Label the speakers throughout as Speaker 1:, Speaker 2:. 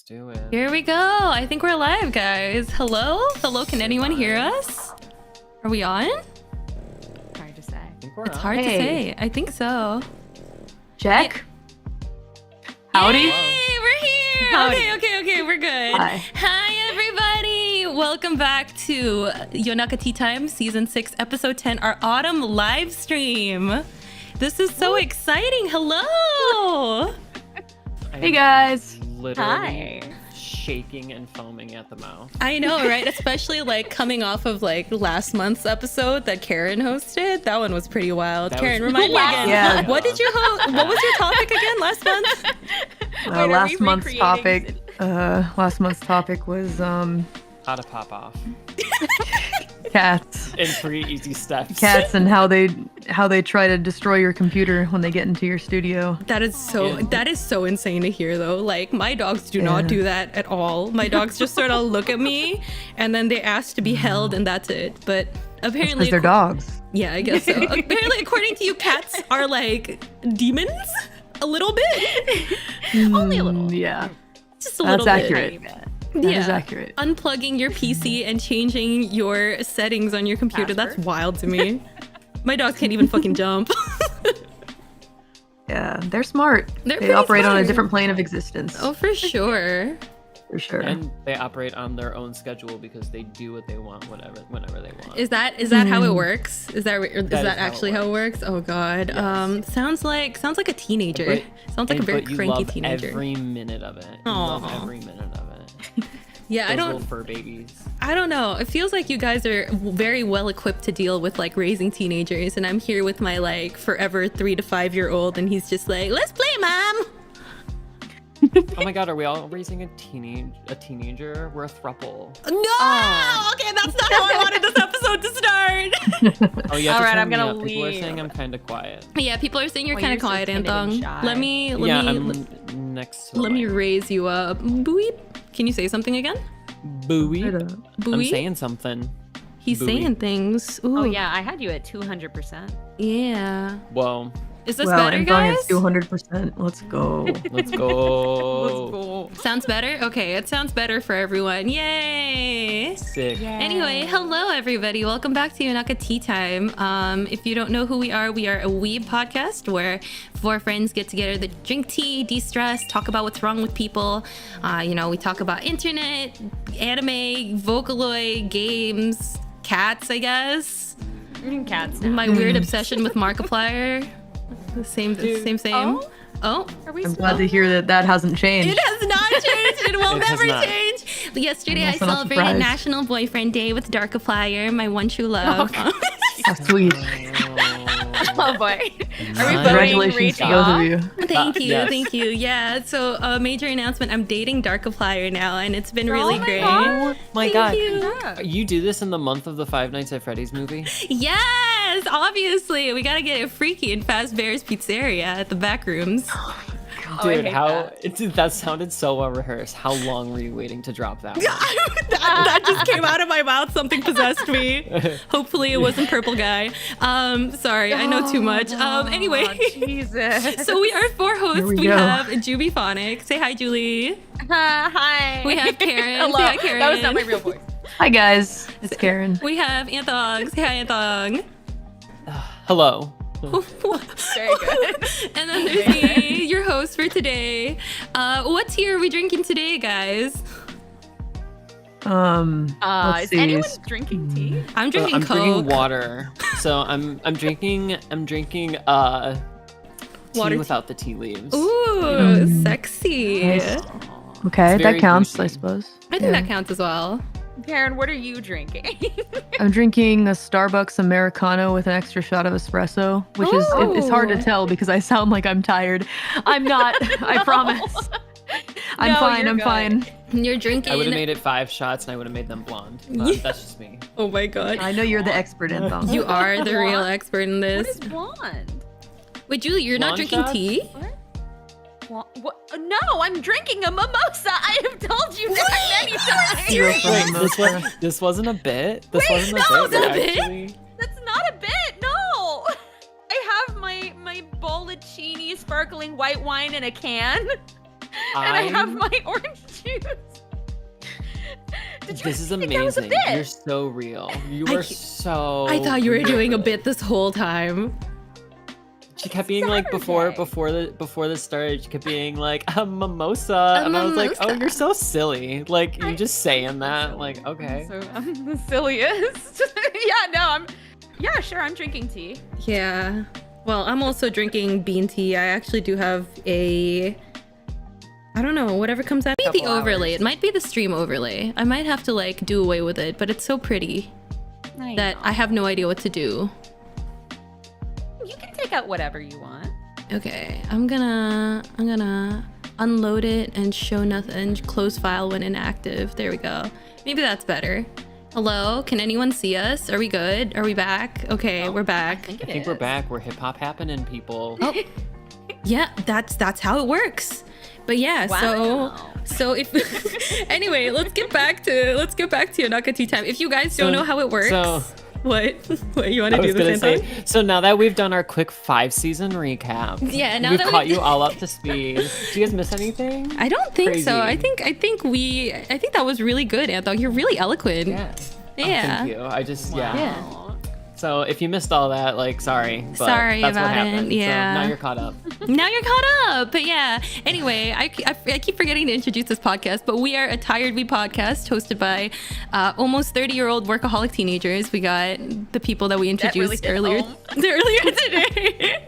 Speaker 1: Let's do it.
Speaker 2: Here we go. I think we're live, guys. Hello? Hello, can anyone hear us? Are we on?
Speaker 3: Hard to say.
Speaker 1: I think we're
Speaker 2: It's
Speaker 1: on.
Speaker 2: hard to say. I think so.
Speaker 3: Check.
Speaker 2: Howdy.
Speaker 3: Howdy.
Speaker 2: Yay, we're here.
Speaker 3: Howdy.
Speaker 2: Okay, we're good. Hi, everybody. Welcome back to Yonaka Tea Time, Season 6, Episode 10, our autumn live stream. This is so exciting. Hello.
Speaker 3: Hey, guys.
Speaker 1: Literally shaking and foaming at the mouth.
Speaker 2: I know, right? Especially like coming off of like last month's episode that Karen hosted. That one was pretty wild. Karen, remind me again.
Speaker 3: Yeah.
Speaker 2: What did you What was your topic again last month?
Speaker 4: Last month's topic was
Speaker 1: How to pop off
Speaker 4: cats.
Speaker 1: in 3 easy steps.
Speaker 4: Cats and how they try to destroy your computer when they get into your studio.
Speaker 2: That is so insane to hear though. Like my dogs do not do that at all. My dogs just sort of look at me and then they ask to be held and that's it. But apparently
Speaker 4: Because they're dogs.
Speaker 2: Yeah, I guess so. Apparently according to you, cats are like demons? A little bit?
Speaker 3: Only a little.
Speaker 4: Yeah.
Speaker 2: Just a little
Speaker 4: That's
Speaker 2: bit.
Speaker 4: accurate. That is accurate.
Speaker 2: Unplugging your PC and changing your settings on your computer.
Speaker 3: Password.
Speaker 2: That's wild to me. My dogs can't even fucking jump.
Speaker 4: Yeah, they're smart.
Speaker 2: They're
Speaker 4: They
Speaker 2: pretty
Speaker 4: operate on
Speaker 2: smart.
Speaker 4: a different plane of existence.
Speaker 2: Oh, for sure.
Speaker 4: For sure.
Speaker 1: And they operate on their own schedule because they do what they want whenever they want.
Speaker 2: Is that how it works? Is that actually how it works? Oh god.
Speaker 1: Yes.
Speaker 2: Sounds like a teenager. Sounds like a very
Speaker 1: But you
Speaker 2: cranky
Speaker 1: love
Speaker 2: teenager.
Speaker 1: every minute of it. You love every minute of it.
Speaker 2: Yeah,
Speaker 1: Those little fur babies.
Speaker 2: I don't know. It feels like you guys are very well equipped to deal with like raising teenagers, and I'm here with my like forever 3 to 5 year old, and he's just like, "Let's play, mom."
Speaker 1: Oh my god, are we all raising a teenager? We're a throuple.
Speaker 2: No. Okay, that's not how I wanted this episode to start.
Speaker 1: Oh yeah.
Speaker 3: All right, I'm
Speaker 1: me
Speaker 3: gonna
Speaker 1: up. People are
Speaker 3: leave.
Speaker 1: saying I'm kind of quiet.
Speaker 2: Yeah, people are saying you're
Speaker 3: Well,
Speaker 2: kind of
Speaker 3: you're so
Speaker 2: quiet,
Speaker 3: timid and
Speaker 2: Anthong.
Speaker 3: shy.
Speaker 2: Let me
Speaker 1: I'm next to the
Speaker 2: let me
Speaker 1: mic.
Speaker 2: raise you up. Boop. Can you say something again?
Speaker 1: Buoy.
Speaker 4: Shut up.
Speaker 1: I'm
Speaker 2: Boop.
Speaker 1: saying something.
Speaker 2: He's
Speaker 1: Buoy.
Speaker 2: saying things. Ooh.
Speaker 3: Oh yeah, I had you at 200%.
Speaker 2: Yeah.
Speaker 1: Whoa.
Speaker 2: Is this
Speaker 4: Well,
Speaker 2: better,
Speaker 4: I'm
Speaker 2: guys?
Speaker 4: at 200%. Let's go.
Speaker 1: Let's go.
Speaker 2: Sounds better? Okay, it sounds better for everyone. Yay!
Speaker 1: Sick.
Speaker 2: Anyway, hello everybody. Welcome back to Yonaka Tea Time. If you don't know who we are a weeb podcast where 4 friends get together to drink tea, de-stress, talk about what's wrong with people. We talk about internet, anime, Vocaloid, games, cats, I guess.
Speaker 3: Cats now.
Speaker 2: My weird obsession with Markiplier. Same. Oh,
Speaker 3: Are we
Speaker 4: I'm glad to hear that hasn't changed.
Speaker 2: it has not changed. It will
Speaker 1: It has
Speaker 2: never
Speaker 1: not.
Speaker 2: change. Yesterday, I
Speaker 4: I'm also not
Speaker 2: celebrated
Speaker 4: surprised.
Speaker 2: National Boyfriend Day with Darkiplier, my one true love.
Speaker 4: How sweet.
Speaker 3: Oh boy. Are we
Speaker 1: Nice.
Speaker 3: voting
Speaker 4: Congratulations to
Speaker 3: Rachel
Speaker 4: both
Speaker 3: off?
Speaker 4: of you.
Speaker 2: Thank you,
Speaker 1: Yes.
Speaker 2: thank you. Yeah, so a major announcement. I'm dating Darkiplier now, and it's been really
Speaker 3: my
Speaker 2: great.
Speaker 3: God.
Speaker 1: My
Speaker 2: Thank
Speaker 1: god.
Speaker 2: you.
Speaker 1: You do this in the month of the Five Nights at Freddy's movie?
Speaker 2: Yes, obviously. We gotta get it freaky in Fazbear's Pizzeria at the back rooms.
Speaker 3: Oh, I
Speaker 1: Dude,
Speaker 3: hate
Speaker 1: that sounded so well rehearsed. How long were you waiting to drop that one?
Speaker 2: that just came out of my mouth. Something possessed me. Hopefully it wasn't Purple Guy. Sorry, I know too much. Anyway.
Speaker 3: Oh, Jesus.
Speaker 2: So we are 4 hosts.
Speaker 4: Here we
Speaker 2: We
Speaker 4: go.
Speaker 2: have Juby Phonic. Say hi, Julie.
Speaker 3: Hi.
Speaker 2: We have Karen.
Speaker 3: Hello.
Speaker 2: Say hi, Karen.
Speaker 3: That was not my real voice.
Speaker 4: Hi guys, it's Karen.
Speaker 2: We have Anthong. Say hi, Anthong.
Speaker 1: Hello.
Speaker 3: Very good.
Speaker 2: And then there's me, your host for today. What tea are we drinking today, guys?
Speaker 4: Let's
Speaker 3: Is
Speaker 4: see.
Speaker 3: anyone drinking tea?
Speaker 2: I'm drinking
Speaker 1: I'm
Speaker 2: Coke.
Speaker 1: drinking water. So I'm drinking tea
Speaker 2: Water
Speaker 1: without the tea leaves.
Speaker 2: Ooh, sexy.
Speaker 4: Nice. Okay,
Speaker 1: It's very
Speaker 4: that counts, I
Speaker 1: bougie.
Speaker 4: suppose.
Speaker 2: I think that counts as well.
Speaker 3: Karen, what are you drinking?
Speaker 4: I'm drinking a Starbucks Americano with an extra shot of espresso, which is it's hard to
Speaker 2: Ooh.
Speaker 4: tell because I sound like I'm tired. I'm not. I promise. I'm
Speaker 3: No,
Speaker 4: fine.
Speaker 3: you're
Speaker 4: I'm
Speaker 3: good.
Speaker 4: fine.
Speaker 2: You're drinking.
Speaker 1: I would have made it 5 shots and I would have made them blonde. That's just me.
Speaker 2: Oh my god.
Speaker 4: I know you're the expert in them.
Speaker 2: You are the real expert in
Speaker 3: What
Speaker 2: this.
Speaker 3: is blonde?
Speaker 2: Wait, Julie, you're not
Speaker 1: Blonde
Speaker 2: drinking
Speaker 1: shots?
Speaker 2: tea?
Speaker 3: What? No, I'm drinking a mimosa. I have told you that many times.
Speaker 2: serious?
Speaker 1: Wait, this wasn't a bit? This wasn't a
Speaker 2: no,
Speaker 1: bit?
Speaker 2: is it a bit?
Speaker 1: Actually?
Speaker 3: That's not a bit. No. I have my Bollicini sparkling white wine in a can, and I have my orange juice.
Speaker 1: This is
Speaker 3: think that was a
Speaker 1: amazing.
Speaker 3: bit?
Speaker 1: You're so real. You were so.
Speaker 2: I thought you were doing a
Speaker 1: real.
Speaker 2: bit this whole time.
Speaker 1: She kept being like before the start. She kept being like a mimosa, and I was like, "Oh,
Speaker 2: mimosa.
Speaker 1: you're so silly." Like you just saying that. Like, okay.
Speaker 3: So I'm the silliest. Yeah, sure. I'm drinking tea.
Speaker 2: Yeah. Well, I'm also drinking bean tea. I actually do have I don't know, whatever comes out. Maybe the overlay. It might be the stream overlay. I might have to like do away with it, but it's so pretty that I have no idea what to do.
Speaker 3: You can take out whatever you want.
Speaker 2: Okay, I'm gonna unload it and show nothing, close file when inactive. There we go. Maybe that's better. Hello, can anyone see us? Are we good? Are we back? Okay, we're back.
Speaker 1: I think we're back. We're hip hop happening, people.
Speaker 2: Oh, yeah, that's how it works. But yeah, so if anyway, let's get back to Yonaka tea time. If you guys don't know how it works, what you want to do the same thing?
Speaker 1: So now that we've done our quick 5-season recap,
Speaker 2: yeah, now
Speaker 1: we've
Speaker 2: that
Speaker 1: caught you all up to speed. Do you guys miss anything?
Speaker 2: I don't think
Speaker 1: Crazy.
Speaker 2: so. I think that was really good, Anthog. You're really eloquent.
Speaker 1: Yeah.
Speaker 2: Yeah.
Speaker 1: Oh, thank you. I just
Speaker 2: Yeah.
Speaker 1: So if you missed all that, like, sorry. But
Speaker 2: Sorry
Speaker 1: that's
Speaker 2: about
Speaker 1: what happened.
Speaker 2: it. Yeah.
Speaker 1: So now you're caught up.
Speaker 2: Now you're caught up. But yeah. Anyway, I keep forgetting to introduce this podcast, but we are a Tired We podcast hosted by almost 30-year-old workaholic teenagers. We got the people that we introduced earlier today.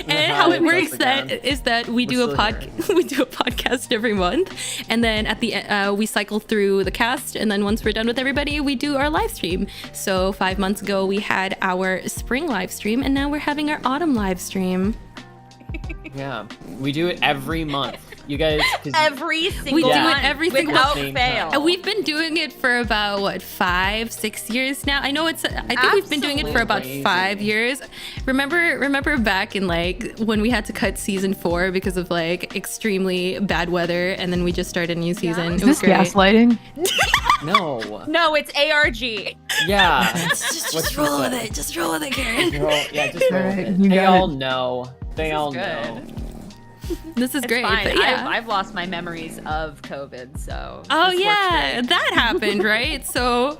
Speaker 2: And how it works is that we do a podcast every month, and then at the we cycle through the cast, and then once we're done with everybody, we do our live stream. So 5 months ago we had our spring live stream, and now we're having our autumn live stream.
Speaker 1: Yeah, we do it every month. You guys,
Speaker 3: every single
Speaker 2: we do
Speaker 3: month,
Speaker 2: it every single
Speaker 3: without
Speaker 2: month.
Speaker 3: fail.
Speaker 2: And we've been doing it for about 5-6 years now. I know I think we've been doing it for about 5 years. Remember back in like when we had to cut season 4 because of like extremely bad weather, and then we just started a new season.
Speaker 4: Is this gaslighting?
Speaker 1: No,
Speaker 3: it's ARG.
Speaker 1: Yeah.
Speaker 2: just roll with it. Just roll with it, Karen.
Speaker 1: Just roll with it.
Speaker 4: You
Speaker 1: They
Speaker 4: got
Speaker 1: all
Speaker 4: it.
Speaker 1: know. They all
Speaker 3: good.
Speaker 1: know.
Speaker 2: This is great.
Speaker 3: Fine.
Speaker 2: But yeah.
Speaker 3: I've lost my memories of COVID, so.
Speaker 2: Oh
Speaker 3: this works
Speaker 2: yeah,
Speaker 3: great.
Speaker 2: that happened, right? So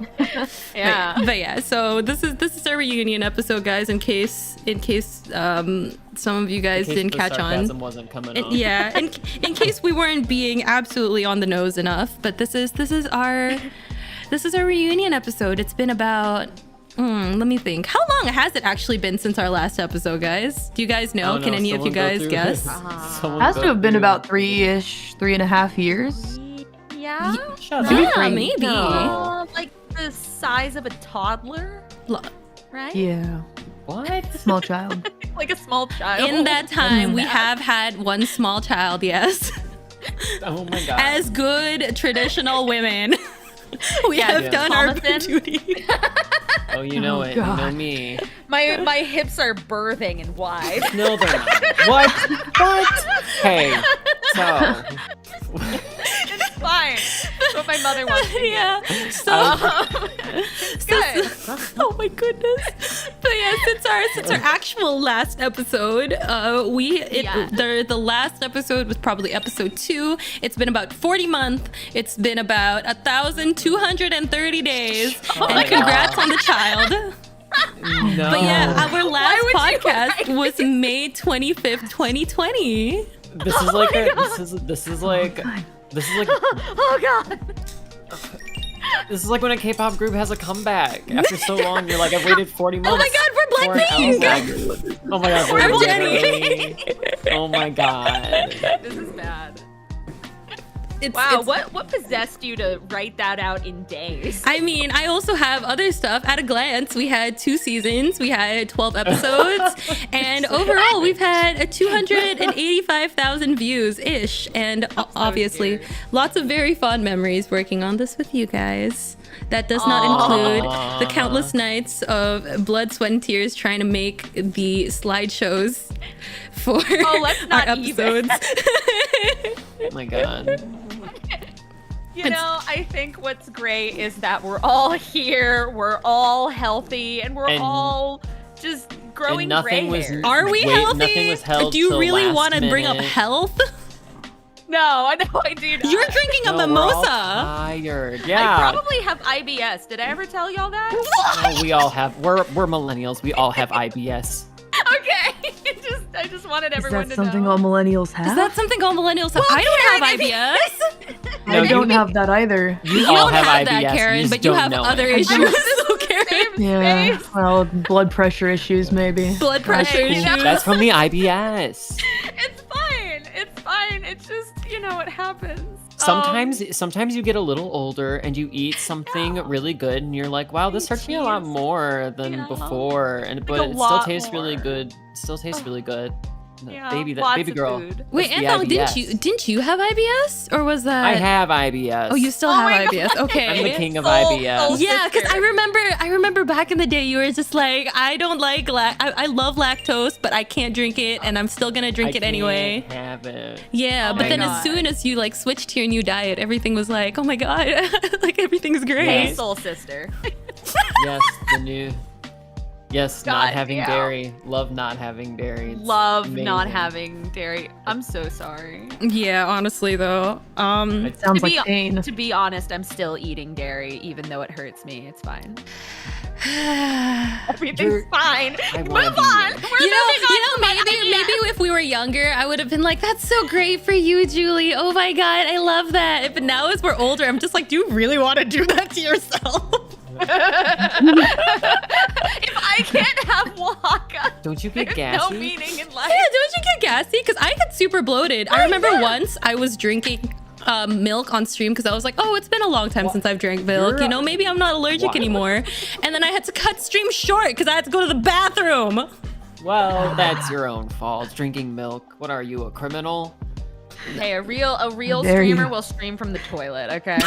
Speaker 3: Yeah.
Speaker 2: but yeah, so this is our reunion episode, guys. In case some of you guys didn't catch on.
Speaker 1: Wasn't coming on.
Speaker 2: Yeah, in case we weren't being absolutely on the nose enough, but this is our reunion episode. It's been about let me think. How long has it actually been since our last episode, guys? Do you guys know? Can any of you guys guess?
Speaker 4: Has to have been about 3.5 years.
Speaker 3: Yeah.
Speaker 2: Yeah, maybe.
Speaker 3: Like the size of a toddler, right?
Speaker 4: Yeah.
Speaker 1: What?
Speaker 4: Small child.
Speaker 3: Like a small child.
Speaker 2: In that time, we have had one small child, yes.
Speaker 1: Oh my god.
Speaker 2: As good traditional women, we have done our duty.
Speaker 1: Oh, you know it.
Speaker 4: God.
Speaker 1: You know me.
Speaker 3: My hips are birthing and wide.
Speaker 1: No, they're not. What? Hey, so.
Speaker 3: It's fine. That's what my mother wants to hear.
Speaker 2: Yeah.
Speaker 3: Good.
Speaker 2: Oh my goodness. But yeah, since our actual last episode, the last episode was probably episode 2. It's been about 40 months. It's been about 1,230 days. And congrats on the child.
Speaker 1: No.
Speaker 2: But yeah, our last podcast was May 25th, 2020.
Speaker 1: This is like this is like
Speaker 3: Oh god.
Speaker 1: this is like when a K-pop group has a comeback after so long. You're like, I've waited 40 months.
Speaker 2: Oh my god, we're Blackpink!
Speaker 1: Oh my god,
Speaker 2: We're
Speaker 1: Jenny. Oh my god.
Speaker 3: This is bad.
Speaker 2: Wow,
Speaker 3: what possessed you to write that out in days?
Speaker 2: I mean, I also have other stuff. At a glance, we had 2 seasons, we had 12 episodes, and overall, we've had 285,000 views-ish, and obviously, lots of very fond memories working on this with you guys. That does not include the countless nights of blood, sweat, and tears trying to make the slideshows for
Speaker 3: let's not
Speaker 2: our episodes.
Speaker 1: Oh my god.
Speaker 3: You know, I think what's great is that we're all here, we're all healthy, and we're all just growing gray hair.
Speaker 2: Are we healthy?
Speaker 1: Nothing was held
Speaker 2: Do you
Speaker 1: till
Speaker 2: really
Speaker 1: last
Speaker 2: want to bring up
Speaker 1: minute.
Speaker 2: health?
Speaker 3: No, I do not.
Speaker 2: You're drinking a
Speaker 1: No, we're all
Speaker 2: mimosa.
Speaker 1: tired.
Speaker 3: I
Speaker 1: Yeah.
Speaker 3: probably have IBS. Did I ever tell y'all that?
Speaker 1: No, we all have. We're millennials. We all have IBS.
Speaker 3: Okay. I just wanted
Speaker 4: Is
Speaker 3: everyone
Speaker 4: that
Speaker 3: to
Speaker 4: something
Speaker 3: know.
Speaker 4: all millennials have?
Speaker 2: Is that something all millennials have? I don't have IBS.
Speaker 1: No,
Speaker 4: I don't have that either.
Speaker 1: You
Speaker 2: You
Speaker 1: all
Speaker 2: don't
Speaker 1: have
Speaker 2: have
Speaker 1: IBS.
Speaker 2: that, Karen,
Speaker 1: just
Speaker 2: but you
Speaker 1: don't
Speaker 2: have
Speaker 1: know
Speaker 2: other
Speaker 1: it.
Speaker 2: issues. So, Karen,
Speaker 3: Same
Speaker 4: Yeah,
Speaker 3: space.
Speaker 4: well, blood pressure issues maybe.
Speaker 2: blood pressure
Speaker 3: you know?
Speaker 2: issues.
Speaker 1: That's from the IBS.
Speaker 3: It's fine. It's fine. It's just, it happens.
Speaker 1: Sometimes you get a little older and you eat something really good and you're like, wow, this hurts me a lot
Speaker 3: Cheese.
Speaker 1: more than
Speaker 3: Yeah.
Speaker 1: before, and but
Speaker 3: a
Speaker 1: it still
Speaker 3: lot
Speaker 1: tastes really
Speaker 3: more.
Speaker 1: good. It still tastes really good.
Speaker 3: Yeah,
Speaker 1: Baby
Speaker 3: lots of
Speaker 1: girl.
Speaker 3: food.
Speaker 2: Wait,
Speaker 1: That's the
Speaker 2: Anthony,
Speaker 1: IBS.
Speaker 2: didn't you have IBS, or was that?
Speaker 1: I have IBS.
Speaker 2: Oh, you still
Speaker 3: Oh
Speaker 2: have
Speaker 3: my
Speaker 2: IBS.
Speaker 3: God.
Speaker 2: Okay.
Speaker 1: I'm the king of
Speaker 3: Soul-
Speaker 1: IBS.
Speaker 3: soul-
Speaker 2: Yeah, because
Speaker 3: sister.
Speaker 2: I remember back in the day, you were just like, I don't like I love lactose, but I can't drink it, and I'm still gonna drink
Speaker 1: I
Speaker 2: it anyway.
Speaker 1: can't have it.
Speaker 2: Yeah,
Speaker 3: Oh
Speaker 2: but
Speaker 3: my
Speaker 2: then
Speaker 3: God.
Speaker 2: as soon as you like switched to your new diet, everything was like, oh my God, like everything's great.
Speaker 3: Hey, soul sister.
Speaker 1: Yes, the new. Yes,
Speaker 3: God,
Speaker 1: not having
Speaker 3: yeah.
Speaker 1: dairy. Love not having dairy. It's
Speaker 3: Love not
Speaker 1: amazing.
Speaker 3: having dairy. I'm so sorry.
Speaker 2: Yeah, honestly though,
Speaker 1: It's-
Speaker 4: Sounds
Speaker 3: To be-
Speaker 4: like pain.
Speaker 3: To be honest, I'm still eating dairy, even though it hurts me. It's fine. Everything's
Speaker 1: You're-
Speaker 3: fine.
Speaker 1: I
Speaker 3: Move
Speaker 1: wanna
Speaker 3: on.
Speaker 1: be
Speaker 3: We're
Speaker 2: you know,
Speaker 3: moving on to my
Speaker 2: maybe
Speaker 3: IBS.
Speaker 2: if we were younger, I would have been like, "That's so great for you, Julie. Oh my God, I love that." But now, as we're older, I'm just like, "Do you really want to do that to yourself?"
Speaker 3: If I can't have Oaxaca,
Speaker 1: Don't you get
Speaker 3: there's
Speaker 1: gassy?
Speaker 3: no meaning in life.
Speaker 2: Yeah, don't you get gassy? Because I get super bloated. I remember once I was drinking milk on stream because I was like, oh, it's been a long time since I've drank milk.
Speaker 1: You're-
Speaker 2: Maybe I'm not allergic
Speaker 1: Why?
Speaker 2: anymore. And then I had to cut stream short because I had to go to the bathroom.
Speaker 1: Well, that's your own fault. Drinking milk. What are you, a criminal?
Speaker 3: Hey, a real
Speaker 4: dare
Speaker 3: streamer
Speaker 4: you.
Speaker 3: will stream from the toilet, okay?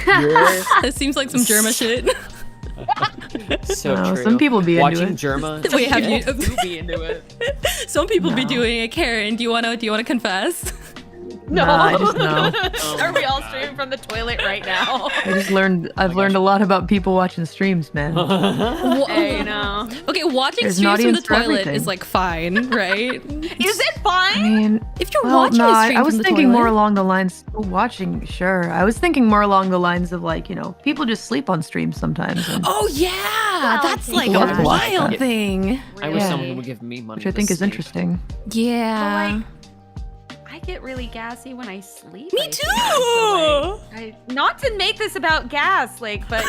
Speaker 1: You're
Speaker 2: That seems like some Germa shit.
Speaker 1: so
Speaker 4: No,
Speaker 1: true.
Speaker 4: some people be into
Speaker 1: Watching
Speaker 4: it.
Speaker 1: Germa.
Speaker 2: Wait, have you?
Speaker 3: You be into it.
Speaker 2: Some people be
Speaker 4: No.
Speaker 2: doing it. Karen, do you wanna confess?
Speaker 3: No.
Speaker 4: Nah, I just know.
Speaker 3: Are we all streaming from the toilet right now?
Speaker 4: I've learned a lot about people watching streams, man.
Speaker 3: Hey, you know.
Speaker 2: Okay, watching
Speaker 4: There's an
Speaker 2: streams from the
Speaker 4: audience for
Speaker 2: toilet
Speaker 4: everything.
Speaker 2: is like fine, right?
Speaker 3: Is it
Speaker 4: I
Speaker 3: fine?
Speaker 4: mean,
Speaker 2: If you're
Speaker 4: well,
Speaker 2: watching
Speaker 4: no,
Speaker 2: a stream
Speaker 4: I was
Speaker 2: from the
Speaker 4: thinking
Speaker 2: toilet,
Speaker 4: more along the lines watching. Sure, I was thinking more along the lines of like, people just sleep on streams sometimes, and,
Speaker 2: Oh yeah,
Speaker 3: Well,
Speaker 2: that's like
Speaker 4: people
Speaker 2: a
Speaker 4: love to watch
Speaker 2: wild
Speaker 1: that.
Speaker 2: thing.
Speaker 1: I wish
Speaker 4: Yeah.
Speaker 1: someone would give me money.
Speaker 4: which I
Speaker 1: to
Speaker 4: think is
Speaker 1: sleep.
Speaker 4: interesting.
Speaker 2: Yeah.
Speaker 3: But, I get really gassy when I sleep.
Speaker 2: Me
Speaker 3: I think.
Speaker 2: too.
Speaker 3: So, not to make this about gas, but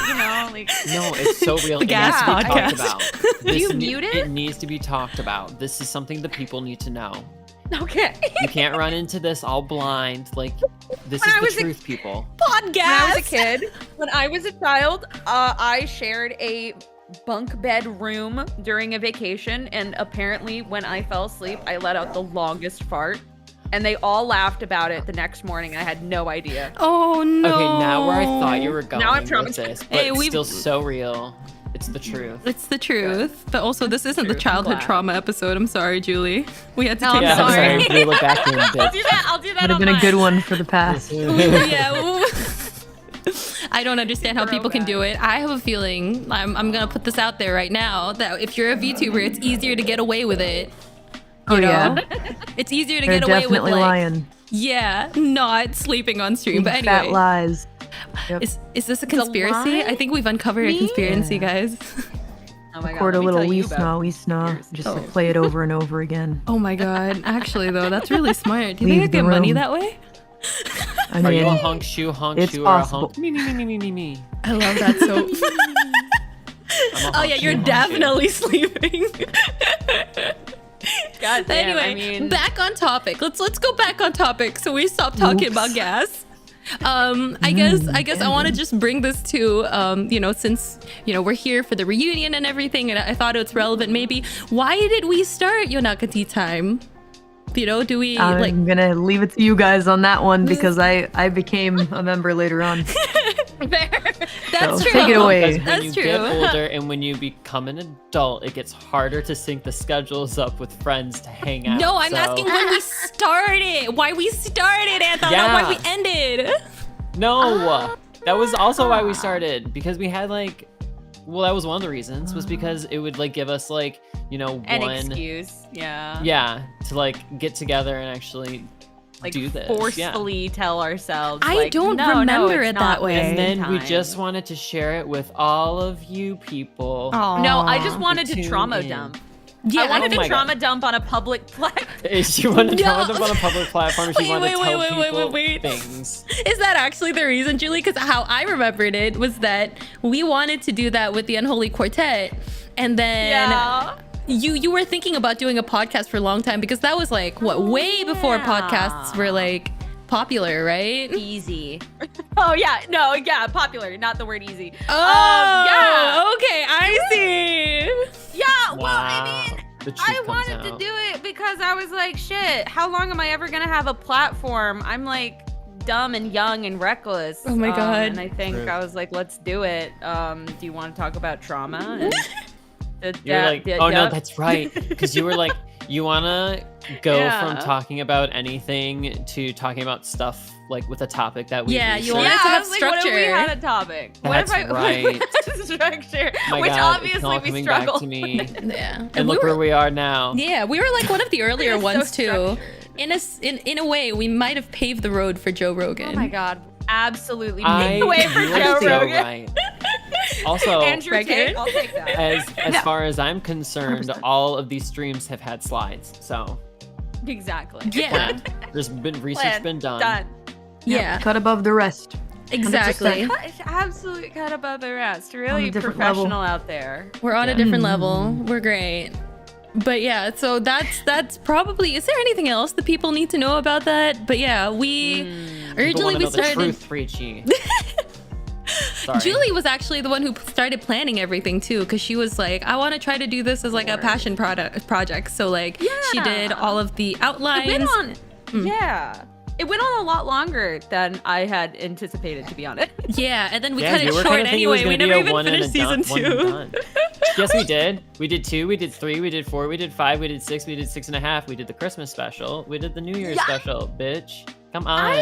Speaker 3: like.
Speaker 1: No, it's so real.
Speaker 2: The
Speaker 1: It
Speaker 2: gas
Speaker 1: needs to be
Speaker 2: podcast.
Speaker 1: talked about.
Speaker 3: Do you
Speaker 1: This
Speaker 3: mute it?
Speaker 1: It needs to be talked about. This is something that people need to know.
Speaker 3: Okay.
Speaker 1: You can't run into this all blind. Like, this
Speaker 3: When I
Speaker 1: is
Speaker 3: was
Speaker 1: the
Speaker 3: a-
Speaker 1: truth, people.
Speaker 2: Podcast.
Speaker 3: When I was a kid, when I was a child, I shared a bunk bed room during a vacation, and apparently when I fell asleep, I let out the longest fart, and they all laughed about it the next morning. I had no idea.
Speaker 2: Oh no.
Speaker 1: Okay, now where I thought you were going
Speaker 3: Now I'm
Speaker 1: with
Speaker 3: traumatized.
Speaker 1: this, but
Speaker 2: Hey,
Speaker 1: it's
Speaker 2: we've-
Speaker 1: still so real. It's the truth.
Speaker 2: It's the truth, but also this isn't the
Speaker 3: Truth, I'm
Speaker 2: childhood
Speaker 3: glad.
Speaker 2: trauma episode. I'm sorry, Julie. We had to
Speaker 3: No,
Speaker 2: take
Speaker 3: I'm
Speaker 1: Yeah,
Speaker 2: that
Speaker 1: I'm
Speaker 3: sorry.
Speaker 1: sorry. Reel it back in,
Speaker 3: I'll
Speaker 1: bitch.
Speaker 3: do that. I'll do that.
Speaker 4: Would have
Speaker 3: on
Speaker 4: been a good
Speaker 3: mine.
Speaker 4: one for the past.
Speaker 2: Yeah. ooh. I don't understand how people can do it. I have a feeling, I'm gonna put this out there right now, that if you're a VTuber, it's easier to get away with it.
Speaker 4: Oh
Speaker 2: You know?
Speaker 4: yeah,
Speaker 2: It's easier to
Speaker 4: they're
Speaker 2: get away with
Speaker 4: definitely
Speaker 2: like,
Speaker 4: lying.
Speaker 2: yeah, not sleeping on stream.
Speaker 4: Big
Speaker 2: But
Speaker 4: fat
Speaker 2: anyway,
Speaker 4: lies. Yep.
Speaker 2: is this a
Speaker 3: a
Speaker 2: conspiracy?
Speaker 3: lie?
Speaker 2: I think we've uncovered a
Speaker 3: Me?
Speaker 2: conspiracy,
Speaker 4: Yeah.
Speaker 2: guys.
Speaker 3: Oh my god.
Speaker 4: Record a
Speaker 3: let me
Speaker 4: little
Speaker 3: tell
Speaker 4: we
Speaker 3: you about-
Speaker 4: snaw,
Speaker 3: yours.
Speaker 4: just
Speaker 2: Oh.
Speaker 4: like play it over and over again.
Speaker 2: Oh my god. Actually though, that's really smart. Do you think I
Speaker 4: Leave the
Speaker 2: get money
Speaker 4: room.
Speaker 2: that way?
Speaker 4: I
Speaker 1: Are you a
Speaker 4: mean,
Speaker 1: hunk shoe,
Speaker 4: it's
Speaker 1: or a
Speaker 4: possible.
Speaker 1: hunk? Me.
Speaker 2: I love that so.
Speaker 1: I'm a
Speaker 2: Oh
Speaker 1: hunk
Speaker 2: yeah,
Speaker 1: shoe,
Speaker 2: you're
Speaker 1: hunk
Speaker 2: definitely sleeping.
Speaker 3: God damn,
Speaker 2: Anyway,
Speaker 3: I mean,
Speaker 2: back on topic. Let's go back on topic so we stop talking
Speaker 4: Oops.
Speaker 2: about gas. I guess I want to just bring this to since we're here for the reunion and everything, and I thought it's relevant. Maybe why did we start Yonaka Tea Time? Do we like?
Speaker 4: I'm gonna leave it to you guys on that one because I became a member later on.
Speaker 2: That's
Speaker 4: so
Speaker 2: true.
Speaker 4: take it away.
Speaker 1: Because when
Speaker 2: That's
Speaker 1: you get
Speaker 2: true.
Speaker 1: older and when you become an adult, it gets harder to sync the schedules up with friends to hang out.
Speaker 2: No, I'm
Speaker 1: so-
Speaker 2: asking when we started. Why we started, Anthony, not why we
Speaker 1: Yeah.
Speaker 2: ended.
Speaker 1: No, that was also why we started, because we had that was one of the reasons, was because it would give us
Speaker 3: an
Speaker 1: one
Speaker 3: excuse. Yeah.
Speaker 1: yeah to get together and actually
Speaker 3: like
Speaker 1: do this.
Speaker 3: forcefully tell ourselves.
Speaker 2: I
Speaker 3: like,
Speaker 2: don't
Speaker 3: no,
Speaker 2: remember
Speaker 3: it's
Speaker 2: it
Speaker 3: not
Speaker 2: that way.
Speaker 1: And then we
Speaker 3: time."
Speaker 1: just wanted to share it with all of you people.
Speaker 3: No, I just
Speaker 2: Aw.
Speaker 3: wanted to
Speaker 1: Tune
Speaker 3: trauma
Speaker 1: in.
Speaker 3: dump.
Speaker 2: Yeah,
Speaker 3: I wanted
Speaker 1: Oh my
Speaker 3: to trauma dump on a public platform.
Speaker 1: She wanted to
Speaker 2: No.
Speaker 1: tell them on a public platform. She
Speaker 2: Wait,
Speaker 1: wanted to
Speaker 2: wait,
Speaker 1: tell
Speaker 2: wait, wait,
Speaker 1: people
Speaker 2: wait.
Speaker 1: things.
Speaker 2: Is that actually the reason, Julie? Because how I remembered it was that we wanted to do that with the Unholy Quartet, and then
Speaker 3: Yeah.
Speaker 2: you were thinking about doing a podcast for a long time because that was like what way before
Speaker 3: yeah.
Speaker 2: podcasts were like popular, right?
Speaker 3: Easy. Oh yeah, no, yeah, popular, not the word easy.
Speaker 2: Oh,
Speaker 3: yeah,
Speaker 2: okay, I see.
Speaker 3: yeah. Well, I mean,
Speaker 1: The truth
Speaker 3: I
Speaker 1: comes
Speaker 3: wanted to
Speaker 1: out.
Speaker 3: do it because I was like, shit, how long am I ever gonna have a platform? I'm like dumb and young and reckless.
Speaker 2: Oh my God.
Speaker 3: And I think
Speaker 1: True.
Speaker 3: I was like, let's do it. Do you want to talk about trauma? And
Speaker 1: You're like, oh no,
Speaker 3: yep.
Speaker 1: that's right. Because you were like, you want to go from
Speaker 3: Yeah.
Speaker 1: talking about anything to talking about stuff like with a topic that we
Speaker 2: Yeah, you
Speaker 1: researched.
Speaker 2: wanted
Speaker 3: Yeah,
Speaker 2: to
Speaker 3: I
Speaker 2: have
Speaker 3: was like, what if we
Speaker 2: structure.
Speaker 3: had a topic?
Speaker 1: That's
Speaker 3: what if
Speaker 1: right.
Speaker 3: structure,
Speaker 1: My
Speaker 3: which
Speaker 1: God, it's all
Speaker 3: obviously we
Speaker 1: coming back
Speaker 3: struggle.
Speaker 1: to me.
Speaker 2: Yeah,
Speaker 1: And look where we are now.
Speaker 2: Yeah, we were like one of the earlier
Speaker 3: We're so
Speaker 2: ones too.
Speaker 3: structured.
Speaker 2: In a way, we might have paved the road for Joe Rogan.
Speaker 3: Oh my God, absolutely
Speaker 1: I
Speaker 3: paved the way for
Speaker 1: you
Speaker 3: Joe
Speaker 1: are so
Speaker 3: Rogan.
Speaker 1: right. Also,
Speaker 3: Andrew
Speaker 2: Right,
Speaker 3: Tate,
Speaker 2: good?
Speaker 3: I'll take that.
Speaker 1: as far as I'm concerned,
Speaker 4: 100%.
Speaker 1: all of these streams have had slides. So
Speaker 3: Exactly.
Speaker 2: Yeah,
Speaker 1: planned. There's been research
Speaker 3: Plan,
Speaker 1: been done.
Speaker 3: Done.
Speaker 2: yeah,
Speaker 4: Cut above the rest.
Speaker 2: exactly.
Speaker 3: It's absolutely cut above the rest.
Speaker 4: On
Speaker 3: Really
Speaker 4: a different
Speaker 3: professional
Speaker 4: level.
Speaker 3: out there.
Speaker 2: We're on a
Speaker 1: Yeah.
Speaker 2: different level. We're great. But yeah, so that's probably. Is there anything else that people need to know about that? But yeah, we
Speaker 1: People
Speaker 2: originally
Speaker 1: wanna
Speaker 2: we
Speaker 1: know the
Speaker 2: started.
Speaker 1: truth, Richie. Sorry.
Speaker 2: Julie was actually the one who started planning everything too, because she was like, I want to try to do this as like a passion project. So like she did
Speaker 3: Yeah.
Speaker 2: all of the
Speaker 3: It
Speaker 2: outlines.
Speaker 3: went on. Yeah. It went on a lot longer than I had anticipated, to be honest.
Speaker 2: Yeah, and then we
Speaker 1: Yeah,
Speaker 2: cut
Speaker 1: you
Speaker 2: it
Speaker 1: were
Speaker 2: short
Speaker 1: kinda thinking it was
Speaker 2: anyway. We
Speaker 1: gonna be
Speaker 2: never
Speaker 1: a
Speaker 2: even
Speaker 1: one and
Speaker 2: finished
Speaker 1: a done-
Speaker 2: season
Speaker 1: one and
Speaker 2: 2.
Speaker 1: done. Yes, we did. We did 2, we did 3, we did 4, we did 5, we did 6, we did 6.5. We did the Christmas special. We did the New Year's
Speaker 3: Yeah.
Speaker 1: special, bitch. Come on.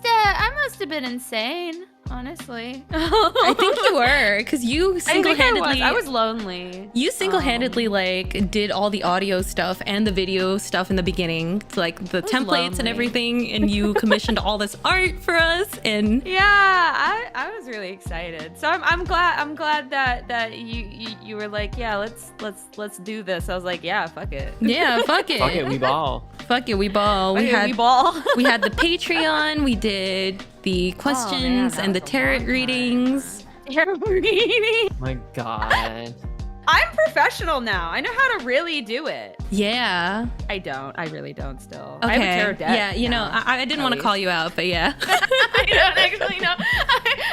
Speaker 3: I must have been insane, honestly.
Speaker 2: I think you were, because you single-handedly.
Speaker 3: I was lonely.
Speaker 2: You single-handedly like did all the audio stuff and the video stuff in the beginning, like the
Speaker 3: was
Speaker 2: templates and
Speaker 3: lonely.
Speaker 2: everything, and you commissioned all this art for us. And
Speaker 3: Yeah, I was really excited. So I'm glad that you were like, yeah, let's do this. I was like, yeah, fuck it.
Speaker 2: yeah, fuck it,
Speaker 1: Fuck it, we ball.
Speaker 2: fuck it, we ball.
Speaker 3: Okay,
Speaker 2: We had
Speaker 3: we ball.
Speaker 2: we had the Patreon, we did the questions
Speaker 3: that
Speaker 2: and the
Speaker 3: was a
Speaker 2: tarot
Speaker 3: long time.
Speaker 2: readings.
Speaker 1: My God.
Speaker 3: I'm professional now. I know how to really do it.
Speaker 2: Yeah.
Speaker 3: I don't. I really don't still.
Speaker 2: Okay.
Speaker 3: I have a tarot deck.
Speaker 2: Yeah, you know,
Speaker 3: now,
Speaker 2: I didn't
Speaker 3: at
Speaker 2: want to
Speaker 3: least.
Speaker 2: call you out, but yeah.
Speaker 3: I don't actually know.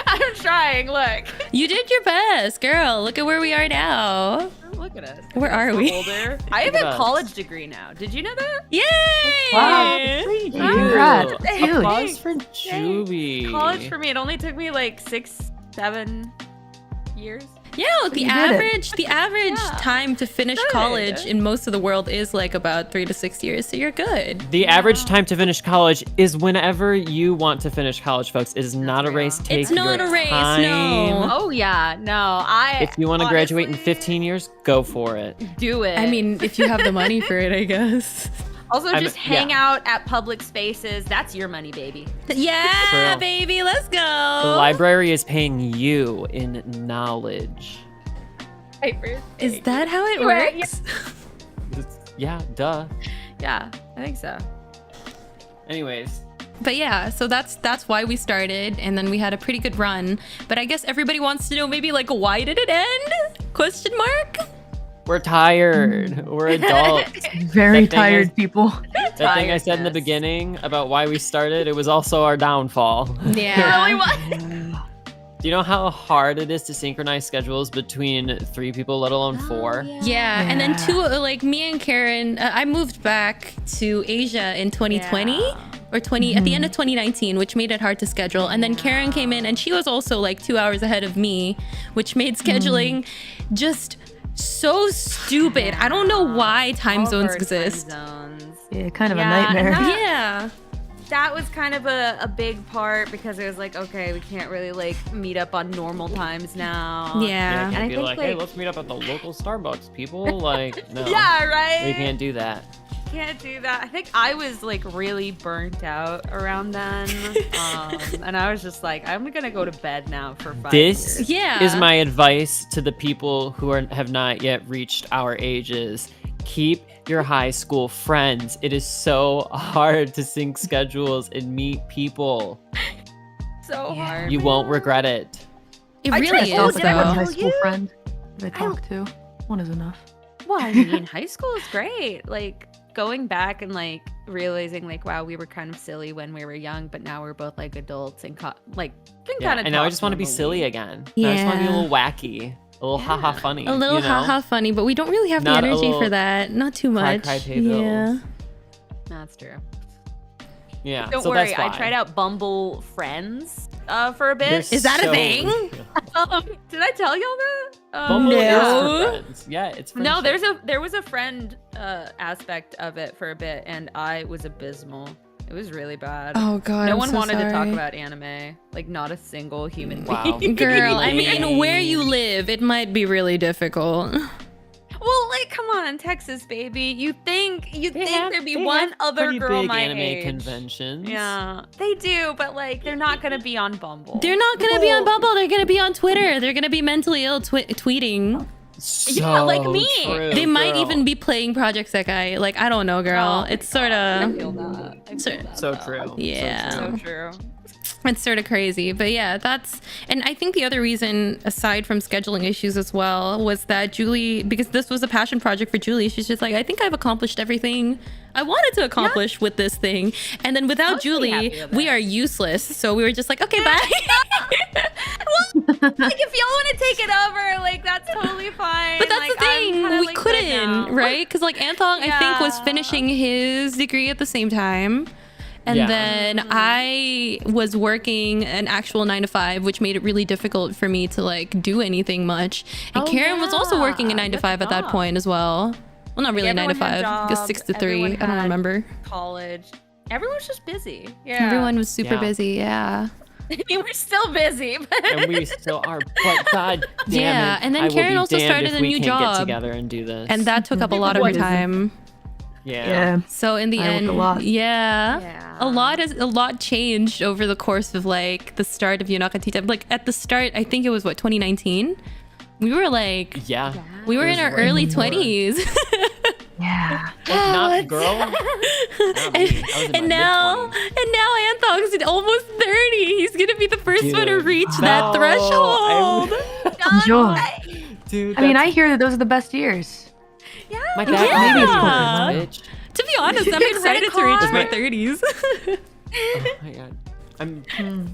Speaker 3: I'm trying. Look.
Speaker 2: You did your best, girl. Look at where we are now.
Speaker 3: Look at us.
Speaker 2: Where are
Speaker 3: We're
Speaker 2: we?
Speaker 3: Older. I have
Speaker 1: Look at
Speaker 3: a
Speaker 1: us.
Speaker 3: college degree now. Did you know that?
Speaker 2: Yay!
Speaker 1: Wow.
Speaker 4: Congrats,
Speaker 3: Thanks.
Speaker 4: dude.
Speaker 1: Applause for Juby.
Speaker 3: College for me, it only took me like 6-7 years.
Speaker 2: Yeah, the
Speaker 4: You did it.
Speaker 2: average
Speaker 3: Yeah.
Speaker 2: time to finish
Speaker 3: Good.
Speaker 2: college in most of the world is like about 3 to 6 years. So you're good.
Speaker 1: The average time to finish college is whenever you want to finish college, folks. It is not a
Speaker 3: real.
Speaker 1: race. Take
Speaker 2: It's not
Speaker 1: your
Speaker 2: a race,
Speaker 1: time.
Speaker 2: no.
Speaker 3: Oh yeah, no.
Speaker 1: If you want to graduate in
Speaker 3: honestly
Speaker 1: 15 years, go for it.
Speaker 3: do it.
Speaker 2: I mean, if you have the money for it, I guess.
Speaker 3: also
Speaker 1: I'm-
Speaker 3: just
Speaker 1: yeah.
Speaker 3: hang out at public spaces. That's your money, baby.
Speaker 2: Yeah,
Speaker 1: True.
Speaker 2: baby, let's go.
Speaker 1: The library is paying you in knowledge.
Speaker 2: Is that how it
Speaker 3: Right,
Speaker 2: works?
Speaker 1: Yeah, duh.
Speaker 3: Yeah, I think so.
Speaker 1: Anyways,
Speaker 2: But yeah, so that's why we started, and then we had a pretty good run. But I guess everybody wants to know maybe like why did it end? Question mark?
Speaker 1: we're tired. We're adults.
Speaker 4: Very
Speaker 1: That thing
Speaker 4: tired
Speaker 1: is-
Speaker 4: people.
Speaker 1: That thing I said in the
Speaker 3: Tiredness.
Speaker 1: beginning about why we started, it was also our downfall.
Speaker 2: Yeah.
Speaker 3: Really what?
Speaker 1: Do you know how hard it is to synchronize schedules between 3 people, let alone 4?
Speaker 2: Yeah, and then
Speaker 4: Yeah.
Speaker 2: two, like me and Karen, I moved back to Asia in 2020
Speaker 3: Yeah.
Speaker 2: or 20 at the end of 2019, which made it hard to schedule. And then Karen came in, and she was also like 2 hours ahead of me, which made scheduling just so stupid. I don't know why time
Speaker 3: All
Speaker 2: zones
Speaker 3: of our
Speaker 2: exist.
Speaker 3: time zones.
Speaker 4: Yeah, kind of a
Speaker 3: Yeah,
Speaker 4: nightmare.
Speaker 3: and
Speaker 2: Yeah,
Speaker 3: That was kind of a big part because it was like, okay, we can't really like meet up on normal times now.
Speaker 2: yeah.
Speaker 3: And I
Speaker 1: Can't be
Speaker 3: think,
Speaker 1: like, hey,
Speaker 3: like-
Speaker 1: let's meet up at the local Starbucks, people. Like, no.
Speaker 3: Yeah, right?
Speaker 1: We can't do that.
Speaker 3: can't do that. I think I was like really burnt out around then. And I was just like, I'm gonna go to bed now for 5
Speaker 1: This
Speaker 3: years.
Speaker 2: Yeah.
Speaker 1: is my advice to the people who have not yet reached our ages. Keep your high school friends. It is so hard to sync schedules and meet people.
Speaker 3: So hard.
Speaker 1: You won't regret it.
Speaker 2: It
Speaker 3: I
Speaker 2: really
Speaker 3: tried
Speaker 2: is
Speaker 3: to
Speaker 4: I have a
Speaker 2: though.
Speaker 4: high
Speaker 3: tell
Speaker 4: school
Speaker 3: you.
Speaker 4: friend that I talk to. One is enough.
Speaker 3: Well, I mean, high school is great. Like going back and like realizing like, wow, we were kind of silly when we were young, but now we're both like adults and like can
Speaker 1: Yeah,
Speaker 3: kind of.
Speaker 1: and now I just want to be silly again. I just want to be a little wacky, a little haha funny.
Speaker 2: A little
Speaker 1: you know?
Speaker 2: haha funny, but we don't really have
Speaker 1: Not
Speaker 2: the
Speaker 1: a
Speaker 2: energy
Speaker 1: little
Speaker 2: for that. Not too
Speaker 1: cry,
Speaker 2: much.
Speaker 1: cry, pay
Speaker 2: Yeah.
Speaker 1: bills.
Speaker 3: That's true.
Speaker 1: Yeah.
Speaker 3: Don't
Speaker 1: so
Speaker 3: worry,
Speaker 1: that's
Speaker 3: I
Speaker 1: why.
Speaker 3: tried out Bumble Friends for a
Speaker 1: They're
Speaker 3: bit.
Speaker 2: Is that a
Speaker 1: so-
Speaker 2: thing?
Speaker 3: Did I tell y'all that?
Speaker 1: Bumble
Speaker 2: No.
Speaker 1: is for friends. Yeah, it's
Speaker 3: No,
Speaker 1: friendship.
Speaker 3: there was a friend aspect of it for a bit, and I was abysmal. It was really bad.
Speaker 2: Oh god.
Speaker 3: No
Speaker 2: I'm
Speaker 3: one
Speaker 2: so
Speaker 3: wanted to talk
Speaker 2: sorry.
Speaker 3: about anime. Like not a single human
Speaker 1: Wow.
Speaker 3: being.
Speaker 2: Girl, I
Speaker 1: Really?
Speaker 2: mean, where you live, it might be really difficult.
Speaker 3: Well, like, come on, Texas, baby. You think there'd be
Speaker 1: They
Speaker 3: one
Speaker 1: have
Speaker 3: other
Speaker 1: pretty
Speaker 3: girl
Speaker 1: big
Speaker 3: my
Speaker 1: anime
Speaker 3: age?
Speaker 1: conventions.
Speaker 3: Yeah, they do, but like, they're not gonna be on Bumble.
Speaker 2: They're not gonna be on Bumble. They're gonna be on Twitter. They're gonna be mentally ill tweeting.
Speaker 1: So
Speaker 3: Yeah, like me.
Speaker 1: true,
Speaker 2: They might
Speaker 1: girl.
Speaker 2: even be playing Project Sekai. Like, I don't know, girl.
Speaker 3: Oh,
Speaker 2: It's
Speaker 3: my
Speaker 2: sort
Speaker 3: God. I
Speaker 2: of
Speaker 3: feel that. I
Speaker 2: So-
Speaker 3: feel that,
Speaker 1: So
Speaker 3: though.
Speaker 1: true.
Speaker 2: Yeah.
Speaker 1: So true.
Speaker 3: So true.
Speaker 2: it's sort of crazy. But yeah, and I think the other reason, aside from scheduling issues as well, was that Julie, because this was a passion project for Julie, she's just like, I think I've accomplished everything I wanted to accomplish with this thing. And then without
Speaker 3: was pretty happy
Speaker 2: Julie,
Speaker 3: with
Speaker 2: we
Speaker 3: that.
Speaker 2: are useless. So we were just like, okay, bye.
Speaker 3: Like, if y'all want to take it over, like, that's totally fine.
Speaker 2: But that's
Speaker 3: like,
Speaker 2: the thing,
Speaker 3: I'm kinda,
Speaker 2: we
Speaker 3: like, good now.
Speaker 2: couldn't, right? Because like Anthong, I think, was
Speaker 3: Yeah.
Speaker 2: finishing his degree at the same time. And
Speaker 1: Yeah.
Speaker 2: then I was working an actual 9 to 5, which made it really difficult for me to like do anything much. And
Speaker 3: Oh,
Speaker 2: Karen was also working a
Speaker 3: yeah.
Speaker 2: 9 to
Speaker 3: You
Speaker 2: 5
Speaker 3: had
Speaker 2: at that
Speaker 3: jobs.
Speaker 2: point as well. Well, not really
Speaker 3: Like,
Speaker 2: 9 to
Speaker 3: everyone had
Speaker 2: 5, just
Speaker 3: jobs,
Speaker 2: 6 to 3.
Speaker 3: everyone
Speaker 2: I don't
Speaker 3: had
Speaker 2: remember.
Speaker 3: College. Everyone's just busy. Yeah.
Speaker 2: Everyone was super
Speaker 1: Yeah.
Speaker 2: busy, yeah.
Speaker 3: I mean, we're still busy, but
Speaker 1: And we still are, but god damn
Speaker 2: Yeah,
Speaker 1: it.
Speaker 2: and then
Speaker 1: I will
Speaker 2: Karen
Speaker 1: be
Speaker 2: also
Speaker 1: damned
Speaker 2: started
Speaker 1: if
Speaker 2: a
Speaker 1: we
Speaker 2: new
Speaker 1: can't
Speaker 2: job.
Speaker 1: get together and do this.
Speaker 2: And that took up a lot of her
Speaker 4: Busy.
Speaker 2: time.
Speaker 1: yeah.
Speaker 4: Yeah.
Speaker 2: So in the
Speaker 4: I work
Speaker 2: end,
Speaker 4: a lot.
Speaker 2: yeah, a lot changed over the course of like the start of Yonaka Tea Time. Like at the start, I think it was 2019. We were like,
Speaker 1: Yeah.
Speaker 2: we were
Speaker 1: It
Speaker 2: in
Speaker 1: was
Speaker 2: our
Speaker 1: right
Speaker 2: early
Speaker 1: before.
Speaker 2: 20s.
Speaker 4: Yeah.
Speaker 1: Well, not girl. Not me. I was in
Speaker 2: and
Speaker 1: my
Speaker 2: now
Speaker 1: mid-20s.
Speaker 2: Anthong's almost 30. He's gonna be the first one to
Speaker 1: Dude,
Speaker 2: reach
Speaker 1: no,
Speaker 2: that threshold.
Speaker 4: Enjoy.
Speaker 1: Dude,
Speaker 4: I mean,
Speaker 1: that's-
Speaker 4: I hear that those are the best years.
Speaker 1: my dad
Speaker 2: Yeah.
Speaker 1: maybe
Speaker 2: Yeah.
Speaker 1: bitch.
Speaker 2: To be honest, I'm excited to reach my 30s.
Speaker 1: Oh my god.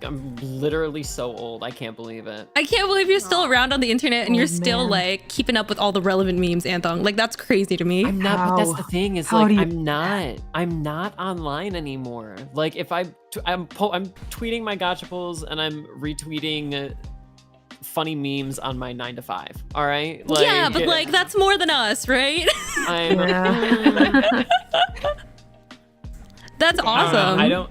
Speaker 1: I'm literally so old. I can't believe it.
Speaker 2: I can't believe you're still around on the internet and
Speaker 4: Oh,
Speaker 2: you're still
Speaker 4: man.
Speaker 2: like keeping up with all the relevent memes, Anthong. Like that's crazy to me.
Speaker 1: I'm not, but that's the
Speaker 4: How?
Speaker 1: thing is
Speaker 4: How
Speaker 1: like
Speaker 4: do you-
Speaker 1: I'm not online anymore. Like if I'm tweeting my gachaples and I'm retweeting funny memes on my 9 to 5. All right? Like,
Speaker 2: yeah, but like that's more than us, right?
Speaker 1: I'm
Speaker 4: Yeah.
Speaker 2: That's awesome.
Speaker 1: I don't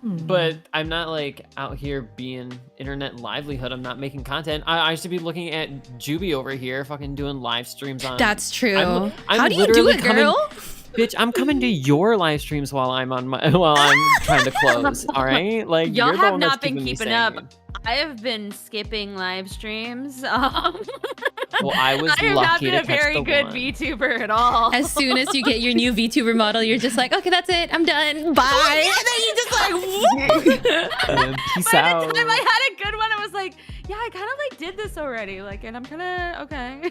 Speaker 1: but I'm not like out here being internet livelihood. I'm not making content. I should be looking at Juby over here fucking doing live streams on
Speaker 2: That's true.
Speaker 1: I'm
Speaker 2: How do you do
Speaker 1: literally
Speaker 2: it, girl?
Speaker 1: Bitch, I'm coming to your live streams while I'm trying to close. All right, like
Speaker 3: y'all
Speaker 1: you're the
Speaker 3: have
Speaker 1: one that's
Speaker 3: not been
Speaker 1: keeping me
Speaker 3: keeping up.
Speaker 1: sane.
Speaker 3: I have been skipping live streams.
Speaker 1: Well, I was
Speaker 3: I have not
Speaker 1: lucky
Speaker 3: been
Speaker 1: to
Speaker 3: a
Speaker 1: catch
Speaker 3: very
Speaker 1: the
Speaker 3: good
Speaker 1: one.
Speaker 3: VTuber at all.
Speaker 2: As soon as you get your new VTuber model, you're just like, okay, that's it. I'm done. Bye. And then you just like, whoop.
Speaker 1: And peace
Speaker 3: By
Speaker 1: out.
Speaker 3: the time I had a good one, I was like, yeah, I kind of like did this already. Like, and I'm kind of okay.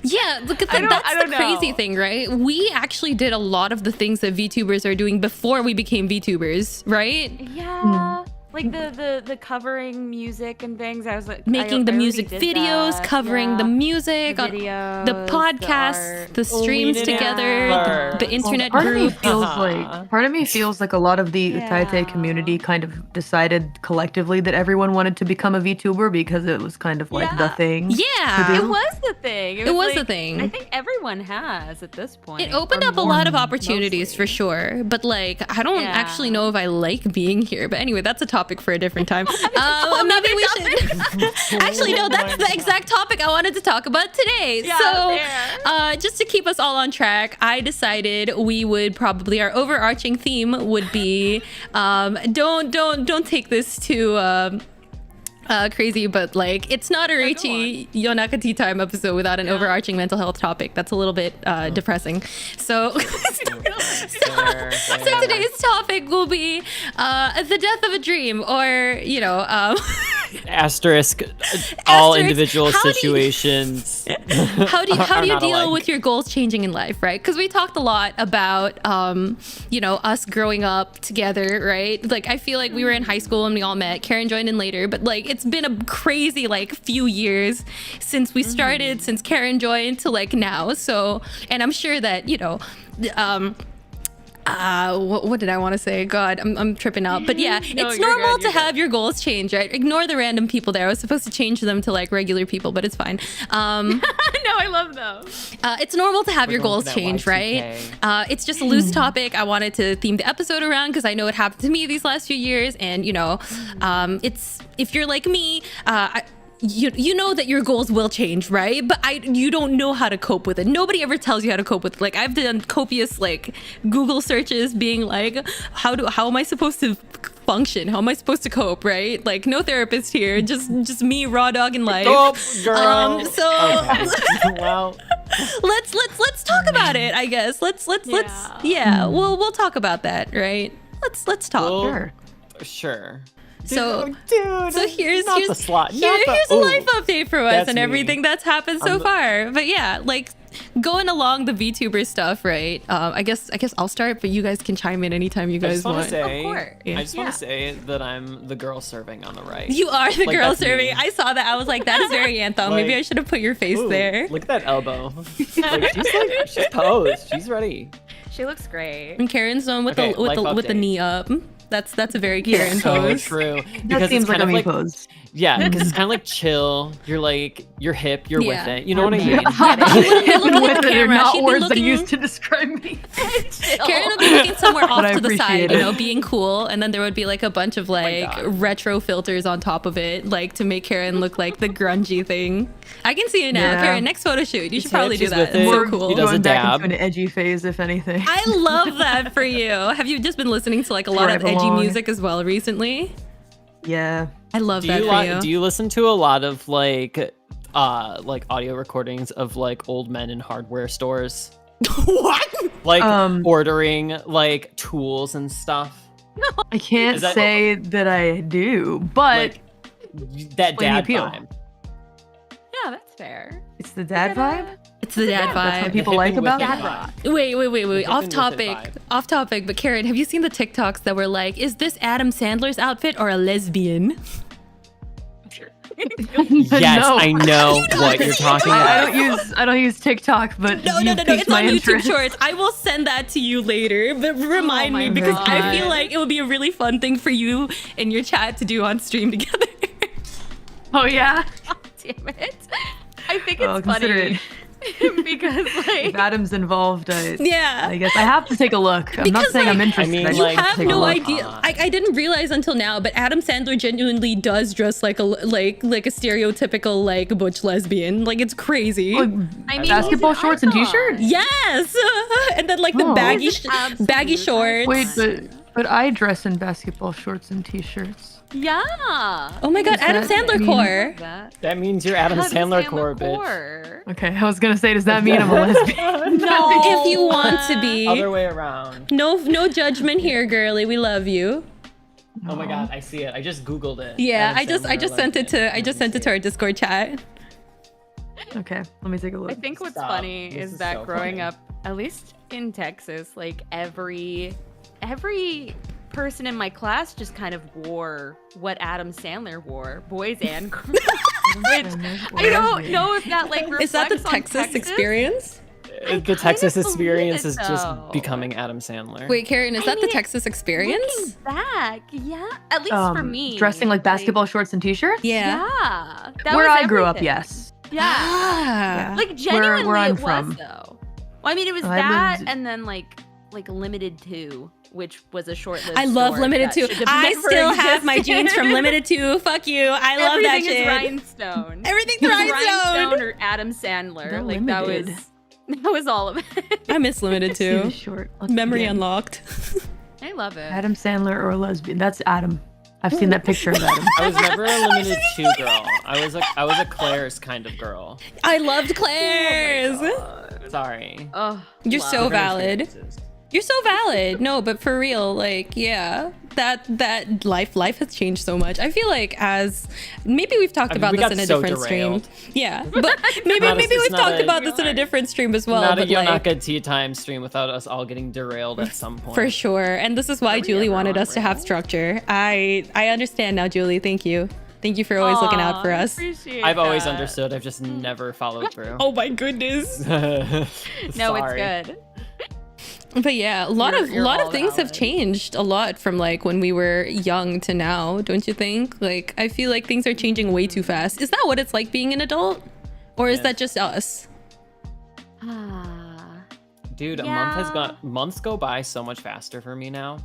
Speaker 2: Yeah, look at
Speaker 3: I
Speaker 2: that's
Speaker 3: don't
Speaker 2: the crazy
Speaker 3: know.
Speaker 2: thing, right? We actually did a lot of the things that VTubers are doing before we became VTubers, right?
Speaker 3: Yeah. Like the covering music and things. I was like
Speaker 2: Making the
Speaker 3: I already
Speaker 2: music
Speaker 3: did
Speaker 2: videos,
Speaker 3: that.
Speaker 2: covering the
Speaker 3: Yeah.
Speaker 2: music,
Speaker 3: The
Speaker 2: on
Speaker 3: videos,
Speaker 2: the
Speaker 3: the
Speaker 2: podcasts,
Speaker 3: art.
Speaker 2: the streams
Speaker 1: We did it
Speaker 2: together,
Speaker 1: first.
Speaker 2: the internet
Speaker 4: part of me
Speaker 2: group.
Speaker 4: feels like a lot of the Taite
Speaker 3: Yeah.
Speaker 4: community kind of decided collectively that everyone wanted to become a VTuber because it was kind of like the
Speaker 3: Yeah.
Speaker 4: thing.
Speaker 2: Yeah.
Speaker 3: It was the thing.
Speaker 2: It was the
Speaker 3: like-
Speaker 2: thing.
Speaker 3: I think everyone has at this point.
Speaker 2: It opened
Speaker 4: Or
Speaker 2: up a lot of
Speaker 4: more,
Speaker 2: opportunities
Speaker 3: mostly.
Speaker 2: for sure, but like I don't
Speaker 3: Yeah.
Speaker 2: actually know if I like being here. But anyway, that's a topic for a different time. Maybe we should. Actually, no, that's the exact topic I wanted to talk about today.
Speaker 3: Yeah,
Speaker 2: just to keep us all on track, I decided we would probably our overarching theme would be don't take this too crazy, but like it's not a Reichi Yonaka Tea Time episode without an overarching mental health topic. That's a little bit depressing. So today's topic will be the death of a dream, or
Speaker 1: asterisk all individual situations.
Speaker 2: How do you deal
Speaker 1: alike.
Speaker 2: with your goals changing in life, right? Because we talked a lot about us growing up together, right? Like I feel like we were in high school and we all met. Karen joined in later, but like it's been a crazy like few years since we started, since Karen joined to like now. So, and I'm sure that what did I want to say? God, I'm tripping out. But yeah,
Speaker 3: No,
Speaker 2: it's
Speaker 3: you're
Speaker 2: normal
Speaker 3: good,
Speaker 2: to
Speaker 3: you're
Speaker 2: have your goals change, right? Ignore the random people there. I was supposed to change them to like regular people, but it's fine.
Speaker 3: No, I love those.
Speaker 2: It's normal to have
Speaker 1: We're
Speaker 2: your
Speaker 1: going
Speaker 2: goals
Speaker 1: for that
Speaker 2: change,
Speaker 1: Y2K.
Speaker 2: right? It's just a loose topic. I wanted to theme the episode around because I know it happened to me these last few years, and it's if you're like me, you know that your goals will change, right? But you don't know how to cope with it. Nobody ever tells you how to cope with it. Like I've done copious like Google searches being like, how am I supposed to function? How am I supposed to cope, right? Like no therapist here, just me raw dog in life.
Speaker 1: Oh, girl.
Speaker 2: So
Speaker 1: Well,
Speaker 2: let's talk about it, I guess. Let's we'll talk about that, right? Let's talk.
Speaker 1: Well,
Speaker 4: Sure.
Speaker 1: sure.
Speaker 2: So,
Speaker 1: Dude,
Speaker 2: so here's
Speaker 1: not
Speaker 2: here's
Speaker 1: the slot.
Speaker 2: here's a life update for us
Speaker 1: That's
Speaker 2: and
Speaker 1: me.
Speaker 2: everything that's happened so far. But yeah, like going along the VTuber stuff, right? I guess I'll start, but you guys can chime in anytime you
Speaker 1: I
Speaker 2: guys
Speaker 1: just want
Speaker 2: want.
Speaker 1: to say,
Speaker 3: Of course.
Speaker 1: I just want to say that I'm the girl serving on the right.
Speaker 2: You are the
Speaker 1: Like,
Speaker 2: girl
Speaker 1: that's me.
Speaker 2: serving. I saw that. I was like, that is very Anthem. Maybe
Speaker 1: Like,
Speaker 2: I should have put your face
Speaker 1: Ooh,
Speaker 2: there.
Speaker 1: Look at that elbow. She's posed. She's ready.
Speaker 3: She looks great.
Speaker 2: And Karen's the one with
Speaker 1: Okay,
Speaker 2: the with the
Speaker 1: life
Speaker 2: with the
Speaker 1: update.
Speaker 2: knee up. That's a very Karen
Speaker 1: So
Speaker 2: pose.
Speaker 1: true.
Speaker 4: That
Speaker 1: Because
Speaker 4: seems
Speaker 1: it's
Speaker 4: like
Speaker 1: kind
Speaker 4: a
Speaker 1: of
Speaker 4: me
Speaker 1: like
Speaker 4: pose.
Speaker 1: yeah, because it's kind of like chill. You're hip. You're
Speaker 2: Yeah.
Speaker 1: with it. You know what I mean?
Speaker 2: Look at
Speaker 4: With
Speaker 2: the
Speaker 4: it are
Speaker 2: camera.
Speaker 4: not
Speaker 2: She'd be
Speaker 4: words that
Speaker 2: looking-
Speaker 4: used to describe me.
Speaker 2: Karen would be looking somewhere off
Speaker 4: But I
Speaker 2: to the side,
Speaker 4: appreciate it.
Speaker 2: being cool, and then there would be like a bunch of like
Speaker 1: God.
Speaker 2: retro filters on top of it, like to make Karen look like the grungy thing. I can see it now.
Speaker 4: Yeah.
Speaker 2: Karen, next photo shoot. You should probably do
Speaker 1: She's
Speaker 2: that.
Speaker 1: with
Speaker 2: It's
Speaker 1: it.
Speaker 2: so
Speaker 1: He
Speaker 2: cool.
Speaker 1: does a
Speaker 4: Going back
Speaker 1: dab.
Speaker 4: into an edgy phase, if anything.
Speaker 2: I love that for you. Have you just been listening to like a lot
Speaker 4: Right
Speaker 2: of edgy
Speaker 4: along.
Speaker 2: music as well recently?
Speaker 4: Yeah.
Speaker 2: I love
Speaker 1: Do
Speaker 2: that
Speaker 1: you
Speaker 2: for you.
Speaker 1: do you listen to a lot of like audio recordings of like old men in hardware stores?
Speaker 2: What?
Speaker 1: Like
Speaker 4: Um,
Speaker 1: ordering like tools and stuff.
Speaker 4: I can't
Speaker 1: Is that-
Speaker 4: say that I do, but
Speaker 1: Like that
Speaker 4: explain the
Speaker 1: dad
Speaker 4: appeal.
Speaker 1: vibe.
Speaker 3: Yeah, that's fair.
Speaker 4: it's the dad vibe.
Speaker 2: It's the dad
Speaker 4: That's what
Speaker 2: vibe.
Speaker 4: people
Speaker 1: The
Speaker 4: like
Speaker 1: hipping with
Speaker 4: about
Speaker 1: it
Speaker 4: it.
Speaker 1: vibe.
Speaker 2: Wait.
Speaker 1: hipping
Speaker 2: Off
Speaker 1: with it
Speaker 2: topic.
Speaker 1: vibe.
Speaker 2: Off topic. But Karen, have you seen the TikToks that were like, is this Adam Sandler's outfit or a lesbian?
Speaker 1: Yes,
Speaker 4: No.
Speaker 1: I know what you're talking
Speaker 4: I
Speaker 1: about.
Speaker 4: don't use TikTok, but
Speaker 2: No.
Speaker 4: you've
Speaker 2: It's
Speaker 4: piqued
Speaker 2: on
Speaker 4: my
Speaker 2: YouTube
Speaker 4: interest.
Speaker 2: Shorts. I will send that to you later, but remind
Speaker 3: my
Speaker 2: me because I
Speaker 3: God.
Speaker 2: feel like it would be a really fun thing for you and your chat to do on stream together.
Speaker 4: Oh yeah.
Speaker 3: Damn it. I think
Speaker 4: Well,
Speaker 3: it's
Speaker 4: consider
Speaker 3: funny because
Speaker 4: If
Speaker 3: like
Speaker 4: Adam's involved, I
Speaker 2: Yeah.
Speaker 4: guess I have to take a look. I'm not
Speaker 2: Because,
Speaker 4: saying I'm
Speaker 2: like,
Speaker 4: interested.
Speaker 1: I mean,
Speaker 4: I
Speaker 2: You
Speaker 1: like,
Speaker 4: just
Speaker 2: have
Speaker 4: take a
Speaker 2: no
Speaker 4: look.
Speaker 2: idea. I didn't realize until now, but Adam Sandler genuinely does dress like a stereotypical like butch lesbian. Like it's crazy.
Speaker 4: Like,
Speaker 3: I mean,
Speaker 4: basketball
Speaker 3: he's an
Speaker 4: shorts and
Speaker 3: icon.
Speaker 4: t-shirts.
Speaker 2: Yes, and then like the
Speaker 4: Oh.
Speaker 2: baggy
Speaker 3: He's an
Speaker 2: baggy
Speaker 3: absolute
Speaker 2: shorts.
Speaker 4: Wait, but I dress in basketball shorts and t-shirts.
Speaker 3: Yeah.
Speaker 2: Oh my God,
Speaker 4: Does
Speaker 2: Adam
Speaker 4: that
Speaker 2: Sandler
Speaker 4: mean-
Speaker 2: core.
Speaker 3: That.
Speaker 1: That means you're Adam Sandler core, bitch.
Speaker 3: core.
Speaker 4: Okay, I was gonna say, does that mean I'm a lesbian?
Speaker 3: No.
Speaker 2: If you want to be.
Speaker 1: Other way around.
Speaker 2: No judgment here, girly. We love you.
Speaker 1: Oh my god, I see it. I just googled it.
Speaker 2: Yeah,
Speaker 1: Adam
Speaker 2: I
Speaker 1: Sandler
Speaker 2: just sent it to
Speaker 1: lesbian.
Speaker 2: our Discord chat.
Speaker 4: Okay, let me take a look.
Speaker 3: I think what's
Speaker 1: Stop.
Speaker 3: funny
Speaker 1: This
Speaker 3: is
Speaker 1: is
Speaker 3: that
Speaker 1: so
Speaker 3: growing
Speaker 1: funny.
Speaker 3: up, at least in Texas, like every person in my class just kind of wore what Adam Sandler wore, boys and girls. Which I don't know if that like reflects
Speaker 2: Is that the
Speaker 3: on
Speaker 2: Texas experience?
Speaker 1: The Texas
Speaker 3: believe
Speaker 1: experience
Speaker 3: it,
Speaker 1: is just
Speaker 3: though.
Speaker 1: becoming Adam Sandler.
Speaker 2: Wait, Karen, is
Speaker 3: I
Speaker 2: that the
Speaker 3: mean,
Speaker 2: Texas experience?
Speaker 3: Looking back, yeah, at least for me,
Speaker 4: dressing like basketball shorts and t-shirts.
Speaker 2: Yeah.
Speaker 3: Yeah, that
Speaker 4: Where
Speaker 3: was
Speaker 4: I grew up,
Speaker 3: everything.
Speaker 4: yes.
Speaker 3: Yeah,
Speaker 2: Ah.
Speaker 3: like genuinely
Speaker 4: where I'm
Speaker 3: it
Speaker 4: from.
Speaker 3: was though. Well, I mean, it was
Speaker 4: I
Speaker 3: that,
Speaker 4: lived-
Speaker 3: and then like limited to which was a short-lived
Speaker 2: I love
Speaker 3: store
Speaker 2: Limited
Speaker 3: that
Speaker 2: 2.
Speaker 3: should have
Speaker 2: I
Speaker 3: never
Speaker 2: still have my
Speaker 3: existed.
Speaker 2: jeans from Limited 2. Fuck you. I love that
Speaker 3: Everything
Speaker 2: shit.
Speaker 3: is rhinestone.
Speaker 2: Everything's
Speaker 3: Rhinestone or Adam Sandler.
Speaker 4: The
Speaker 3: Like
Speaker 4: Limited.
Speaker 3: that was all of it.
Speaker 2: I miss Limited
Speaker 4: See the
Speaker 2: 2.
Speaker 4: short. Let's
Speaker 2: Memory
Speaker 4: begin.
Speaker 2: unlocked.
Speaker 3: I love it.
Speaker 4: Adam Sandler or a lesbian. That's Adam. I've seen that picture of Adam.
Speaker 1: I was never a limited 2 girl. I was a Claire's kind of girl.
Speaker 2: I loved Claire's.
Speaker 1: Sorry.
Speaker 3: Oh,
Speaker 2: You're
Speaker 3: love.
Speaker 2: so
Speaker 1: Different
Speaker 2: valid.
Speaker 1: experiences.
Speaker 2: You're so valid. No, but for real, like, yeah, that life has changed so much. I feel like as maybe we've talked
Speaker 1: I mean,
Speaker 2: about
Speaker 1: we
Speaker 2: this
Speaker 1: got
Speaker 2: in a
Speaker 1: so
Speaker 2: different
Speaker 1: derailed.
Speaker 2: stream. Yeah, but maybe
Speaker 1: Not a-
Speaker 2: maybe
Speaker 1: it's
Speaker 2: we've
Speaker 1: not
Speaker 2: talked
Speaker 1: a-
Speaker 2: about this in a different stream as well.
Speaker 1: Not a
Speaker 2: but like,
Speaker 1: Yonaka tea time stream without us all getting derailed at some point.
Speaker 2: for sure. And this is why
Speaker 3: Are we
Speaker 2: Julie
Speaker 3: ever
Speaker 2: wanted
Speaker 3: on
Speaker 2: us to have
Speaker 3: rails?
Speaker 2: structure. I understand now, Julie. Thank you. Thank you for always looking out for
Speaker 3: Aw, I
Speaker 2: us.
Speaker 3: appreciate
Speaker 1: I've always
Speaker 3: that.
Speaker 1: understood. I've just never followed through.
Speaker 2: Oh my goodness.
Speaker 3: No,
Speaker 1: Sorry.
Speaker 3: it's good.
Speaker 2: But yeah, a lot
Speaker 3: You're
Speaker 2: of
Speaker 3: all
Speaker 2: things have
Speaker 3: valid.
Speaker 2: changed a lot from like when we were young to now, don't you think? Like I feel like things are changing way too fast. Is that what it's like being an adult? Or is
Speaker 1: Yes.
Speaker 2: that just us?
Speaker 3: Ah.
Speaker 1: Dude,
Speaker 3: Yeah.
Speaker 1: months go by so much faster for me now.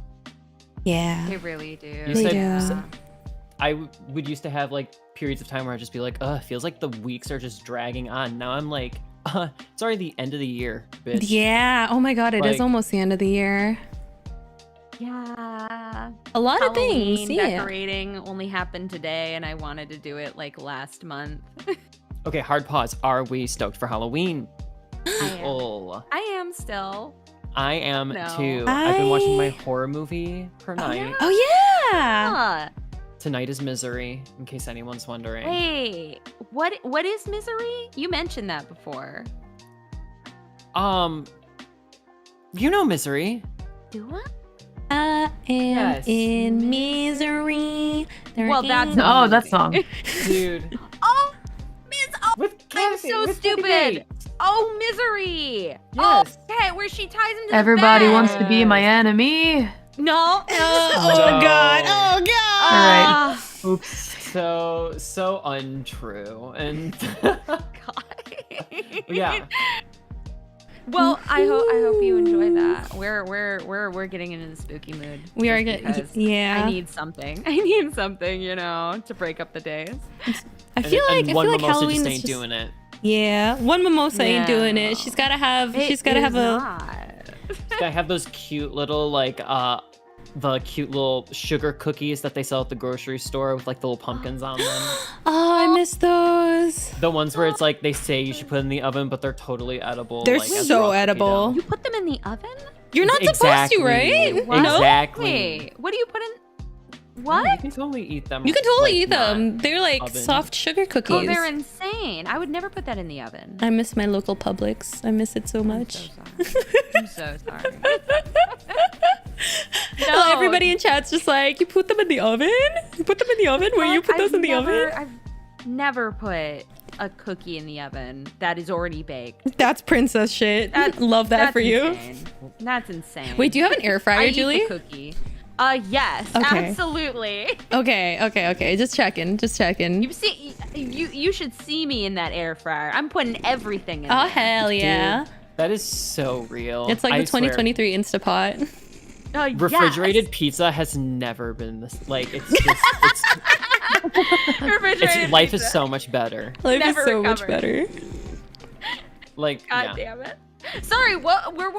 Speaker 2: Yeah.
Speaker 3: They really do.
Speaker 1: You
Speaker 2: They
Speaker 1: said
Speaker 2: do.
Speaker 1: would used to have like periods of time where I'd just be like, it feels like the weeks are just dragging on. Now I'm like, it's already the end of the year, bitch.
Speaker 2: Yeah. Oh my god, it is
Speaker 1: Like-
Speaker 2: almost the end of the year.
Speaker 3: Yeah.
Speaker 2: A lot of things.
Speaker 3: Halloween
Speaker 2: Yeah.
Speaker 3: decorating only happened today, and I wanted to do it like last month.
Speaker 1: Okay, hard pause. Are we stoked for Halloween?
Speaker 3: I am.
Speaker 1: Oh,
Speaker 3: I am still.
Speaker 1: I am
Speaker 3: No.
Speaker 1: too. I've been watching my
Speaker 2: I-
Speaker 1: horror movie per night.
Speaker 2: Oh yeah.
Speaker 3: Huh.
Speaker 1: Tonight is Misery, in case anyone's wondering.
Speaker 3: Hey, what is misery? You mentioned that before.
Speaker 1: You know Misery.
Speaker 3: Do I?
Speaker 2: I am
Speaker 1: Yes.
Speaker 2: in misery.
Speaker 3: Well, that's
Speaker 2: There
Speaker 3: not-
Speaker 4: Oh, that song.
Speaker 1: Dude.
Speaker 3: Oh, oh,
Speaker 1: With
Speaker 3: I'm
Speaker 1: Kathy,
Speaker 3: so
Speaker 1: with Kathy
Speaker 3: stupid.
Speaker 1: Bates.
Speaker 3: Oh, misery.
Speaker 1: Yes.
Speaker 3: Okay, where she ties him to
Speaker 4: Everybody
Speaker 3: the bed.
Speaker 4: wants to be my enemy.
Speaker 3: No.
Speaker 2: Oh
Speaker 1: No.
Speaker 2: god. Oh god.
Speaker 4: Alright.
Speaker 3: Ah,
Speaker 4: Oops.
Speaker 1: So untrue. And
Speaker 3: God.
Speaker 1: yeah.
Speaker 3: Well, I hope you enjoy that. We're getting into the spooky mood.
Speaker 2: We are
Speaker 3: just
Speaker 2: getting
Speaker 3: because
Speaker 2: yeah.
Speaker 3: I need something. I need something, to break up the days.
Speaker 2: I feel like
Speaker 1: one mimosa
Speaker 2: Halloween
Speaker 1: just
Speaker 2: is
Speaker 1: ain't
Speaker 2: just
Speaker 1: doing it.
Speaker 2: yeah. One mimosa ain't doing it.
Speaker 3: No.
Speaker 2: She's gotta have. she's
Speaker 3: It
Speaker 2: gotta
Speaker 3: is
Speaker 2: have a.
Speaker 3: not.
Speaker 1: I have those cute little the cute little sugar cookies that they sell at the grocery store with like the little pumpkins on them.
Speaker 2: Oh, I miss those.
Speaker 1: The ones where it's like they say you should put in the oven, but they're totally edible.
Speaker 2: They're
Speaker 1: like, as
Speaker 2: so
Speaker 1: raw cookie
Speaker 2: edible.
Speaker 1: dough.
Speaker 3: You put them in the oven?
Speaker 2: You're not supposed to, right?
Speaker 3: What?
Speaker 2: No.
Speaker 1: Exactly.
Speaker 3: Wait, what do you put in?
Speaker 1: You
Speaker 3: What?
Speaker 1: can totally eat them.
Speaker 2: You can totally
Speaker 1: like,
Speaker 2: eat them.
Speaker 1: not-
Speaker 2: They're like
Speaker 1: oven.
Speaker 2: soft sugar
Speaker 3: Oh,
Speaker 2: cookies.
Speaker 3: they're insane. I would never put that in the oven.
Speaker 2: I miss my local Publix. I miss it so much.
Speaker 3: I'm so sorry.
Speaker 2: Well, everybody in chat's just like, you put them in the oven? You put them in the oven? Where you put those in the oven?
Speaker 3: I've never put a cookie in the oven that is already baked.
Speaker 2: That's princess shit.
Speaker 3: That's-
Speaker 2: Love that
Speaker 3: That's
Speaker 2: for you.
Speaker 3: insane. That's insane.
Speaker 2: Wait, do you have an air fryer,
Speaker 3: I eat
Speaker 2: Julie?
Speaker 3: the cookie. Yes,
Speaker 2: Okay.
Speaker 3: absolutely.
Speaker 2: Okay. Just checking.
Speaker 3: You see, you should see me in that air fryer. I'm putting everything in
Speaker 2: Oh
Speaker 3: there.
Speaker 2: hell yeah!
Speaker 1: That is so real.
Speaker 2: It's like
Speaker 1: I
Speaker 2: the
Speaker 1: swear.
Speaker 2: 2023 Instapot.
Speaker 1: Refrigerated
Speaker 3: Yes.
Speaker 1: pizza has never been this. Like it's just
Speaker 3: Refrigerated
Speaker 1: life is
Speaker 3: pizza.
Speaker 1: so much better.
Speaker 2: Life
Speaker 3: Never
Speaker 2: is so much
Speaker 3: recovered.
Speaker 2: better.
Speaker 1: Like
Speaker 3: God
Speaker 1: yeah.
Speaker 3: damn it. Sorry, what? Where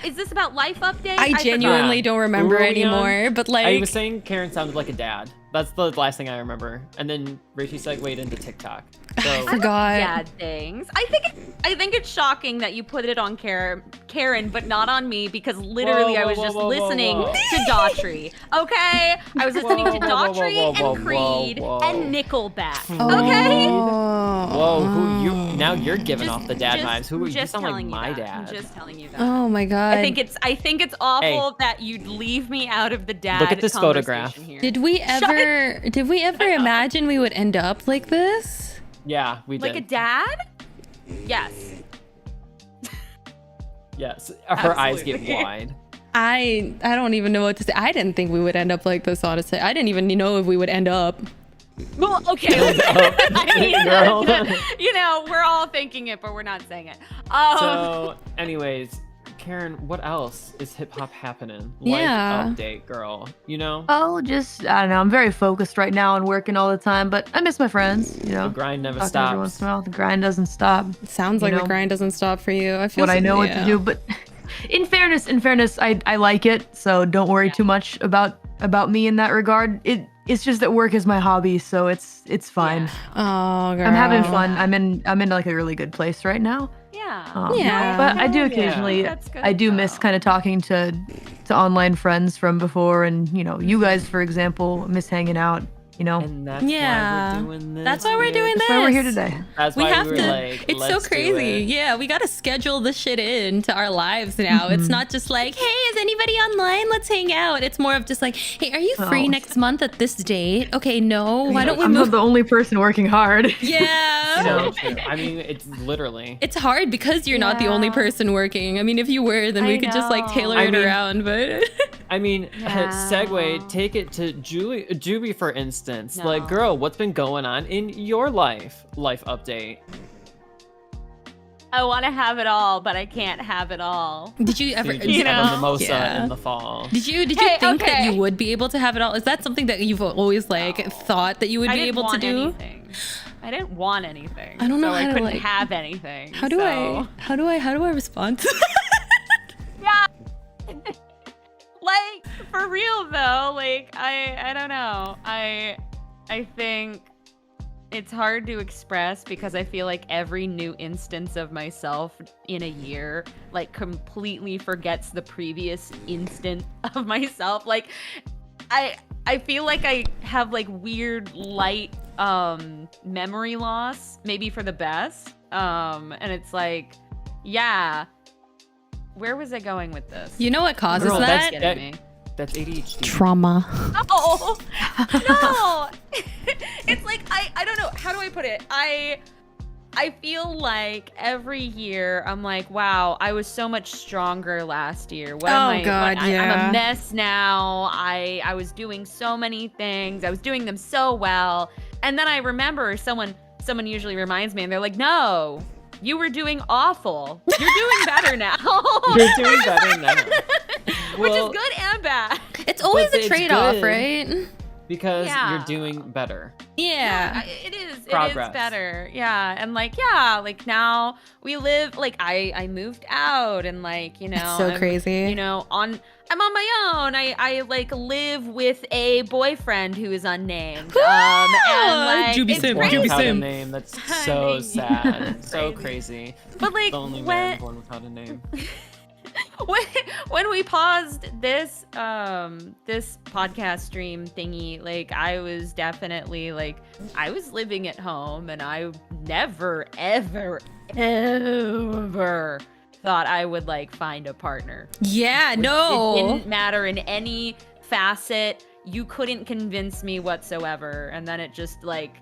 Speaker 3: is this about life update?
Speaker 2: I genuinely
Speaker 1: forgot.
Speaker 2: don't remember
Speaker 1: Ooh,
Speaker 2: anymore, but
Speaker 1: I
Speaker 2: like,
Speaker 1: was saying Karen sounded like a dad. That's the last thing I remember. And then Rachie segued into TikTok.
Speaker 2: I
Speaker 1: So
Speaker 2: forgot.
Speaker 3: Bad things. I think it's shocking that you put it on Karen, but not on me because literally I was just listening to Daughtry. Okay, I was listening to Daughtry and Creed and Nickelback. Okay.
Speaker 1: whoa, who you now you're giving off the dad
Speaker 3: just-
Speaker 1: vibes. Who you
Speaker 3: just
Speaker 1: sound like
Speaker 3: telling you
Speaker 1: my
Speaker 3: that.
Speaker 1: dad.
Speaker 3: I'm just telling you that.
Speaker 2: Oh my god.
Speaker 3: I think it's awful that you'd leave me out of the dad.
Speaker 1: Look at this photograph.
Speaker 3: conversation here.
Speaker 2: Did we ever imagine we would end up like this?
Speaker 1: Yeah, we did.
Speaker 3: Like a dad? Yes.
Speaker 1: Yes. Her eyes get
Speaker 3: Absolutely.
Speaker 1: wide.
Speaker 2: I don't even know what to say. I didn't think we would end up like this, honestly. I didn't even know if we would end up.
Speaker 3: Well, okay. I mean,
Speaker 1: Girl.
Speaker 3: we're all thinking it, but we're not saying it.
Speaker 1: So, anyways, Karen, what else is hip hop happening?
Speaker 2: Yeah.
Speaker 1: Life update, girl. You know?
Speaker 4: Oh, just I don't know. I'm very focused right now and working all the time, but I miss my friends. You know,
Speaker 1: The grind never
Speaker 4: talking every once
Speaker 1: stops.
Speaker 4: in a while. The grind doesn't stop.
Speaker 2: Sounds
Speaker 4: You
Speaker 2: like the
Speaker 4: know,
Speaker 2: grind doesn't stop for you. I feel
Speaker 4: What I
Speaker 2: so-
Speaker 4: know what to do, but in fairness, I like it. So don't worry too much about me in that regard. It's just that work is my hobby, so it's fine.
Speaker 2: Oh, girl.
Speaker 4: I'm having fun. I'm in like a really good place right now.
Speaker 3: Yeah.
Speaker 2: Yeah.
Speaker 4: But I do
Speaker 1: Yeah.
Speaker 4: occasionally,
Speaker 3: That's good,
Speaker 4: I do miss
Speaker 3: though.
Speaker 4: kind of talking to online friends from before, and you know, you guys, for example, miss hanging out. You know,
Speaker 1: And that's
Speaker 2: Yeah.
Speaker 1: why we're doing this.
Speaker 2: That's why we're doing
Speaker 4: that's why we're here
Speaker 2: this.
Speaker 4: today.
Speaker 1: That's
Speaker 2: We
Speaker 1: why
Speaker 2: have
Speaker 1: we were
Speaker 2: to.
Speaker 1: like,
Speaker 2: It's so
Speaker 1: let's do
Speaker 2: crazy.
Speaker 1: it.
Speaker 2: Yeah, we got to schedule this shit into our lives now. It's not just like, hey, is anybody online? Let's hang out. It's more of just like, hey, are you free
Speaker 4: Oh.
Speaker 2: next month at this date? Okay, no. Why don't we
Speaker 4: I'm
Speaker 2: move?
Speaker 4: not the only person working hard.
Speaker 2: Yeah.
Speaker 1: So true. I mean, it's literally.
Speaker 2: It's hard because you're not the only
Speaker 3: Yeah.
Speaker 2: person working. I mean, if you were, then we
Speaker 3: I
Speaker 2: could just like
Speaker 3: know.
Speaker 2: tailor
Speaker 1: I
Speaker 2: it
Speaker 1: mean-
Speaker 2: around. But
Speaker 1: I mean,
Speaker 3: Yeah.
Speaker 1: segue, take it to Juby, for instance.
Speaker 3: No.
Speaker 1: Like, girl, what's been going on in your life? Life update.
Speaker 3: I want to have it all, but I can't have it all.
Speaker 2: did you
Speaker 1: So
Speaker 2: ever?
Speaker 1: you just
Speaker 3: You
Speaker 1: have a
Speaker 3: know?
Speaker 1: mimosa
Speaker 2: Yeah.
Speaker 1: in the fall.
Speaker 2: Did you
Speaker 3: Hey,
Speaker 2: think that
Speaker 3: okay.
Speaker 2: you would be able to have it all? Is that something that you've always like thought that you would
Speaker 3: I
Speaker 2: be
Speaker 3: didn't
Speaker 2: able to
Speaker 3: want
Speaker 2: do?
Speaker 3: anything. I didn't want anything.
Speaker 2: I don't know
Speaker 3: so
Speaker 2: how
Speaker 3: I
Speaker 2: to,
Speaker 3: couldn't
Speaker 2: like-
Speaker 3: have anything.
Speaker 2: How do
Speaker 3: so-
Speaker 2: how do I respond to
Speaker 3: Yeah. Like for real though, like I don't know. I think it's hard to express because I feel like every new instance of myself in a year like completely forgets the previous instant of myself. Like I feel like I have like weird light memory loss, maybe for the best. And it's like, yeah. Where was I going with this?
Speaker 2: You know what causes
Speaker 1: Girl,
Speaker 2: that?
Speaker 3: Getting
Speaker 1: that-
Speaker 3: me.
Speaker 1: That's ADHD.
Speaker 2: Trauma.
Speaker 3: Oh no! It's like I don't know. How do I put it? I feel like every year I'm like, wow, I was so much stronger last year. What am
Speaker 2: Oh,
Speaker 3: I?
Speaker 2: God,
Speaker 3: I'm
Speaker 2: yeah.
Speaker 3: a mess now. I was doing so many things. I was doing them so well, and then I remember someone usually reminds me, and they're like, no. You were doing awful. You're doing better now.
Speaker 1: You're doing better now.
Speaker 3: Which
Speaker 1: Well,
Speaker 3: is good and bad.
Speaker 2: It's always
Speaker 1: But
Speaker 2: a
Speaker 1: it's
Speaker 2: trade-off,
Speaker 1: good.
Speaker 2: right?
Speaker 1: Because
Speaker 3: Yeah.
Speaker 1: you're doing better.
Speaker 2: Yeah.
Speaker 3: It is
Speaker 1: Progress.
Speaker 3: better. Yeah. And like now we live like I moved out and like, you know,
Speaker 2: It's so
Speaker 3: I'm,
Speaker 2: crazy.
Speaker 3: You know, I'm on my own. I like live with a boyfriend who is unnamed. And like
Speaker 2: Juby
Speaker 3: it's
Speaker 2: Sim,
Speaker 3: great.
Speaker 2: Juby
Speaker 1: Without a
Speaker 2: Sim.
Speaker 1: name. That's so sad. So
Speaker 3: Crazy.
Speaker 1: crazy.
Speaker 3: But like
Speaker 1: Lonely
Speaker 3: when
Speaker 1: man born without a name.
Speaker 3: when we paused this this podcast stream thingy, like I was definitely like I was living at home and I never ever thought I would like find a partner.
Speaker 2: Yeah,
Speaker 3: It
Speaker 2: no.
Speaker 3: didn't matter in any facet. You couldn't convince me whatsoever. And then it just like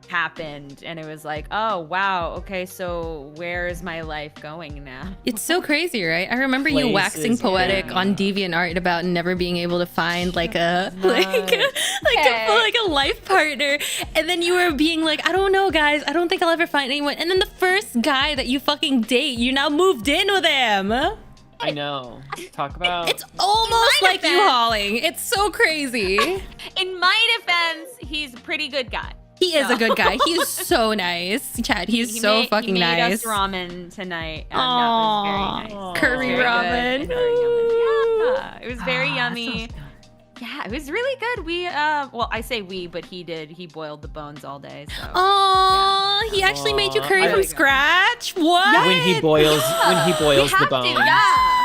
Speaker 3: happened and it was like, oh wow, okay, so where is my life going now?
Speaker 2: It's so crazy, right? I remember you
Speaker 1: Places,
Speaker 2: waxing poetic
Speaker 1: yeah.
Speaker 2: on DeviantArt about never being able to find like a
Speaker 3: Okay.
Speaker 2: like a life partner, and then you were being like, I don't know, guys, I don't think I'll ever find anyone. And then the first guy that you fucking date, you now moved in with him.
Speaker 1: I know. Talk about.
Speaker 2: It's almost
Speaker 3: my
Speaker 2: like you
Speaker 3: defense-
Speaker 2: hauling. It's so crazy.
Speaker 3: In my defense, he's a pretty good guy.
Speaker 2: He is a good guy. He's so nice, Chad. He's so fucking
Speaker 3: he made
Speaker 2: nice.
Speaker 3: us ramen tonight, and that was very nice.
Speaker 2: Curry
Speaker 3: Very good
Speaker 2: ramen.
Speaker 3: and very yummy. Yeah, it was very
Speaker 4: Ah, that
Speaker 3: yummy.
Speaker 4: sounds good.
Speaker 3: Yeah, it was really good. We well, I say we, but he did. He boiled the bones all day. So
Speaker 2: Oh, he actually made you
Speaker 1: Aw,
Speaker 2: curry
Speaker 1: I
Speaker 2: from
Speaker 1: like-
Speaker 2: scratch? What?
Speaker 1: when he boils
Speaker 3: we
Speaker 1: the
Speaker 3: have
Speaker 1: bones.
Speaker 3: to. Yeah.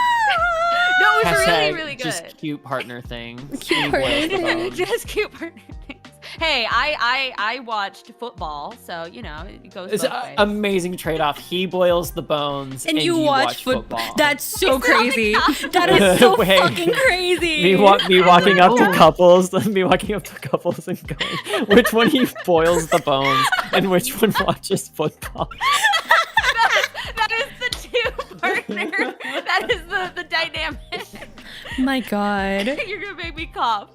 Speaker 3: No, it was
Speaker 1: Hashtag
Speaker 3: really, really good.
Speaker 1: just cute partner thing.
Speaker 2: Cute
Speaker 1: He
Speaker 2: partner
Speaker 1: boils the
Speaker 2: thing.
Speaker 1: bones.
Speaker 3: Just cute partner things. Hey, I watched football, so you know it goes
Speaker 1: It's
Speaker 3: both
Speaker 1: an
Speaker 3: ways.
Speaker 1: amazing trade-off. He boils the bones,
Speaker 2: And you watch
Speaker 1: football.
Speaker 2: That's so
Speaker 3: It's not
Speaker 2: crazy.
Speaker 3: like
Speaker 2: That is so
Speaker 1: Wait.
Speaker 2: fucking crazy.
Speaker 1: me walking up to
Speaker 4: Oh.
Speaker 1: couples, me walking up to couples and going, which one he boils the bones and which one watches football.
Speaker 3: that is the two partner. That is the dynamic.
Speaker 2: My God.
Speaker 3: You're gonna make me cough.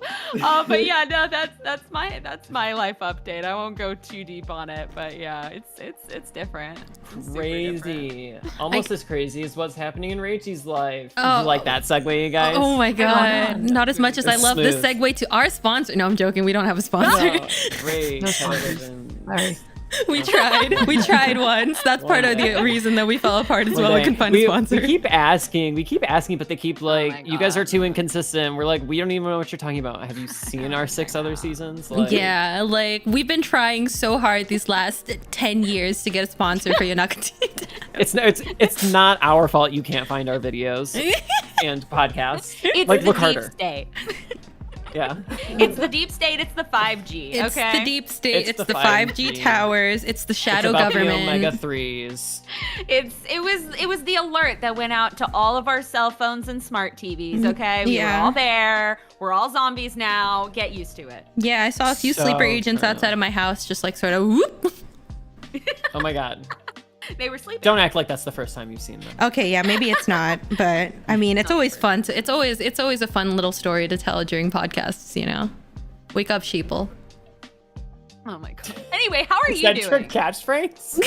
Speaker 3: But yeah, no, that's my life update. I won't go too deep on it, but yeah, it's different. It's super
Speaker 1: Crazy. Almost as crazy as what's happening in Rachel's life. Did
Speaker 2: Oh.
Speaker 1: you like that segue, you guys?
Speaker 2: Oh my God. Not as much as I
Speaker 1: It's
Speaker 2: love this
Speaker 1: smooth.
Speaker 2: segue to our sponsor. No, I'm joking. We don't have a sponsor.
Speaker 1: No, great
Speaker 4: No
Speaker 1: television.
Speaker 4: Sorry.
Speaker 2: We tried once. That's part of the reason that we fell apart as
Speaker 1: One
Speaker 2: well. We
Speaker 1: day.
Speaker 2: couldn't find a sponsor.
Speaker 1: We keep asking, but they keep
Speaker 3: my
Speaker 1: like, you guys are
Speaker 3: God.
Speaker 1: too inconsistent. We're like, we don't even know what you're talking about. Have you seen our 6 other seasons? Like,
Speaker 2: Yeah, like we've been trying so hard these last 10 years to get a sponsor for Yonaka Tea Time.
Speaker 1: it's not our fault you can't find our videos and podcasts.
Speaker 3: It's
Speaker 1: Like,
Speaker 3: the
Speaker 1: look
Speaker 3: deep
Speaker 1: harder.
Speaker 3: state.
Speaker 1: Yeah.
Speaker 3: It's the deep state. It's the 5G.
Speaker 2: It's
Speaker 3: okay.
Speaker 2: the deep state.
Speaker 1: It's
Speaker 2: It's,
Speaker 1: the
Speaker 2: the 5G
Speaker 1: 5G.
Speaker 2: towers. It's the shadow
Speaker 1: it's about
Speaker 2: government.
Speaker 1: The Omega 3s.
Speaker 3: It was the alert that went out to all of our cell phones and smart TVs. Okay, we
Speaker 2: Yeah.
Speaker 3: were all there. We're all zombies now. Get used to it.
Speaker 2: Yeah, I saw a few
Speaker 1: So
Speaker 2: sleeper agents
Speaker 1: true.
Speaker 2: outside of my house, just like sort of whoop.
Speaker 1: Oh my God.
Speaker 3: They were sleeping.
Speaker 1: Don't act like that's the first time you've seen them.
Speaker 2: Okay, yeah, maybe it's not, but I mean, it's always fun. It's always a fun little story to tell during podcasts. You know, wake up, sheeple.
Speaker 3: Oh my god. Anyway, how are
Speaker 1: Is
Speaker 3: you
Speaker 1: that your
Speaker 3: doing?
Speaker 1: catchphrase?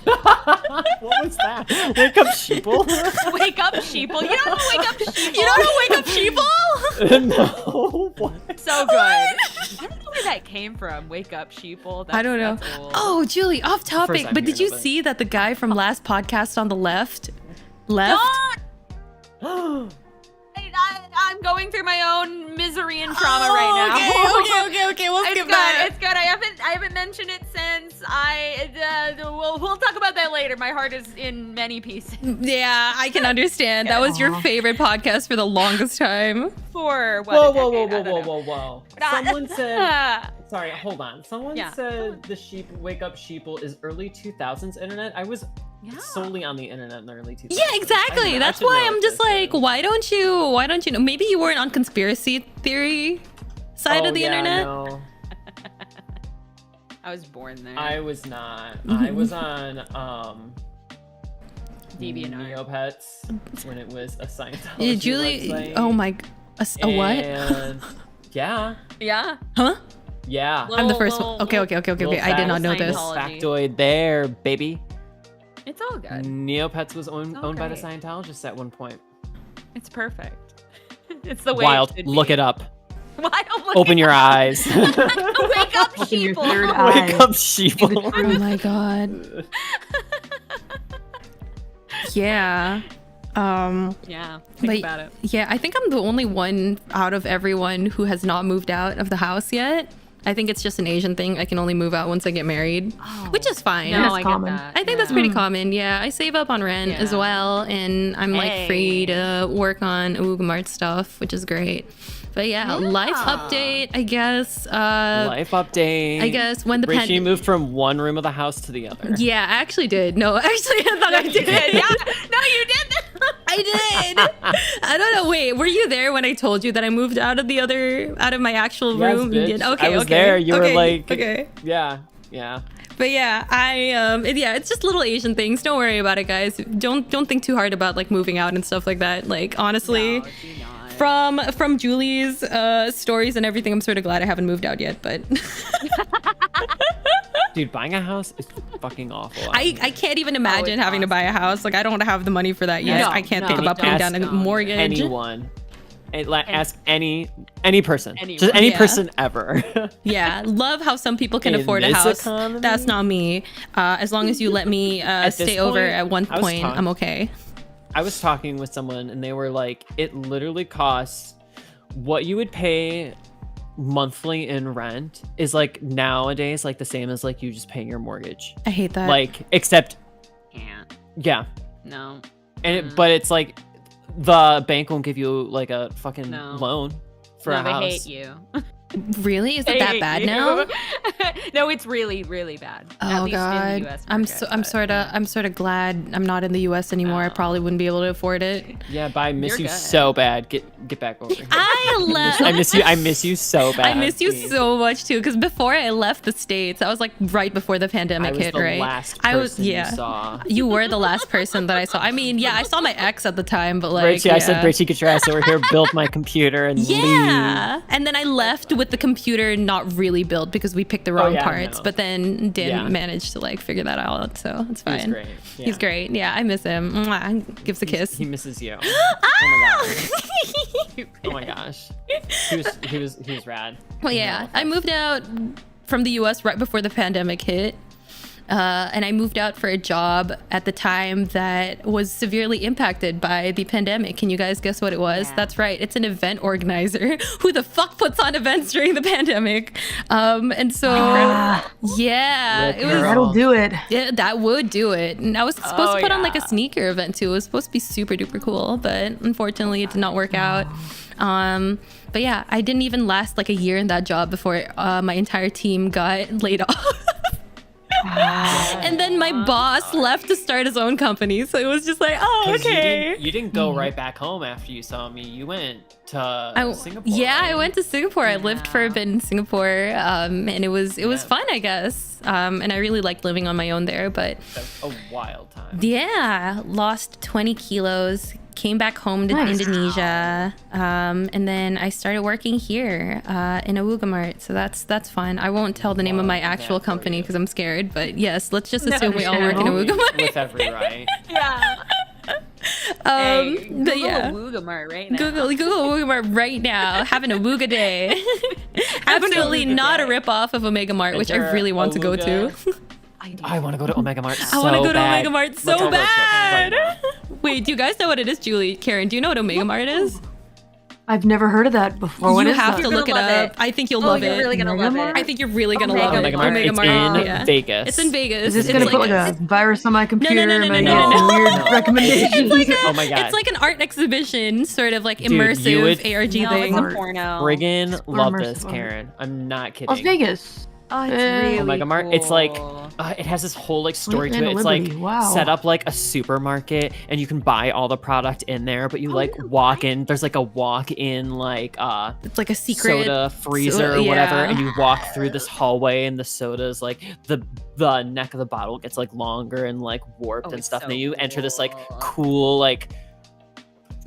Speaker 1: What was that? Wake up, sheeple.
Speaker 3: Wake up, sheeple. You don't know wake up, sheeple.
Speaker 2: You don't know wake up, sheeple?
Speaker 1: No. What?
Speaker 3: So good. I don't know where that came from. Wake up, sheeple.
Speaker 2: I don't know.
Speaker 3: That's old.
Speaker 2: Oh, Julie, off topic.
Speaker 1: time
Speaker 2: But did you
Speaker 1: hearing of it.
Speaker 2: see that the guy from last podcast on the left left?
Speaker 3: Don't! I'm going through my own misery and trauma right now.
Speaker 2: Okay. We'll
Speaker 3: It's
Speaker 2: skip
Speaker 3: good.
Speaker 2: that.
Speaker 3: It's good. I haven't mentioned it since. We'll talk about that later. My heart is in many pieces.
Speaker 2: Yeah, I can understand. That was your
Speaker 4: Aw.
Speaker 2: favorite podcast for the longest time.
Speaker 3: For what?
Speaker 1: Whoa,
Speaker 3: a decade, I don't know.
Speaker 1: whoa.
Speaker 3: Nah.
Speaker 1: Someone said. Sorry, hold on. Someone
Speaker 3: Yeah.
Speaker 1: said the wake up sheeple is early 2000s internet. I was
Speaker 3: Yeah.
Speaker 1: solely on the internet in the early 2000s.
Speaker 2: Yeah, exactly.
Speaker 1: I
Speaker 2: That's
Speaker 1: should
Speaker 2: why
Speaker 1: know
Speaker 2: I'm
Speaker 1: what
Speaker 2: just
Speaker 1: this
Speaker 2: like,
Speaker 1: is.
Speaker 2: why don't you know? Maybe you weren't on conspiracy theory side
Speaker 1: Oh,
Speaker 2: of the
Speaker 1: yeah,
Speaker 2: internet.
Speaker 1: No,
Speaker 3: I was born there.
Speaker 1: I was not. I was on
Speaker 3: DeviantArt.
Speaker 1: Neopets when it was a Scientology
Speaker 2: Yeah, Julie.
Speaker 1: website.
Speaker 2: Oh my. A what?
Speaker 1: And yeah,
Speaker 3: Yeah.
Speaker 2: Huh?
Speaker 1: yeah.
Speaker 2: I'm the first one. Okay.
Speaker 1: Little
Speaker 2: I did not know
Speaker 3: fact
Speaker 2: this.
Speaker 3: Scientology.
Speaker 1: Factoid there, baby.
Speaker 3: It's all good.
Speaker 1: Neopets was owned
Speaker 3: It's all
Speaker 1: by the
Speaker 3: great.
Speaker 1: Scientologists at one point.
Speaker 3: It's perfect. It's the way
Speaker 1: Wild.
Speaker 3: it should
Speaker 1: Look
Speaker 3: be.
Speaker 1: it up.
Speaker 3: Wild. Look
Speaker 1: Open
Speaker 3: it
Speaker 1: your
Speaker 3: up.
Speaker 1: eyes.
Speaker 3: Wake up,
Speaker 4: Open your
Speaker 3: sheeple.
Speaker 4: third eye.
Speaker 1: Wake up,
Speaker 4: See the
Speaker 1: sheeple.
Speaker 2: Oh
Speaker 4: truth.
Speaker 2: my god. Yeah.
Speaker 3: Yeah. Think
Speaker 2: But-
Speaker 3: about it.
Speaker 2: Yeah, I think I'm the only one out of everyone who has not moved out of the house yet. I think it's just an Asian thing. I can only move out once I get married, which is fine.
Speaker 3: No,
Speaker 4: That's
Speaker 3: I
Speaker 4: common.
Speaker 3: get that.
Speaker 2: I think that's pretty common. Yeah, I save up on rent as
Speaker 3: Yeah.
Speaker 2: well, and I'm like free
Speaker 3: Hey.
Speaker 2: to work on Oogmart stuff, which is great. But yeah, life update, I guess.
Speaker 1: Life update.
Speaker 2: I guess when the
Speaker 1: Richie moved from one room of the house to the other.
Speaker 2: Yeah, I actually did. No, actually, I thought I
Speaker 3: You
Speaker 2: did.
Speaker 3: did. Yeah. No, you did.
Speaker 2: I did. I don't know. Wait, were you there when I told you that I moved out of my actual
Speaker 1: Yes,
Speaker 2: room?
Speaker 1: bitch.
Speaker 2: Yeah, okay,
Speaker 1: I was
Speaker 2: okay.
Speaker 1: there. You
Speaker 2: okay,
Speaker 1: were like,
Speaker 2: okay.
Speaker 1: Yeah.
Speaker 2: But yeah, it's just little Asian things. Don't worry about it, guys. Don't think too hard about like moving out and stuff like that. Like honestly,
Speaker 3: No, do not.
Speaker 2: from Julie's stories and everything, I'm sort of glad I haven't moved out yet. But
Speaker 1: Dude, buying a house is fucking awful.
Speaker 2: I can't even imagine
Speaker 3: it's
Speaker 2: having to buy a house. Like I don't have the money for that yet.
Speaker 3: No,
Speaker 2: I can't
Speaker 3: no,
Speaker 2: think about putting
Speaker 1: ask
Speaker 2: down a mortgage.
Speaker 1: anyone. Ask any person.
Speaker 3: Anyone.
Speaker 1: Just any
Speaker 2: Yeah.
Speaker 1: person ever.
Speaker 2: Yeah, love how some people can
Speaker 1: In
Speaker 2: afford a
Speaker 1: this
Speaker 2: house.
Speaker 1: economy?
Speaker 2: That's not me. As long as you let me
Speaker 1: this
Speaker 2: stay over
Speaker 1: point,
Speaker 2: at one
Speaker 1: I was
Speaker 2: point,
Speaker 1: talking-
Speaker 2: I'm okay.
Speaker 1: I was talking with someone and they were like, it literally costs what you would pay monthly in rent is like nowadays like the same as like you just paying your mortgage.
Speaker 2: I hate that.
Speaker 1: Like except
Speaker 3: Can't.
Speaker 1: yeah.
Speaker 3: No.
Speaker 1: And but it's like the bank won't give you like a fucking
Speaker 3: No.
Speaker 1: loan for
Speaker 3: No,
Speaker 1: a
Speaker 3: they
Speaker 1: house.
Speaker 3: hate you.
Speaker 2: Really? Is it that bad now?
Speaker 3: No, it's really, really bad. At
Speaker 2: Oh
Speaker 3: least
Speaker 2: god.
Speaker 3: in the US
Speaker 2: I'm
Speaker 3: market, but,
Speaker 2: sort of glad I'm not in the US anymore. I probably wouldn't be able to afford it.
Speaker 1: Yeah, but I miss
Speaker 3: You're
Speaker 1: you
Speaker 3: good.
Speaker 1: so bad. Get back over here.
Speaker 2: I left.
Speaker 1: I miss you so bad.
Speaker 2: I miss you
Speaker 1: please.
Speaker 2: so much too, because before I left the States, I was like right before the
Speaker 1: I
Speaker 2: pandemic
Speaker 1: was
Speaker 2: hit,
Speaker 1: the
Speaker 2: right?
Speaker 1: last
Speaker 2: I was,
Speaker 1: person
Speaker 2: yeah.
Speaker 1: you saw.
Speaker 2: You were the last person that I saw. I mean, yeah, I saw my ex at the time, but like,
Speaker 1: Richie, I said,
Speaker 2: yeah.
Speaker 1: Richie, get your ass over here, build my computer, and leave.
Speaker 2: Yeah, and then I left with the computer not really built because we picked the wrong
Speaker 1: yeah, I
Speaker 2: parts,
Speaker 1: know.
Speaker 2: but then didn't
Speaker 1: Yeah.
Speaker 2: manage to like figure that out, so it's
Speaker 1: He was
Speaker 2: fine.
Speaker 1: great. Yeah.
Speaker 2: He's great. Yeah, I miss him. Mwah. Gives a kiss.
Speaker 1: He misses you. Oh my gosh. Oh my gosh. He was rad.
Speaker 2: Well, yeah, I moved out from the US right before the pandemic hit. And I moved out for a job at the time that was severely impacted by the pandemic. Can you guys guess what it was?
Speaker 3: Yeah.
Speaker 2: That's right. It's an event organizer. Who the fuck puts on events during the pandemic? And so, yeah,
Speaker 1: Rip
Speaker 2: it was.
Speaker 1: girl.
Speaker 4: That'll do it.
Speaker 2: Yeah, that would do it. And I was supposed to put on like a sneaker event too. It was supposed to be super duper cool, but unfortunately it did not work out. But yeah, I didn't even last like a year in that job before my entire team got laid off. And then my boss left to start his own company. So it was just like, oh,
Speaker 1: 'Cause
Speaker 2: okay.
Speaker 1: You didn't go right back home after you saw me. You went to Singapore.
Speaker 2: Yeah,
Speaker 1: right?
Speaker 2: I went to Singapore. I lived for a bit in Singapore, and it was fun, I guess. And I really liked living on my own there. But
Speaker 1: That's a wild time.
Speaker 2: yeah, lost 20 kilos, came back home to
Speaker 4: Nice.
Speaker 2: Indonesia, and then I started working here in a Wugamart. So that's fun. I won't tell the name of my
Speaker 1: Love
Speaker 2: actual
Speaker 1: that for
Speaker 2: company
Speaker 1: you.
Speaker 2: because I'm scared. But yes, let's just
Speaker 3: No,
Speaker 2: assume we all work in a Wugamart.
Speaker 1: With every right.
Speaker 3: Yeah. Hey,
Speaker 2: But
Speaker 3: Google
Speaker 2: yeah.
Speaker 3: a Wugamart right now.
Speaker 2: Google Wugamart right now, having a Wooga day. Absolutely
Speaker 3: Wooga
Speaker 2: not
Speaker 3: day.
Speaker 2: a rip-off of Omega Mart, which I
Speaker 1: Enter
Speaker 2: really want to go to.
Speaker 1: Awooga. I want to go to Omega Mart so
Speaker 2: I want to go to
Speaker 1: bad.
Speaker 2: Omega Mart
Speaker 1: Let's
Speaker 2: so
Speaker 1: all road trip
Speaker 2: bad.
Speaker 1: right now.
Speaker 2: Wait, do you guys know what it is, Julie? Karen, do you know what Omega Mart is?
Speaker 4: I've never heard of that before. What
Speaker 2: You
Speaker 4: is
Speaker 2: have
Speaker 4: that?
Speaker 2: to
Speaker 3: You're
Speaker 2: look it
Speaker 3: gonna love
Speaker 2: up.
Speaker 3: it.
Speaker 2: I think you'll
Speaker 3: Oh,
Speaker 2: love
Speaker 3: you're
Speaker 2: it.
Speaker 3: really gonna love
Speaker 4: Omega
Speaker 3: it.
Speaker 2: I think you're really gonna
Speaker 3: Omega
Speaker 2: love it.
Speaker 1: Omega Mart.
Speaker 2: Omega
Speaker 1: It's
Speaker 2: Mart.
Speaker 1: in
Speaker 2: Yeah.
Speaker 1: Vegas.
Speaker 2: It's in Vegas.
Speaker 4: Is this
Speaker 2: It's
Speaker 4: gonna
Speaker 2: like
Speaker 4: put like a virus on my computer?
Speaker 2: no,
Speaker 4: Am I
Speaker 2: no,
Speaker 4: getting
Speaker 2: no,
Speaker 4: some
Speaker 2: no.
Speaker 4: weird
Speaker 1: No.
Speaker 4: recommendations?
Speaker 2: It's like a,
Speaker 1: Oh my God.
Speaker 2: It's like an art exhibition, sort of like
Speaker 1: Dude,
Speaker 2: immersive
Speaker 1: you would-
Speaker 2: ARG
Speaker 3: No,
Speaker 2: thing.
Speaker 3: it's a porno.
Speaker 1: Friggin' love
Speaker 4: immersive
Speaker 1: this,
Speaker 4: art.
Speaker 1: Karen. I'm not kidding.
Speaker 4: Las Vegas.
Speaker 3: Oh, it's
Speaker 4: Eh.
Speaker 3: really
Speaker 1: Omega Mart. It's like
Speaker 3: cool.
Speaker 1: it has this whole like story to
Speaker 4: Sweet
Speaker 1: it. It's
Speaker 4: Liberty,
Speaker 1: like
Speaker 4: wow.
Speaker 1: set up like a supermarket, and you can buy all the product in there. But you like walk in. There's like a walk-in like
Speaker 2: It's like a secret
Speaker 1: soda freezer or
Speaker 2: yeah.
Speaker 1: whatever, and you walk through this hallway, and the soda's like the neck of the bottle gets like longer and like warped
Speaker 3: Oh,
Speaker 1: and
Speaker 3: it's
Speaker 1: stuff.
Speaker 3: so
Speaker 1: And then you enter this like
Speaker 3: cool.
Speaker 1: cool like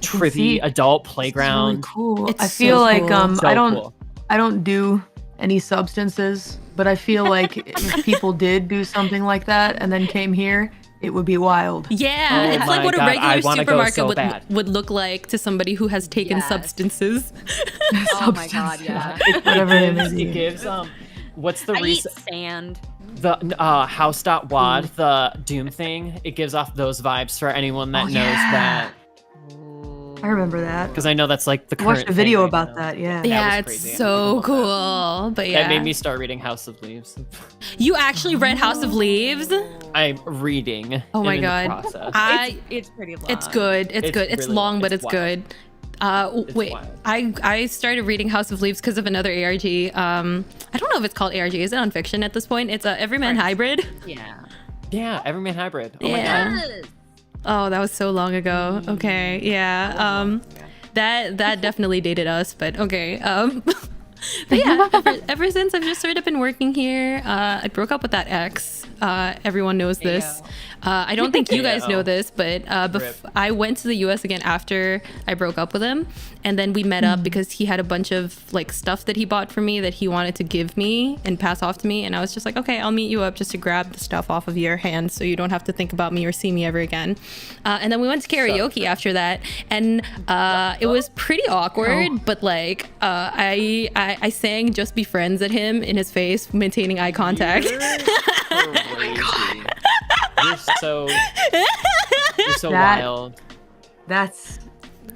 Speaker 4: can
Speaker 1: trippy
Speaker 4: see.
Speaker 1: adult
Speaker 4: It's
Speaker 1: playground.
Speaker 4: really cool.
Speaker 2: It's
Speaker 4: I feel
Speaker 2: so
Speaker 4: like
Speaker 2: cool.
Speaker 1: So cool.
Speaker 4: I don't do any substances, but I feel like if people did do something like that and then came here, it would be wild.
Speaker 2: Yeah,
Speaker 1: Oh
Speaker 2: it's like
Speaker 1: my
Speaker 2: what a
Speaker 1: God, I
Speaker 2: regular
Speaker 1: wanna go
Speaker 2: supermarket
Speaker 1: so bad.
Speaker 2: would look like to somebody who has taken
Speaker 3: Yes.
Speaker 2: substances.
Speaker 3: Oh my god, yeah.
Speaker 4: Whatever it is.
Speaker 1: It gives what's the
Speaker 3: I eat
Speaker 1: reason
Speaker 3: sand.
Speaker 1: the house.wad the Doom thing? It gives off those vibes for anyone that
Speaker 4: Oh,
Speaker 1: knows
Speaker 4: yeah.
Speaker 1: that,
Speaker 4: I remember that.
Speaker 1: because I know that's like the
Speaker 4: I
Speaker 1: current
Speaker 4: watched a video
Speaker 1: thing right
Speaker 4: about
Speaker 1: now.
Speaker 4: that, yeah.
Speaker 2: Yeah,
Speaker 1: was
Speaker 2: it's
Speaker 1: crazy. I
Speaker 2: so
Speaker 1: forgot about
Speaker 2: cool. But yeah,
Speaker 1: That made me start reading House of Leaves.
Speaker 2: you actually read House of Leaves?
Speaker 1: I'm reading.
Speaker 2: Oh my
Speaker 1: and in the
Speaker 2: god,
Speaker 1: process.
Speaker 3: It's pretty long.
Speaker 2: it's good. It's
Speaker 1: It's
Speaker 2: good. It's
Speaker 1: really
Speaker 2: long,
Speaker 1: long.
Speaker 2: but
Speaker 1: It's
Speaker 2: it's good. Wait,
Speaker 1: wild.
Speaker 2: I started reading House of Leaves because of another ARG. I don't know if it's called ARG. Is it on fiction at this point? It's a Everyman Hybrid.
Speaker 3: Yeah.
Speaker 1: Yeah, Everyman Hybrid. Oh
Speaker 2: Yeah.
Speaker 1: my god.
Speaker 3: Yes.
Speaker 2: Oh, that was so long ago. Okay, yeah. That definitely dated us, but okay. But yeah, ever since I've just sort of been working here. I broke up with that ex. Everyone knows this. I don't think you guys know this, but
Speaker 1: Rip.
Speaker 2: I went to the US again after I broke up with him, and then we met up because he had a bunch of like stuff that he bought for me that he wanted to give me and pass off to me, and I was just like, okay, I'll meet you up just to grab the stuff off of your hand so you don't have to think about me or see me ever again. And then we went to karaoke after that, and it was pretty awkward, but like I sang "Just Be Friends" at him in his face, maintaining eye contact.
Speaker 1: Crazy. You're so
Speaker 4: That-
Speaker 1: wild.
Speaker 4: That's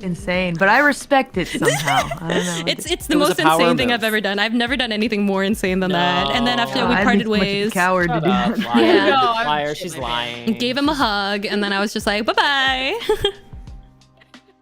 Speaker 4: insane, but I respect it somehow. I don't know.
Speaker 2: It's the
Speaker 1: It was
Speaker 2: most
Speaker 1: a power
Speaker 2: insane thing
Speaker 1: move.
Speaker 2: I've ever done. I've never done anything more insane than that. And then after
Speaker 1: No.
Speaker 2: we
Speaker 4: I'd be
Speaker 2: parted
Speaker 4: too much of a
Speaker 2: ways,
Speaker 4: coward to
Speaker 1: Shut
Speaker 4: do
Speaker 1: up,
Speaker 4: that.
Speaker 1: liar.
Speaker 2: Yeah.
Speaker 3: No, I'm
Speaker 1: Liar,
Speaker 3: just
Speaker 1: she's
Speaker 3: kidding.
Speaker 1: lying.
Speaker 2: gave him a hug, and then I was just like, bye bye.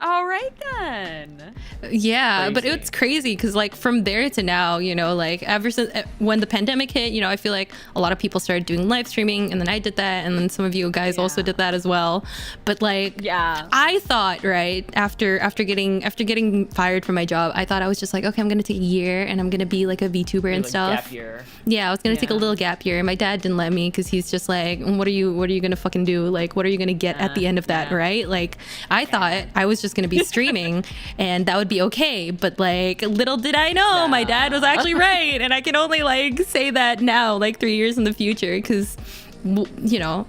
Speaker 3: All right then.
Speaker 2: Yeah, but
Speaker 1: Crazy.
Speaker 2: it's crazy because like from there to now, you know, like ever since when the pandemic hit, you know, I feel like a lot of people started doing live streaming, and then I did that, and then some of you guys also did that as well. But like,
Speaker 3: Yeah.
Speaker 2: I thought, right, after getting fired from my job, I thought I was just like, okay, I'm gonna take a year and I'm gonna be like a VTuber and
Speaker 1: Like,
Speaker 2: stuff.
Speaker 1: Gap year.
Speaker 2: Yeah, I was gonna take a
Speaker 3: Yeah.
Speaker 2: little gap year, and my dad didn't let me because he's just like, what are you gonna fucking do? Like, what are you gonna get at the end of that,
Speaker 3: Yeah.
Speaker 2: right? Like, I thought I was just gonna be streaming, and that would be okay. But like, little did I know, my dad was actually right, and I can only like say that now, like 3 years in the future, because you know.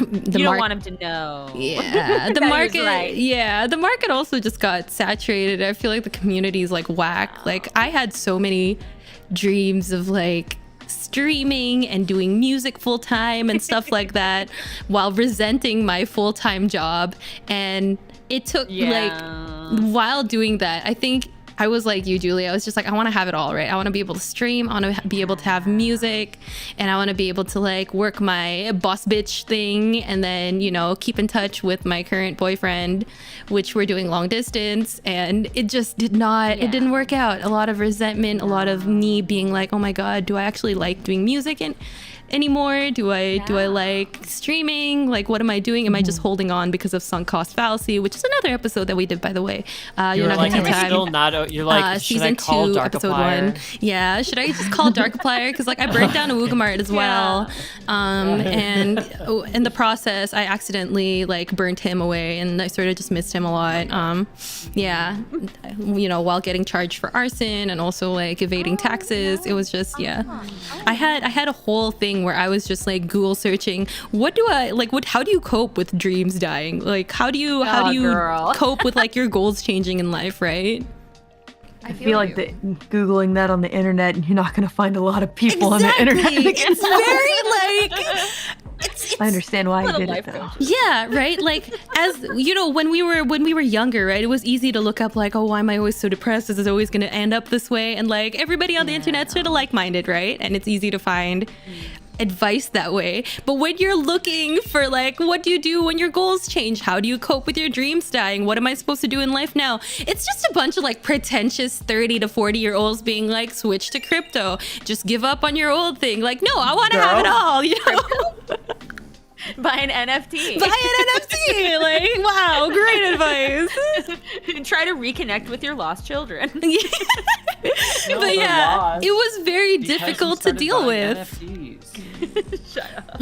Speaker 3: You don't want him to know.
Speaker 2: Yeah, the
Speaker 3: That he was
Speaker 2: market.
Speaker 3: right.
Speaker 2: Yeah, the market also just got saturated. I feel like the community is like whack. Like I had so many dreams of like streaming and doing music full time and stuff like that, while resenting my full time job. And it took like while doing that, I think I was like you, Julie. I was just like, I want to have it all, right? I want to be able to stream. I want to be able to have music, and I want to be able to like work my boss bitch thing, and then, you know, keep in touch with my current boyfriend, which we're doing long distance. And it just did not, it didn't work out. A lot of resentment, a lot of me being like, oh my God, do I actually like doing music anymore? Do I like streaming? Like, what am I doing? Am I just holding on because of sunk cost fallacy, which is another episode that we did, by the way.
Speaker 1: You're like,
Speaker 2: Tea
Speaker 1: am I
Speaker 2: Time.
Speaker 1: still not? You're like, should I
Speaker 2: Season
Speaker 1: call
Speaker 2: 2,
Speaker 1: Darkiplier?
Speaker 2: episode 1. Yeah, should I just call Darkiplier? Because like I burnt down a Woogamart as well, and in the process, I accidentally like burnt him away, and I sort of just missed him a lot. Yeah, you know, while getting charged for arson and also like evading taxes, it was just I had a whole thing where I was just like Google searching, what do I like? How do you cope with dreams dying? Like, how do you
Speaker 3: girl.
Speaker 2: cope with like your goals changing in life, right?
Speaker 4: I feel like Googling that on the internet, and you're not going to find a lot of people on the internet.
Speaker 2: It's very like
Speaker 4: I understand why I did it
Speaker 3: life
Speaker 4: though.
Speaker 3: coach.
Speaker 2: yeah, right. Like, as you know, when we were younger, right, it was easy to look up like, oh, why am I always so depressed? This is always going to end up this way. And like everybody on the internet sort of like-minded, right? And it's easy to find advice that way. But when you're looking for like, what do you do when your goals change? How do you cope with your dreams dying? What am I supposed to do in life now? It's just a bunch of like pretentious 30 to 40-year-olds being like, switch to crypto, just give up on your old thing. Like, no, I want to have it all, you know?
Speaker 3: Buy an NFT.
Speaker 2: Buy an NFT. Like, wow, great advice.
Speaker 3: Try to reconnect with your lost children.
Speaker 1: No,
Speaker 2: But
Speaker 1: they're
Speaker 2: yeah,
Speaker 1: lost
Speaker 2: it was very
Speaker 1: because you
Speaker 2: difficult to
Speaker 1: started
Speaker 2: deal
Speaker 1: buying
Speaker 2: with.
Speaker 1: NFTs.
Speaker 3: Shut up.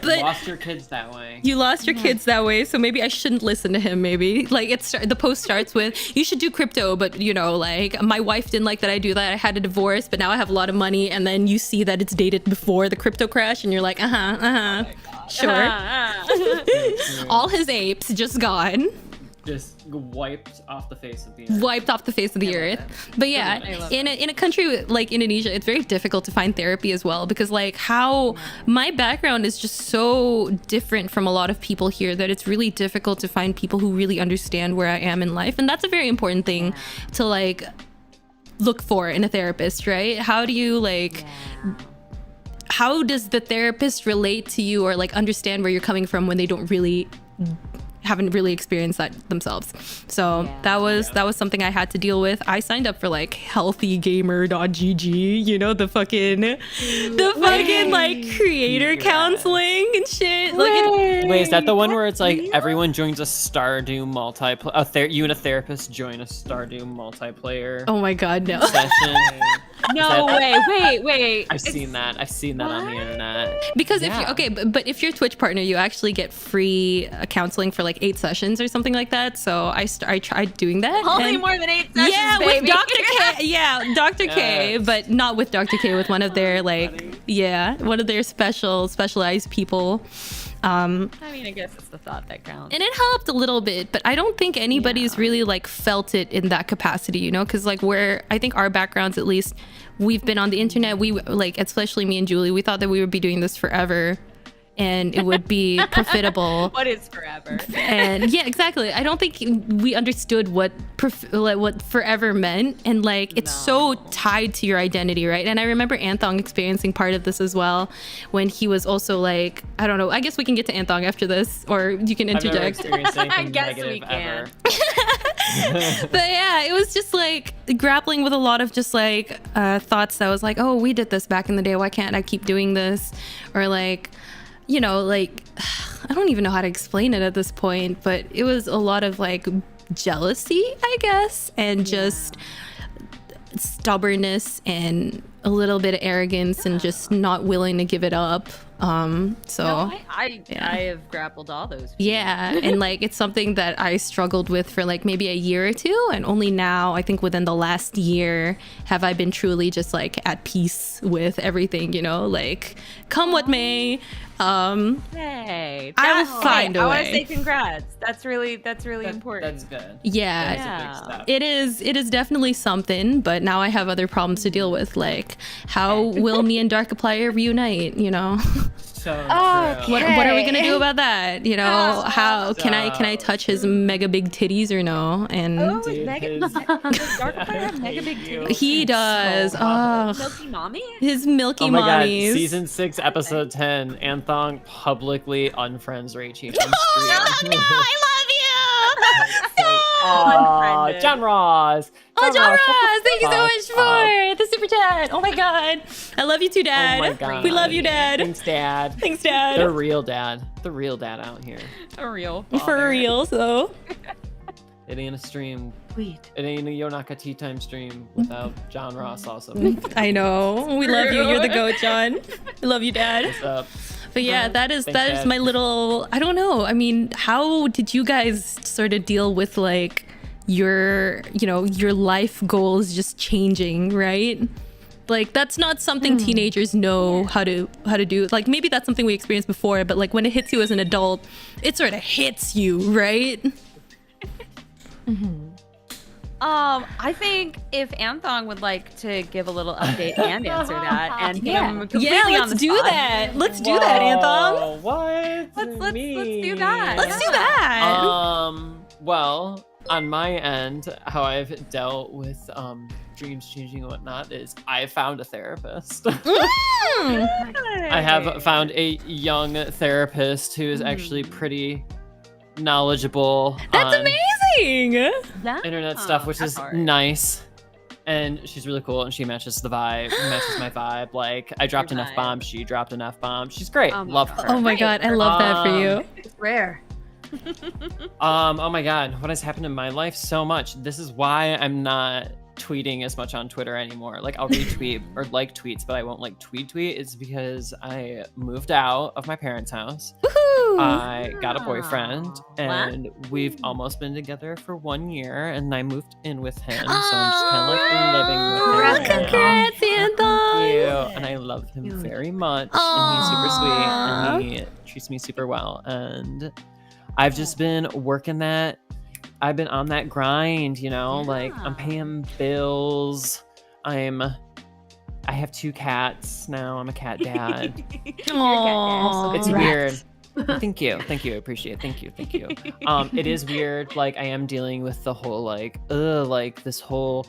Speaker 2: But
Speaker 1: You lost your kids that way.
Speaker 2: you lost your kids that way, so maybe I shouldn't listen to him. Maybe like the post starts with, you should do crypto, but you know, like my wife didn't like that I do that. I had a divorce, but now I have a lot of money. And then you see that it's dated before the crypto crash, and you're like, sure. All his apes just gone.
Speaker 1: Just wiped off the face of the earth.
Speaker 2: Wiped off the face of the earth. But yeah, in a country like Indonesia, it's very difficult to find therapy as well, because like how my background is just so different from a lot of people here that it's really difficult to find people who really understand where I am in life. And that's a very important thing to like look for in a therapist, right? How do you like how does the therapist relate to you or like understand where you're coming from when they haven't really experienced that themselves? So that was something I had to deal with. I signed up for like healthygamer.gg, you know, the fucking like creator counseling and shit. Like
Speaker 1: Wait, is that the one where it's like everyone joins a Stardew multiplayer? You and a therapist join a Stardew multiplayer
Speaker 2: oh my god, no.
Speaker 1: session?
Speaker 3: No way. Wait.
Speaker 1: I've seen that on the internet.
Speaker 2: Because
Speaker 1: Yeah.
Speaker 2: but if you're a Twitch partner, you actually get free counseling for like 8 sessions or something like that. So I tried doing that.
Speaker 3: Only
Speaker 2: and-
Speaker 3: more than 8 sessions,
Speaker 2: yeah,
Speaker 3: baby.
Speaker 2: with Dr. K. Yeah, Dr. K,
Speaker 1: Yes.
Speaker 2: but not with Dr. K, with one of their like, one of their specialized people.
Speaker 3: I mean, I guess it's the thought that counts.
Speaker 2: And it helped a little bit, but I don't think anybody's really like felt it in that capacity, you know, because like I think our backgrounds, at least, we've been on the internet. We like, especially me and Julie, we thought that we would be doing this forever. and it would be profitable.
Speaker 3: What is forever?
Speaker 2: And yeah, exactly. I don't think we understood what forever meant, and like it's so tied to your identity, right? And I remember Anthong experiencing part of this as well when he was also like, I don't know, I guess we can get to Anthong after this, or you can
Speaker 1: I've never
Speaker 2: interject.
Speaker 1: experienced anything
Speaker 3: I guess we
Speaker 1: negative
Speaker 3: can.
Speaker 1: ever.
Speaker 2: But yeah, it was just like grappling with a lot of just like thoughts that was like, oh, we did this back in the day, why can't I keep doing this? Or like, you know, like I don't even know how to explain it at this point, but it was a lot of like jealousy, I guess, and just stubbornness and a little bit of arrogance and just not willing to give it up.
Speaker 3: I have grappled all those feelings.
Speaker 2: Yeah, and like it's something that I struggled with for like maybe a year or two, and only now I think within the last year have I been truly just like at peace with everything, you know, like come what may.
Speaker 3: Hey,
Speaker 2: I will find a
Speaker 3: I want
Speaker 2: way.
Speaker 3: to say congrats. That's really important.
Speaker 1: That's good.
Speaker 2: Yeah,
Speaker 1: That's a big step.
Speaker 2: it is definitely something, but now I have other problems to deal with, like how will me and Darkiplier reunite, you know?
Speaker 1: So
Speaker 3: Okay.
Speaker 1: true.
Speaker 2: What are we gonna do about that? You know, how can I
Speaker 1: So
Speaker 2: touch his mega big titties or no? And
Speaker 1: Dude,
Speaker 3: does Darkiplier have mega big titties?
Speaker 2: he does. Oh,
Speaker 3: Milky mommy?
Speaker 2: his milky
Speaker 1: Oh my god,
Speaker 2: mommies.
Speaker 1: season 6, episode 10, Anthong publicly unfriends Rachie on stream.
Speaker 2: Oh no, I love you.
Speaker 1: Aw,
Speaker 3: Unfriended.
Speaker 1: John Ross.
Speaker 2: Oh, John
Speaker 1: shut the
Speaker 2: Ross, thank you so
Speaker 1: fuck
Speaker 2: much
Speaker 1: up.
Speaker 2: for the super chat. Oh my god, I love you too,
Speaker 1: Oh
Speaker 2: Dad.
Speaker 1: my god.
Speaker 2: We love you, Dad.
Speaker 1: Thanks, Dad.
Speaker 2: Thanks, Dad.
Speaker 1: The real dad. The real dad out here.
Speaker 3: A real
Speaker 2: For
Speaker 3: father.
Speaker 2: real, so.
Speaker 1: It ain't a stream.
Speaker 4: Sweet.
Speaker 1: It ain't a Yonaka Tea Time stream without John Ross also.
Speaker 2: I know. We love you. You're the goat, John. We love you, Dad.
Speaker 1: What's up?
Speaker 2: But yeah, that is
Speaker 1: Thanks, Dad.
Speaker 2: my little, I don't know. I mean, how did you guys sort of deal with like your, you know, your life goals just changing, right? Like that's not something teenagers know how to do. Like maybe that's something we experienced before, but like when it hits you as an adult, it sort of hits you, right?
Speaker 3: I think if Anthong would like to give a little update and answer that, and put him completely
Speaker 2: Yeah,
Speaker 3: on
Speaker 2: let's
Speaker 3: the
Speaker 2: do
Speaker 3: spot.
Speaker 2: that. Let's do that, Anthong.
Speaker 1: Whoa, what?
Speaker 3: Let's do that.
Speaker 2: Let's do that.
Speaker 1: Well, on my end, how I've dealt with dreams changing and whatnot is I found a therapist. I have found a young therapist who is actually pretty knowledgeable
Speaker 2: That's
Speaker 1: on
Speaker 2: amazing.
Speaker 1: internet stuff, which
Speaker 3: that's
Speaker 1: is
Speaker 3: hard.
Speaker 1: nice. And she's really cool, and she matches the vibe, matches my vibe. Like I dropped an
Speaker 3: Your vibe.
Speaker 1: F-bomb, she dropped an F-bomb. She's great. Love her.
Speaker 2: Oh my god, I love that for you.
Speaker 4: It's rare.
Speaker 1: Oh my god, what has happened in my life? So much. This is why I'm not tweeting as much on Twitter anymore. Like I'll retweet or like tweets, but I won't like tweet. It's because I moved out of my parents' house.
Speaker 2: Woohoo!
Speaker 1: I got a boyfriend,
Speaker 3: Aw.
Speaker 1: and we've almost been together for 1 year, and I moved in with him, so I'm just kind of like living with him.
Speaker 2: Congrats,
Speaker 1: Thank
Speaker 2: Anthong.
Speaker 1: you. And I love him
Speaker 4: Cute.
Speaker 1: very much,
Speaker 2: Aw.
Speaker 1: and he's super sweet, and he treats me super well, and I've just been working that. I've been on that grind, you know, like I'm paying bills. I have 2 cats now. I'm a cat dad.
Speaker 2: Aw.
Speaker 1: It's
Speaker 4: Congrats.
Speaker 1: weird. Thank you. I appreciate it. Thank you. It is weird. Like I am dealing with the whole like this whole.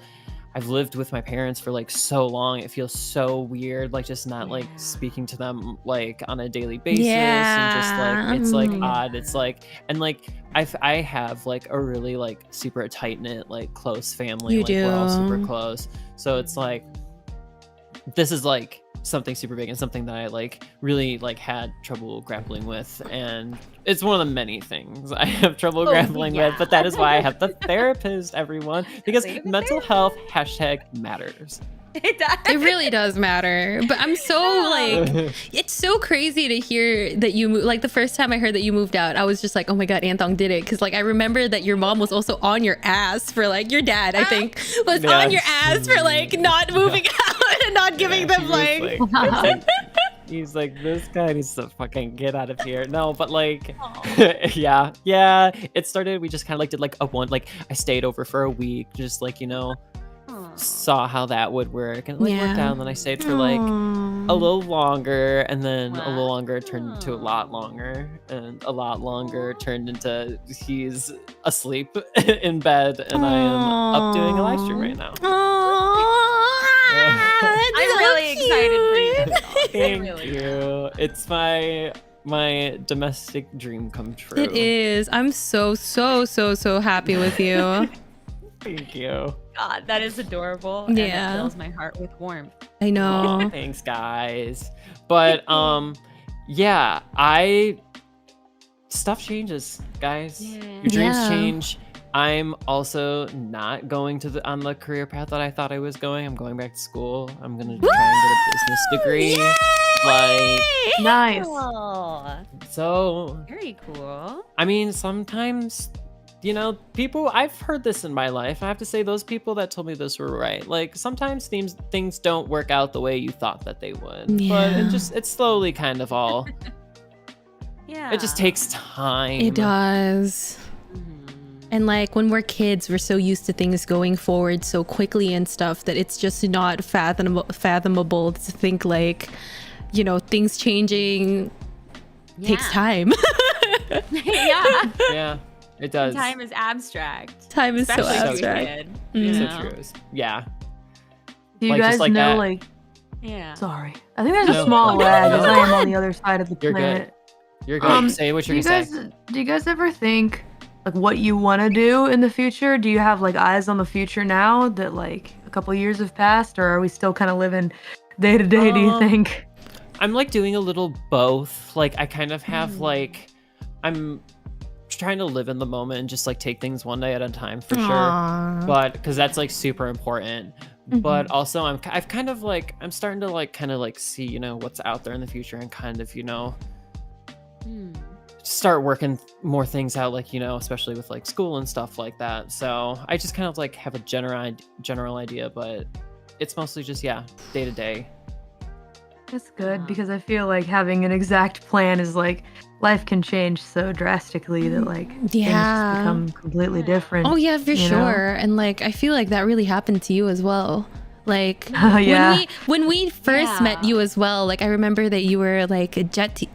Speaker 1: I've lived with my parents for like so long. It feels so weird, like just not like speaking to them like on a daily basis, and just like it's like odd. It's like, and like I have like a really like super tight knit like close family.
Speaker 2: You
Speaker 1: Like we're all
Speaker 2: do.
Speaker 1: super close. So it's like this is like something super big and something that I like really like had trouble grappling with, and it's one of the many things I have trouble grappling with, but that is why I have the therapist, everyone, because
Speaker 3: Leave it
Speaker 1: mental health #matters.
Speaker 3: It does.
Speaker 2: It really does matter. But I'm so like, it's so crazy to hear that you like the first time I heard that you moved out, I was just like, oh my god, Anthong did it, because like I remember that your mom was also on your ass for like your dad, I think, was on your ass for like not moving out and not giving them like.
Speaker 1: He's like, this guy needs to fucking get out of here. No, but like, yeah, it started. We just kind of like did like a one, like I stayed over for a week, just like, you know, saw how that would work, and it like worked
Speaker 2: Yeah.
Speaker 1: out. And then I stayed for like a little longer, and then a little longer turned into a lot longer, and a lot longer turned into he's asleep in bed, and I am up doing a live stream right now.
Speaker 3: I'm really excited for you.
Speaker 1: Thank you. It's my domestic dream come true.
Speaker 2: It is. I'm so happy with you.
Speaker 1: Thank you.
Speaker 3: God, that is adorable.
Speaker 2: Yeah.
Speaker 3: And it fills my heart with warmth.
Speaker 2: I know.
Speaker 1: Thanks, guys. But yeah, stuff changes, guys.
Speaker 3: Yeah.
Speaker 1: Your dreams
Speaker 2: Yeah.
Speaker 1: change. I'm also not going on the career path that I thought I was going. I'm going back to school. I'm gonna try and get a business degree.
Speaker 2: Yay!
Speaker 1: Like,
Speaker 4: Nice.
Speaker 3: Oh,
Speaker 1: so
Speaker 3: very cool.
Speaker 1: I mean, sometimes, people, I've heard this in my life. I have to say, those people that told me this were right. Like, sometimes things don't work out the way you thought that they would. But
Speaker 2: Yeah.
Speaker 1: it's slowly kind of all,
Speaker 3: Yeah.
Speaker 1: it just takes time.
Speaker 2: It does. And like when we're kids, we're so used to things going forward so quickly and stuff that it's just not fathomable to think like, things changing takes time.
Speaker 3: Yeah.
Speaker 1: Yeah, it does.
Speaker 3: Time is abstract.
Speaker 2: Time is so
Speaker 3: Especially to a
Speaker 2: abstract.
Speaker 3: kid,
Speaker 2: Mm.
Speaker 3: you
Speaker 1: So
Speaker 3: know?
Speaker 1: true. Yeah.
Speaker 4: Do you
Speaker 1: Like, just
Speaker 4: guys
Speaker 1: like
Speaker 4: know,
Speaker 1: that.
Speaker 4: like,
Speaker 3: Yeah.
Speaker 4: sorry. I think there's
Speaker 1: No.
Speaker 4: a small
Speaker 1: No.
Speaker 4: lag as
Speaker 1: No.
Speaker 4: I am on the other side of the
Speaker 1: You're good.
Speaker 4: planet.
Speaker 1: You're good. Say what you're gonna say.
Speaker 4: Do you guys ever think, like, what you want to do in the future? Do you have, like, eyes on the future now that, like, a couple years have passed? Or are we still kind of living day to day, do you think?
Speaker 1: I'm like doing a little both. Like, I kind of have like, I'm trying to live in the moment and just like take things one day at a time for
Speaker 2: Aw.
Speaker 1: sure. But because that's like super important. But also I've kind of like, I'm starting to like kind of like see, what's out there in the future and kind of, start working more things out, like, especially with like school and stuff like that. So I just kind of like have a general idea, but it's mostly just, day to day.
Speaker 4: That's good, because I feel like having an exact plan is like, life can change so drastically that, like, things just
Speaker 2: Yeah.
Speaker 4: become completely different.
Speaker 2: Oh yeah, for
Speaker 4: you know?
Speaker 2: sure. And like I feel like that really happened to you as well. Like
Speaker 4: Yeah.
Speaker 2: when we first met you as well, like I remember that you were like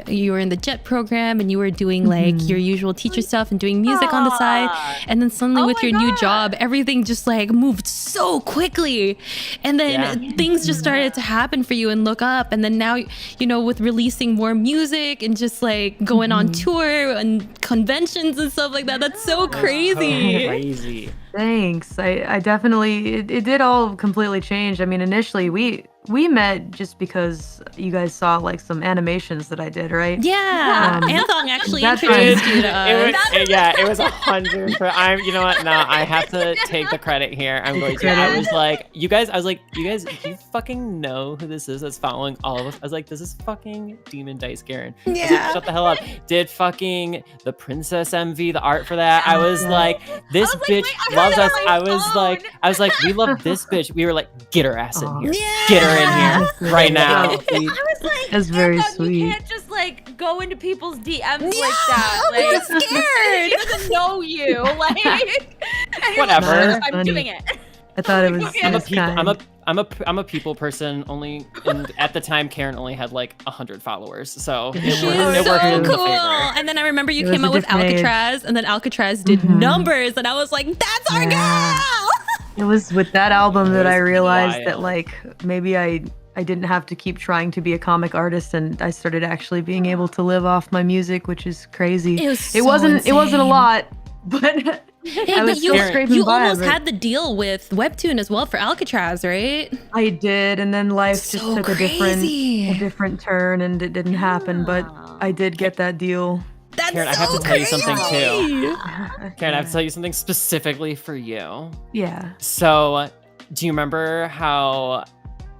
Speaker 2: you were in the JET program and you were doing like your usual teacher stuff and doing music on the side, and then suddenly with your new job, everything just like moved so quickly, and then things just started to happen for you and look up, and then now with releasing more music and just like going on tour and conventions and stuff like that, that's so crazy.
Speaker 1: Crazy.
Speaker 4: Thanks. I definitely, it did all completely change. I mean, initially we met just because you guys saw like some animations that I did, right?
Speaker 2: Yeah, Anthong actually
Speaker 4: that's
Speaker 2: introduced
Speaker 4: right.
Speaker 2: you to us.
Speaker 1: It was 100. You know what? No, I have to take the credit here. I'm going to. I was like, you guys, do you fucking know who this is that's following all of us? I was like, this is fucking DEMONDICE Garen. I was like, shut the hell up. Did fucking the Princess MV the art for that? I was like, this bitch loves us. I was like, we love this bitch. We were like, get her ass in here. Get her in here right now.
Speaker 3: I was like,
Speaker 4: That's very
Speaker 3: Anton,
Speaker 4: sweet.
Speaker 3: You can't just like go into people's DMs like that. Like,
Speaker 2: I'm scared.
Speaker 3: He doesn't know you. Like, and you're
Speaker 1: Whatever.
Speaker 3: Like,
Speaker 4: That's
Speaker 3: I'm
Speaker 4: funny.
Speaker 3: doing it.
Speaker 4: I thought it was.
Speaker 1: I'm a
Speaker 4: it was
Speaker 1: people.
Speaker 4: kind.
Speaker 1: I'm a people person only, and at the time, Karen only had like 100 followers, so it
Speaker 2: She's
Speaker 1: worked. It
Speaker 2: so
Speaker 1: worked in the
Speaker 2: cool.
Speaker 1: favor.
Speaker 2: And then I remember you
Speaker 4: It was
Speaker 2: came
Speaker 4: a
Speaker 2: out with
Speaker 4: different age.
Speaker 2: Alcatraz, and then Alcatraz did numbers, and I was like, that's our
Speaker 4: Yeah.
Speaker 2: girl.
Speaker 4: It was with that album that
Speaker 1: It
Speaker 4: I
Speaker 1: was
Speaker 4: realized that
Speaker 1: wild.
Speaker 4: like maybe I didn't have to keep trying to be a comic artist, and I started actually being able to live off my music, which is crazy.
Speaker 2: It was so
Speaker 4: It wasn't a
Speaker 2: insane.
Speaker 4: lot, but
Speaker 2: Hey,
Speaker 4: I
Speaker 2: but
Speaker 4: was
Speaker 2: you,
Speaker 4: still scraping
Speaker 2: you
Speaker 4: by.
Speaker 2: almost
Speaker 4: but
Speaker 2: had the deal with Webtoon as well for Alcatraz, right?
Speaker 4: I did, and then life just
Speaker 2: So
Speaker 4: took
Speaker 2: crazy.
Speaker 4: a different turn, and it didn't happen. But I did get that deal.
Speaker 2: That's
Speaker 1: Karen, I
Speaker 2: so
Speaker 1: have to tell you something,
Speaker 2: crazy.
Speaker 1: Karen, I have to tell you something specifically for you.
Speaker 4: Yeah.
Speaker 1: So, do you remember how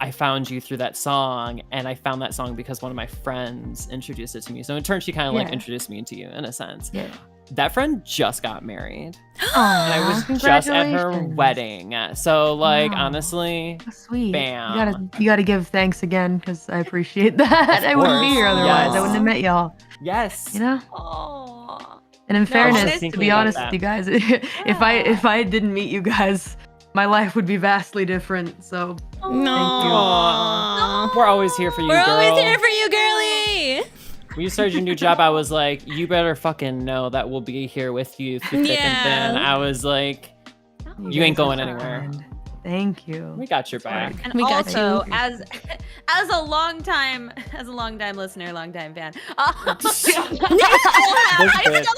Speaker 1: I found you through that song? And I found that song because one of my friends introduced it to me. So in turn, she kind of like
Speaker 4: Yeah.
Speaker 1: introduced me to you in a sense.
Speaker 4: Yeah.
Speaker 1: That friend just got married. And
Speaker 4: Aw,
Speaker 1: I was just at her
Speaker 4: congratulations.
Speaker 1: wedding. So like,
Speaker 4: Wow.
Speaker 1: honestly,
Speaker 4: That's sweet.
Speaker 1: Bam.
Speaker 4: You gotta give thanks again, because I appreciate that. I wouldn't be here
Speaker 1: course.
Speaker 4: otherwise. I
Speaker 1: Yes.
Speaker 4: wouldn't have met y'all.
Speaker 1: yes.
Speaker 4: You know.
Speaker 3: Oh.
Speaker 4: And in fairness,
Speaker 3: honestly,
Speaker 4: to be honest
Speaker 1: about
Speaker 4: with you guys, if I didn't meet you guys, my life would be vastly different. So
Speaker 2: No.
Speaker 1: We're always here for you,
Speaker 2: We're
Speaker 1: girl.
Speaker 2: always here for you, girly.
Speaker 1: When you started your new job, I was like, you better fucking know that we'll be here with you through thick and thin. I was like, you ain't going anywhere.
Speaker 4: Kind. Thank you.
Speaker 1: We got your back.
Speaker 3: And
Speaker 2: We got
Speaker 3: also, as a long time listener, long time fan, I still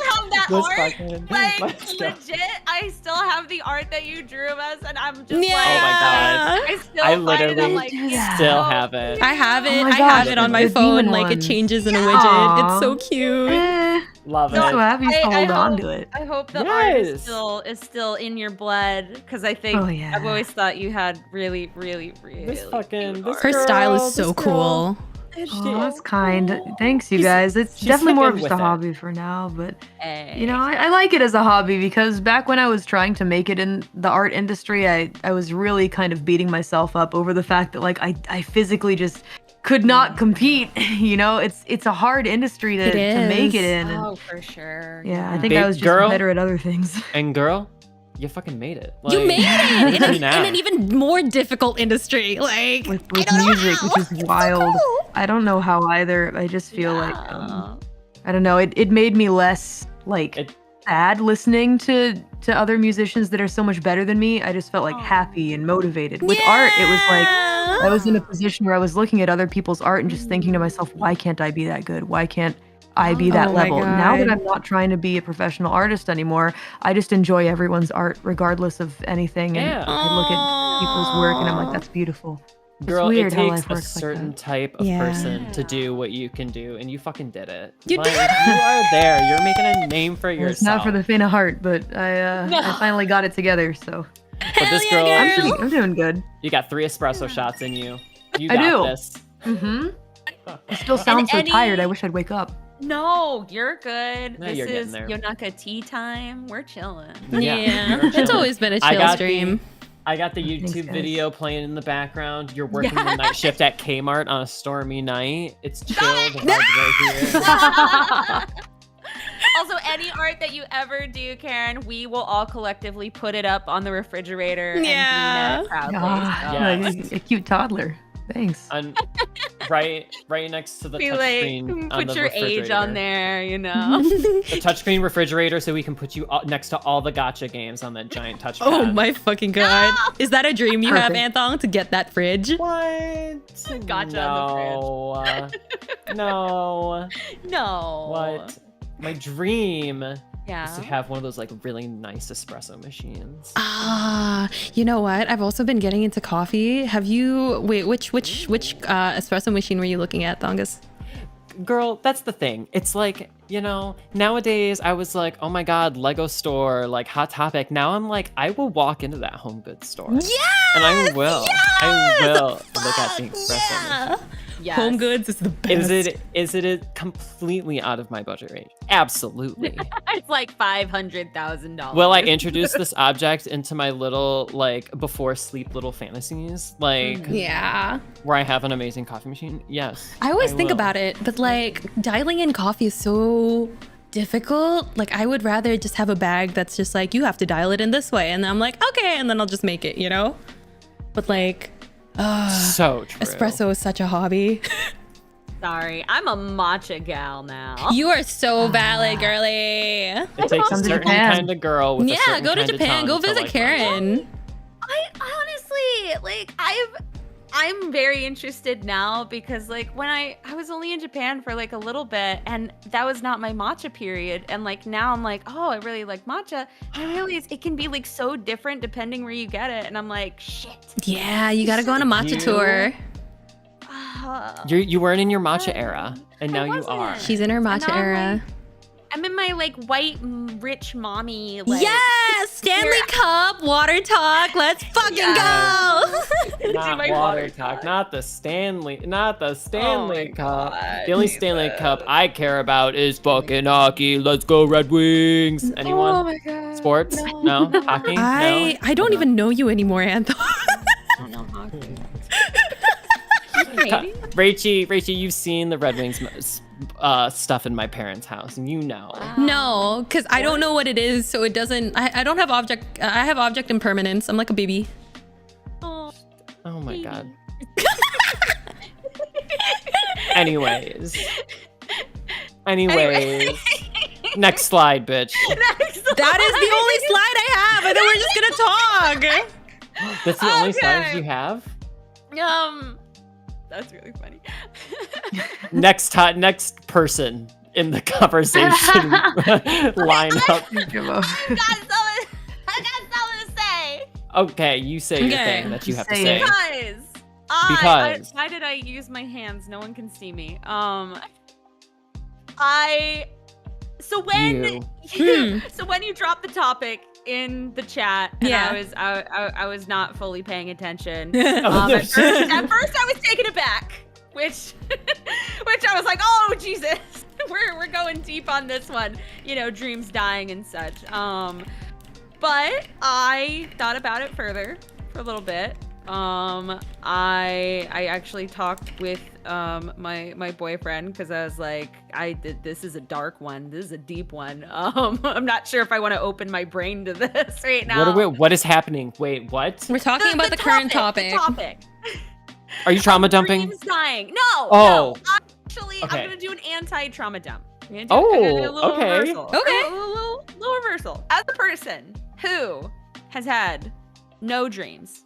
Speaker 3: have that art. Like legit, I still have the art that you drew of us, and I'm just like,
Speaker 1: Oh my god.
Speaker 3: I still
Speaker 1: I
Speaker 3: find it.
Speaker 1: literally
Speaker 3: I'm like,
Speaker 1: still have it.
Speaker 2: I have it.
Speaker 4: Oh my
Speaker 2: I
Speaker 4: gosh,
Speaker 2: have it on my
Speaker 4: the
Speaker 2: phone.
Speaker 4: demon
Speaker 2: Like it
Speaker 4: ones.
Speaker 2: changes in a widget. It's so cute.
Speaker 1: Love
Speaker 4: I'm so
Speaker 1: it.
Speaker 4: happy you still hold on to it.
Speaker 3: I hope the art
Speaker 1: Yes.
Speaker 3: is still in your blood, because I think
Speaker 4: Oh, yeah.
Speaker 3: I've always thought you had really, really, really.
Speaker 1: This fucking
Speaker 3: cute
Speaker 1: this
Speaker 3: art.
Speaker 2: Her style
Speaker 1: girl,
Speaker 2: is so
Speaker 1: this girl.
Speaker 2: cool.
Speaker 4: Oh, that's kind. Thanks, you guys. It's
Speaker 1: she's
Speaker 4: definitely more of
Speaker 1: sticking
Speaker 4: just a
Speaker 1: with it.
Speaker 4: hobby for now, but
Speaker 3: Hey.
Speaker 4: you know, I like it as a hobby because back when I was trying to make it in the art industry, I was really kind of beating myself up over the fact that like I physically just could not compete. You know, it's a hard industry to make it in. And,
Speaker 3: Oh, for sure.
Speaker 4: yeah, I think
Speaker 1: Big
Speaker 4: I was just
Speaker 1: girl.
Speaker 4: better at other things.
Speaker 1: And girl, you fucking made it.
Speaker 2: You
Speaker 1: Like,
Speaker 2: made it in,
Speaker 1: now.
Speaker 2: in an even more difficult industry. Like
Speaker 4: with
Speaker 2: I don't know
Speaker 4: music,
Speaker 2: how.
Speaker 4: which is
Speaker 2: It's so
Speaker 4: wild.
Speaker 2: cool.
Speaker 4: I don't know how either. I just feel like
Speaker 3: Yeah.
Speaker 4: I don't know. It made me less like
Speaker 1: It-
Speaker 4: sad listening to other musicians that are so much better than me. I just felt like
Speaker 3: Aw.
Speaker 4: happy and motivated. With art, it was like I was in a
Speaker 2: Yeah.
Speaker 4: position where I was looking at other people's art and just thinking to myself, why can't I be that good? Why can't I be that
Speaker 2: Oh my
Speaker 4: level? Now that
Speaker 2: God.
Speaker 4: I'm not trying to be a professional artist anymore, I just enjoy everyone's art regardless of anything. And
Speaker 1: Yeah.
Speaker 4: I look at people's work and I'm like, that's beautiful. It's
Speaker 1: Girl, it
Speaker 4: weird how
Speaker 1: takes
Speaker 4: life
Speaker 1: a
Speaker 4: works like
Speaker 1: certain
Speaker 4: that.
Speaker 1: type of
Speaker 2: Yeah.
Speaker 1: person to do what you can do, and you fucking did it.
Speaker 2: You
Speaker 1: Like,
Speaker 2: did it!
Speaker 1: You are there. You're making a name for
Speaker 4: Well,
Speaker 1: yourself.
Speaker 4: it's not for the faint of heart, but I finally got it together. So
Speaker 1: But this
Speaker 2: Hell
Speaker 1: girl,
Speaker 2: yeah, girl.
Speaker 4: I'm doing good.
Speaker 1: you got 3 espresso shots in you. You
Speaker 4: I
Speaker 1: got
Speaker 4: do.
Speaker 1: this.
Speaker 4: Mm-hmm. I still sound so
Speaker 3: any-
Speaker 4: tired. I wish I'd wake up.
Speaker 3: No, you're good.
Speaker 1: No,
Speaker 3: This
Speaker 1: you're getting
Speaker 3: is
Speaker 1: there.
Speaker 3: Yonaka tea time. We're chilling.
Speaker 2: Yeah,
Speaker 1: you're
Speaker 2: it's
Speaker 1: chilling.
Speaker 2: always been a
Speaker 1: I
Speaker 2: chill
Speaker 1: got
Speaker 2: stream.
Speaker 1: I got the
Speaker 4: Thanks,
Speaker 1: YouTube
Speaker 4: guys.
Speaker 1: video playing in the background. You're working the night shift at Kmart on a stormy night. It's chill. The vibes right here.
Speaker 3: Also, any art that you ever do, Karen, we will all collectively put it up on the refrigerator
Speaker 2: Yeah.
Speaker 3: and clean it proudly.
Speaker 4: Ah,
Speaker 1: Yes.
Speaker 4: like a cute toddler. Thanks.
Speaker 1: And right next to the
Speaker 3: Be like,
Speaker 1: touchscreen on
Speaker 3: put
Speaker 1: the
Speaker 3: your age
Speaker 1: refrigerator.
Speaker 3: on there, you know.
Speaker 1: The touchscreen refrigerator, so we can put you next to all the gotcha games on that giant touchpad.
Speaker 2: Oh my fucking god. Is that a dream you have,
Speaker 4: Perfect.
Speaker 2: Anthong, to get that fridge?
Speaker 1: What?
Speaker 3: Gotcha on the
Speaker 1: No. No.
Speaker 3: No.
Speaker 1: What? My dream is to
Speaker 3: Yeah.
Speaker 1: have one of those like really nice espresso machines.
Speaker 2: Ah, you know what? I've also been getting into coffee. Have you? Wait, which espresso machine were you looking at, Thongus?
Speaker 1: Girl, that's the thing. It's like, nowadays I was like, oh my god, Lego store, like Hot Topic. Now I'm like, I will walk into that home goods store.
Speaker 2: Yeah,
Speaker 1: And I will. I will look at the espresso
Speaker 2: yeah.
Speaker 1: machine.
Speaker 3: Yes.
Speaker 2: Home goods is the best.
Speaker 1: Is it completely out of my budget range? Absolutely.
Speaker 3: It's like $500,000.
Speaker 1: Will I introduce this object into my little like before sleep little fantasies? Like
Speaker 2: Yeah.
Speaker 1: where I have an amazing coffee machine? Yes.
Speaker 2: I always think
Speaker 1: will.
Speaker 2: about it, but like dialing in coffee is so difficult. Like I would rather just have a bag that's just like, you have to dial it in this way. And I'm like, okay. And then I'll just make it, you know? But like,
Speaker 1: So true.
Speaker 2: espresso is such a hobby.
Speaker 3: Sorry, I'm a matcha gal now.
Speaker 2: You are so valid, girly.
Speaker 1: It takes a
Speaker 4: Come to
Speaker 1: certain
Speaker 4: Japan.
Speaker 1: kind of girl with a
Speaker 2: Yeah,
Speaker 1: certain
Speaker 2: go to
Speaker 1: kind of
Speaker 2: Japan. Go
Speaker 1: tongue to
Speaker 2: visit
Speaker 1: like
Speaker 2: Karen.
Speaker 3: I honestly like I'm very interested now because like when I was only in Japan for like a little bit and that was not my matcha period, and like now I'm like, oh, I really like matcha. And I realize it can be like so different depending where you get it, and I'm like, shit.
Speaker 2: Yeah, you gotta go on a matcha
Speaker 1: You-
Speaker 2: tour.
Speaker 1: You weren't in your matcha era, and now you
Speaker 3: wasn't.
Speaker 1: are.
Speaker 2: She's in her matcha
Speaker 3: now I'm
Speaker 2: era.
Speaker 3: I'm in my like white rich mommy like
Speaker 2: Yes! Stanley Cup, water talk. Let's fucking
Speaker 1: Not
Speaker 3: my
Speaker 1: water
Speaker 3: water
Speaker 1: talk,
Speaker 3: talk.
Speaker 1: not the Stanley Cup.
Speaker 3: God,
Speaker 1: The only Stanley Cup I care about is fucking hockey. Let's go Red Wings. Anyone?
Speaker 3: Oh my god.
Speaker 1: Sports? No. Hockey? No.
Speaker 2: I don't even know you anymore, Anthony.
Speaker 3: I don't know hockey. Canadian?
Speaker 1: Rachie, you've seen the Red Wings stuff in my parents' house, and you know.
Speaker 2: No, because I don't know what it is, so it doesn't. I don't have object. I have object impermanence. I'm like a baby.
Speaker 3: Oh,
Speaker 1: Oh my god. Anyways. Next slide, bitch.
Speaker 2: That is the only slide I have, and then we're just gonna talk.
Speaker 1: That's the only slides you have?
Speaker 3: That's really funny.
Speaker 1: Next person in the conversation line up.
Speaker 3: I got something to say.
Speaker 1: Okay, you say your
Speaker 2: Okay.
Speaker 1: thing that you have to
Speaker 4: Say
Speaker 1: say.
Speaker 4: it.
Speaker 1: Because.
Speaker 3: Why did I use my hands? No one can see me. So when you dropped the topic in the chat, and
Speaker 2: Yeah.
Speaker 3: I was not fully paying attention.
Speaker 1: Oh,
Speaker 3: At first I was taken aback, which I was like, oh Jesus, we're going deep on this one. You know, dreams dying and such. But I thought about it further for a little bit. I actually talked with my boyfriend because I was like, this is a dark one. This is a deep one. I'm not sure if I want to open my brain to this right now.
Speaker 1: What is happening? Wait, what?
Speaker 2: We're talking about the current topic.
Speaker 3: The topic.
Speaker 1: Are you trauma dumping?
Speaker 3: Dreams dying. No.
Speaker 1: Oh.
Speaker 3: No. Actually,
Speaker 1: Okay.
Speaker 3: I'm gonna do an anti-trauma dump. I'm gonna do a little
Speaker 1: okay.
Speaker 3: reversal.
Speaker 2: Okay.
Speaker 3: A little reversal. As a person who has had no dreams,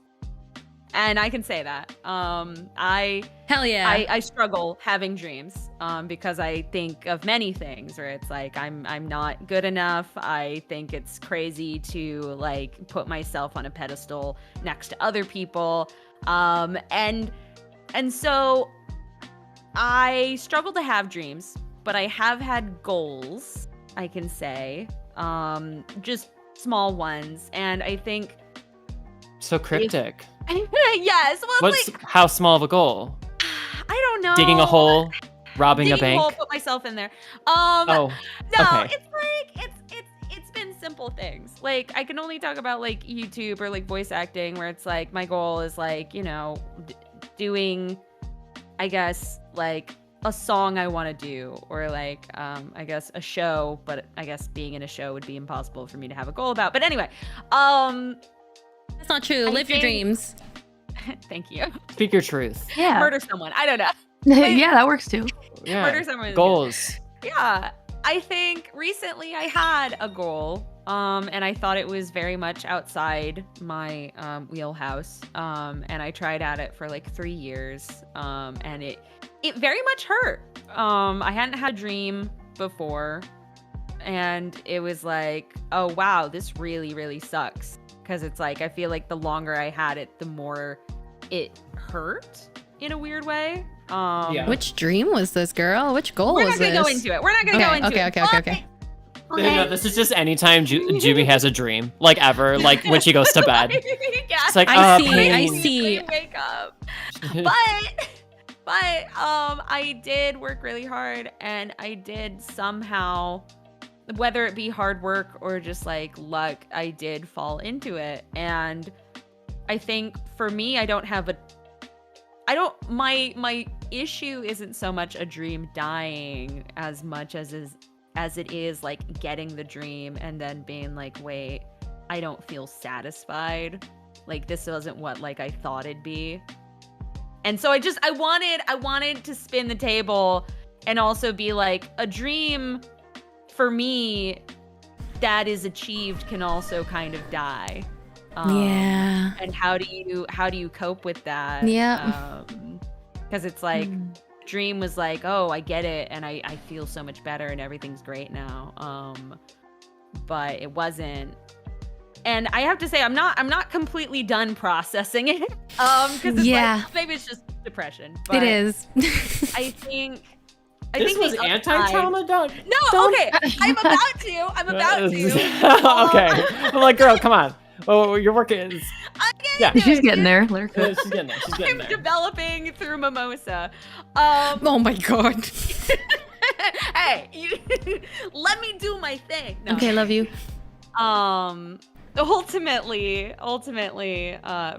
Speaker 3: and I can say that,
Speaker 2: Hell yeah.
Speaker 3: I struggle having dreams because I think of many things where it's like I'm not good enough. I think it's crazy to like put myself on a pedestal next to other people. And so I struggle to have dreams, but I have had goals, I can say, just small ones. And I think
Speaker 1: So cryptic.
Speaker 3: yes. Well,
Speaker 1: How small of a goal?
Speaker 3: I don't know.
Speaker 1: Digging a hole, robbing a
Speaker 3: Digging
Speaker 1: bank.
Speaker 3: hole, put myself in there.
Speaker 1: Oh,
Speaker 3: No,
Speaker 1: okay.
Speaker 3: it's like it's been simple things. Like I can only talk about like YouTube or like voice acting, where it's like my goal is like, you know, doing, I guess, like a song I want to do, or like I guess a show, but I guess being in a show would be impossible for me to have a goal about. But anyway,
Speaker 2: That's not true. Live your dreams.
Speaker 3: thank you.
Speaker 1: Speak your truth.
Speaker 4: Yeah.
Speaker 3: Murder someone. I don't know.
Speaker 4: Yeah, that works too.
Speaker 1: Yeah.
Speaker 3: Murder someone.
Speaker 1: Goals.
Speaker 3: Yeah, I think recently I had a goal, and I thought it was very much outside my wheelhouse, and I tried at it for like 3 years, and it very much hurt. I hadn't had a dream before, and it was like, oh wow, this really, really sucks, because it's like I feel like the longer I had it, the more it hurt in a weird way.
Speaker 1: Yeah.
Speaker 2: Which dream was this, girl? Which goal
Speaker 3: We're
Speaker 2: was
Speaker 3: not gonna
Speaker 2: this?
Speaker 3: go into it. We're not gonna go into it.
Speaker 2: Okay.
Speaker 1: No, this is just anytime Juby has a dream, like ever, like when she goes to bed.
Speaker 3: Yeah.
Speaker 1: It's like,
Speaker 2: I
Speaker 1: pain.
Speaker 2: see.
Speaker 3: Wake up. But I did work really hard, and I did somehow, whether it be hard work or just like luck, I did fall into it. And I think for me, my issue isn't so much a dream dying as much as it is like getting the dream and then being like, wait, I don't feel satisfied. Like this wasn't what like I thought it'd be. And so I wanted to spin the table and also be like, a dream for me that is achieved can also kind of die.
Speaker 2: Yeah.
Speaker 3: And how do you cope with that?
Speaker 2: Yeah.
Speaker 3: Because it's like dream was like, oh, I get it, and I feel so much better and everything's great now. But it wasn't. And I have to say, I'm not completely done processing it. Because it's like, maybe it's just depression. But
Speaker 2: It is.
Speaker 3: I think
Speaker 1: This was
Speaker 3: the upside-
Speaker 1: anti-trauma? Don't.
Speaker 3: Okay. I'm about to.
Speaker 1: Okay. I'm like, girl, come on. Oh, you're working.
Speaker 4: She's getting there. Let her cook.
Speaker 1: She's getting there. She's getting
Speaker 3: I'm
Speaker 1: there.
Speaker 3: developing through mimosa.
Speaker 2: Oh my god.
Speaker 3: Hey, let me do my thing. No.
Speaker 2: Okay, love you.
Speaker 3: Ultimately,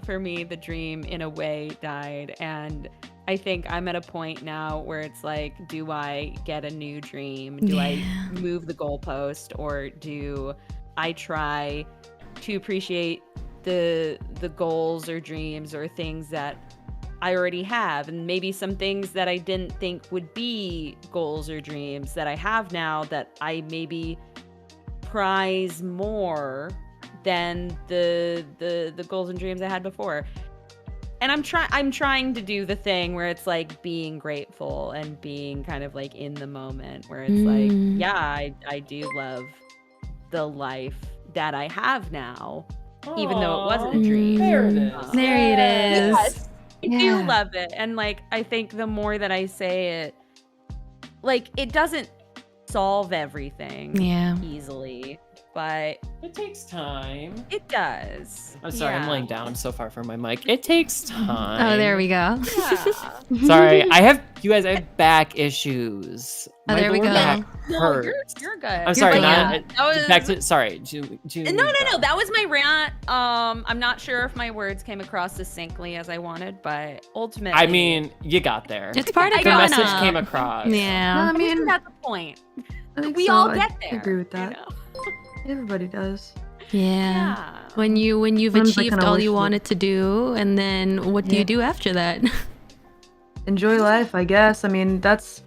Speaker 3: for me, the dream in a way died, and I think I'm at a point now where it's like, do I get a new dream? Do I move the goalpost, or do I try to appreciate the goals or dreams or things that I already have, and maybe some things that I didn't think would be goals or dreams that I have now that I maybe prize more than the goals and dreams I had before. And I'm trying to do the thing where it's like being grateful and being kind of like in the moment, where it's like, yeah, I do love the life that I have now, even though it wasn't a dream.
Speaker 1: There it is.
Speaker 2: There it is.
Speaker 3: Yes, I do love it. And like, I think the more that I say it, like, it doesn't solve everything easily, but
Speaker 1: it takes time.
Speaker 3: it does.
Speaker 1: I'm sorry, I'm laying down. I'm so far from my mic. It takes time.
Speaker 2: Oh, there we go.
Speaker 3: Yeah.
Speaker 1: Sorry, I have back issues.
Speaker 2: Oh,
Speaker 1: My
Speaker 2: there we
Speaker 1: lower
Speaker 2: go.
Speaker 1: back
Speaker 3: No,
Speaker 1: hurts.
Speaker 3: you're good.
Speaker 1: I'm sorry,
Speaker 2: good.
Speaker 1: not
Speaker 3: That was-
Speaker 1: back to sorry.
Speaker 3: No, that was my rant. I'm not sure if my words came across succinctly as I wanted, but ultimately,
Speaker 1: I mean, you got there.
Speaker 2: It's part of
Speaker 3: I
Speaker 1: the
Speaker 3: got
Speaker 2: growing
Speaker 1: message
Speaker 2: up.
Speaker 1: came across.
Speaker 2: Yeah.
Speaker 4: I mean,
Speaker 3: that's the point.
Speaker 4: I think
Speaker 3: We
Speaker 4: so.
Speaker 3: all
Speaker 4: I
Speaker 3: get there.
Speaker 4: agree with
Speaker 3: you
Speaker 4: that.
Speaker 3: know?
Speaker 4: Everybody does.
Speaker 2: Yeah. When you've
Speaker 4: Sometimes I
Speaker 2: achieved
Speaker 4: kinda
Speaker 2: all
Speaker 4: wish
Speaker 2: you
Speaker 4: that-
Speaker 2: wanted to do, and then what do you do after that?
Speaker 4: Enjoy life, I guess. I mean, that's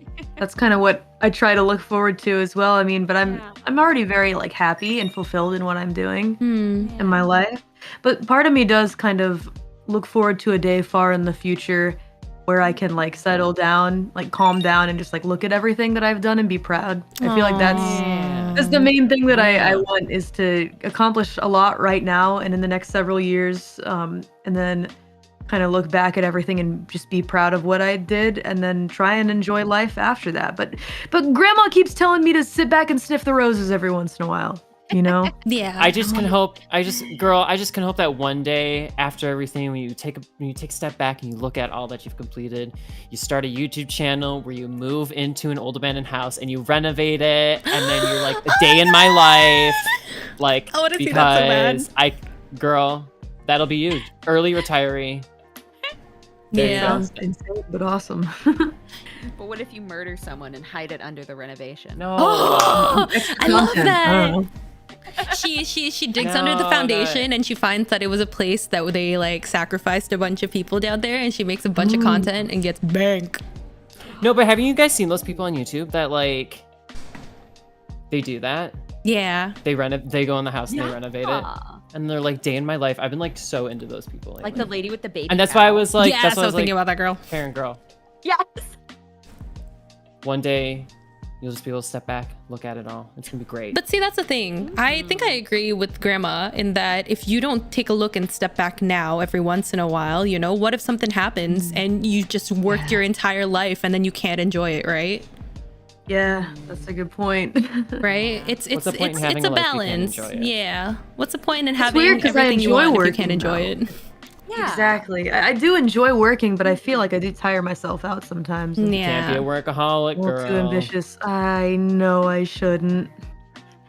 Speaker 4: kind of what I try to look forward to as well. I mean, but I'm already very like happy and fulfilled in what I'm doing in my life. But part of me does kind of look forward to a day far in the future where I can like settle down, like calm down, and just like look at everything that I've done and be proud. I feel like that's the main thing that I want, is to accomplish a lot right now and in the next several years, and then kind of look back at everything and just be proud of what I did, and then try and enjoy life after that. But grandma keeps telling me to sit back and sniff the roses every once in a while, you know?
Speaker 2: Yeah.
Speaker 1: I just can hope that one day after everything, when you take a step back and you look at all that you've completed, you start a YouTube channel where you move into an old abandoned house and you renovate it, and then you're like, a day in my life, like,
Speaker 2: I wanna see that so bad.
Speaker 1: Girl, that'll be you, early retiree. There you go.
Speaker 4: Sounds insane, but awesome.
Speaker 3: But what if you murder someone and hide it under the renovation?
Speaker 1: No.
Speaker 2: I love that.
Speaker 4: Oh.
Speaker 2: She digs under the
Speaker 1: No,
Speaker 2: foundation and she finds that it was a place that they like sacrificed a bunch of people down there, and she makes a bunch of content and gets bank.
Speaker 1: No, but haven't you guys seen those people on YouTube that like they do that?
Speaker 2: Yeah.
Speaker 1: They go in the house and they renovate it. And they're like, day in my life. I've been like so into those people lately.
Speaker 3: Like the lady with the baby.
Speaker 1: And that's why I was like,
Speaker 2: yes,
Speaker 1: that's why
Speaker 2: I was thinking
Speaker 1: like,
Speaker 2: about that girl.
Speaker 1: parent girl.
Speaker 3: Yes.
Speaker 1: One day, you'll just be able to step back, look at it all. It's gonna be great.
Speaker 2: But see, that's the thing. I think I agree with Grandma in that if you don't take a look and step back now every once in a while, you know, what if something happens and you just worked your entire life and then you can't enjoy it, right?
Speaker 4: Yeah, that's a good point.
Speaker 2: Right? It's
Speaker 1: the point in having
Speaker 2: a
Speaker 1: a life if you can't
Speaker 2: balance.
Speaker 1: enjoy it?
Speaker 2: Yeah. What's the point in
Speaker 4: It's
Speaker 2: having
Speaker 4: weird 'cause I
Speaker 2: everything you
Speaker 4: enjoy
Speaker 2: want if you
Speaker 4: working,
Speaker 2: can't enjoy
Speaker 4: though.
Speaker 2: it?
Speaker 3: Yeah.
Speaker 4: Exactly. I do enjoy working, but I feel like I do tire myself out sometimes.
Speaker 1: You can't be a
Speaker 2: Yeah.
Speaker 1: workaholic,
Speaker 4: A little
Speaker 1: girl.
Speaker 4: too ambitious. I know I shouldn't.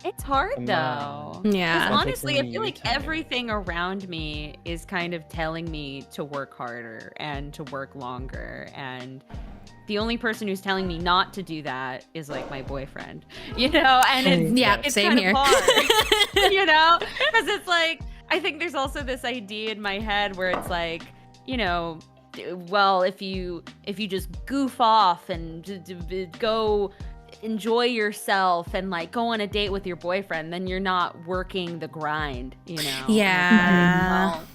Speaker 3: It's hard
Speaker 1: Come
Speaker 3: though.
Speaker 1: on.
Speaker 2: Yeah.
Speaker 1: Don't
Speaker 3: Honestly,
Speaker 1: take
Speaker 3: I
Speaker 1: me
Speaker 3: feel like
Speaker 1: time.
Speaker 3: everything around me is kind of telling me to work harder and to work longer. And the only person who's telling me not to do that is like my boyfriend, you know? And it's,
Speaker 2: Yeah,
Speaker 3: it's
Speaker 2: same
Speaker 3: kind
Speaker 2: here.
Speaker 3: of hard, you know? Because it's like, I think there's also this idea in my head where it's like, you know, well, if you just goof off and go enjoy yourself and like go on a date with your boyfriend, then you're not working the grind, you know? And it's
Speaker 2: Yeah.
Speaker 3: like, well,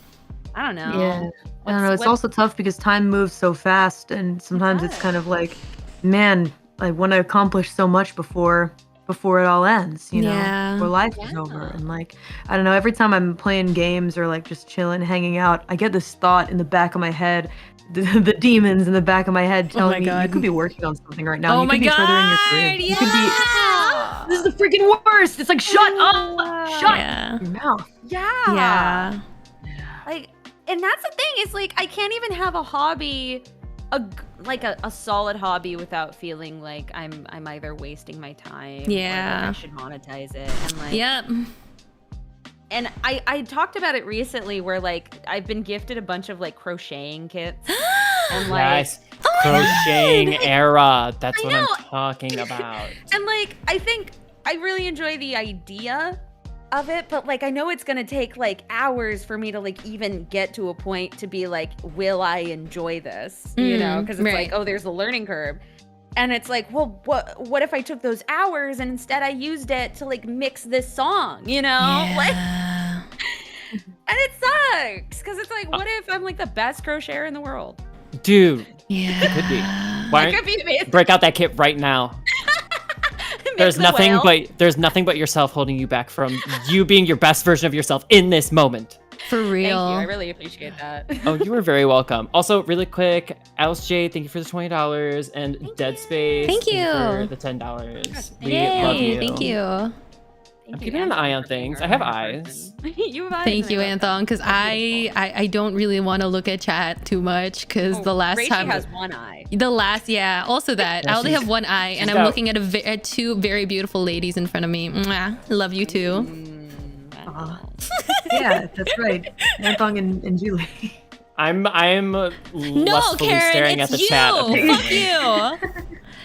Speaker 3: I don't know.
Speaker 4: Yeah. I don't know. It's
Speaker 3: What's-
Speaker 4: also tough because time moves so fast, and sometimes it's kind of like, man, I want to accomplish so much before it all ends, you know,
Speaker 2: Yeah.
Speaker 4: before life is over. And like, I don't know, every time I'm playing games or like just chilling, hanging out, I get this thought in the back of my head, the demons in the back of my head
Speaker 2: Oh
Speaker 4: telling
Speaker 2: my
Speaker 4: me,
Speaker 2: God.
Speaker 4: you could be working on something right now.
Speaker 2: Oh
Speaker 4: you
Speaker 2: my
Speaker 4: could be furthering your career.
Speaker 2: God,
Speaker 4: You could be,
Speaker 2: yeah.
Speaker 4: this is the freaking worst. It's like, shut up, shut
Speaker 2: Yeah.
Speaker 4: your mouth.
Speaker 2: Yeah.
Speaker 3: Like, and that's the thing, is like, I can't even have a hobby, a solid hobby, without feeling like I'm either wasting my time or
Speaker 2: Yeah.
Speaker 3: like I should monetize it. And like,
Speaker 2: Yep.
Speaker 3: and I talked about it recently where like I've been gifted a bunch of like crocheting kits And like,
Speaker 1: Yes.
Speaker 2: Oh my
Speaker 1: Crocheting
Speaker 2: God.
Speaker 1: era. That's
Speaker 3: I
Speaker 1: what
Speaker 3: know.
Speaker 1: I'm talking about.
Speaker 3: and like, I think I really enjoy the idea of it, but like, I know it's gonna take like hours for me to like even get to a point to be like, will I enjoy this? You know, because it's
Speaker 2: right.
Speaker 3: like, oh, there's a learning curve. And it's like, well, what if I took those hours and instead I used it to like mix this song, you know? Like,
Speaker 2: Yeah.
Speaker 3: and it sucks because it's like, what if I'm like the best crocheter in the world?
Speaker 1: Dude,
Speaker 2: Yeah.
Speaker 1: it could be. Why
Speaker 3: It could be amazing.
Speaker 1: break out that kit right now?
Speaker 3: Make
Speaker 1: There's
Speaker 3: the
Speaker 1: nothing
Speaker 3: whale.
Speaker 1: but yourself holding you back from you being your best version of yourself in this moment.
Speaker 2: For
Speaker 3: Thank you.
Speaker 2: real.
Speaker 3: I really appreciate that.
Speaker 1: Oh, you were very welcome. Also, really quick, Alice J, thank you for the $20, and Dead Space,
Speaker 2: Thank you.
Speaker 1: for the $10. We
Speaker 2: Yay,
Speaker 1: love you.
Speaker 2: thank you.
Speaker 1: I'm keeping an eye on things. I have eyes.
Speaker 3: You have eyes.
Speaker 2: Thank you,
Speaker 3: and I love
Speaker 2: Anthon, because
Speaker 3: them. That's
Speaker 2: I don't really want to look at chat too much because
Speaker 3: beautiful.
Speaker 2: the last
Speaker 3: Rachie
Speaker 2: time
Speaker 3: has one eye.
Speaker 2: also that
Speaker 1: Yeah,
Speaker 2: I only
Speaker 1: she's-
Speaker 2: have one eye and
Speaker 1: she's
Speaker 2: I'm
Speaker 1: got-
Speaker 2: looking at two very beautiful ladies in front of me. Mwah. Love you too.
Speaker 4: Yeah, that's right. Anthong and Julie.
Speaker 1: I'm
Speaker 2: No,
Speaker 1: lustfully
Speaker 2: Karen,
Speaker 1: staring
Speaker 2: it's
Speaker 1: at the
Speaker 2: you.
Speaker 1: chat.
Speaker 2: Fuck you.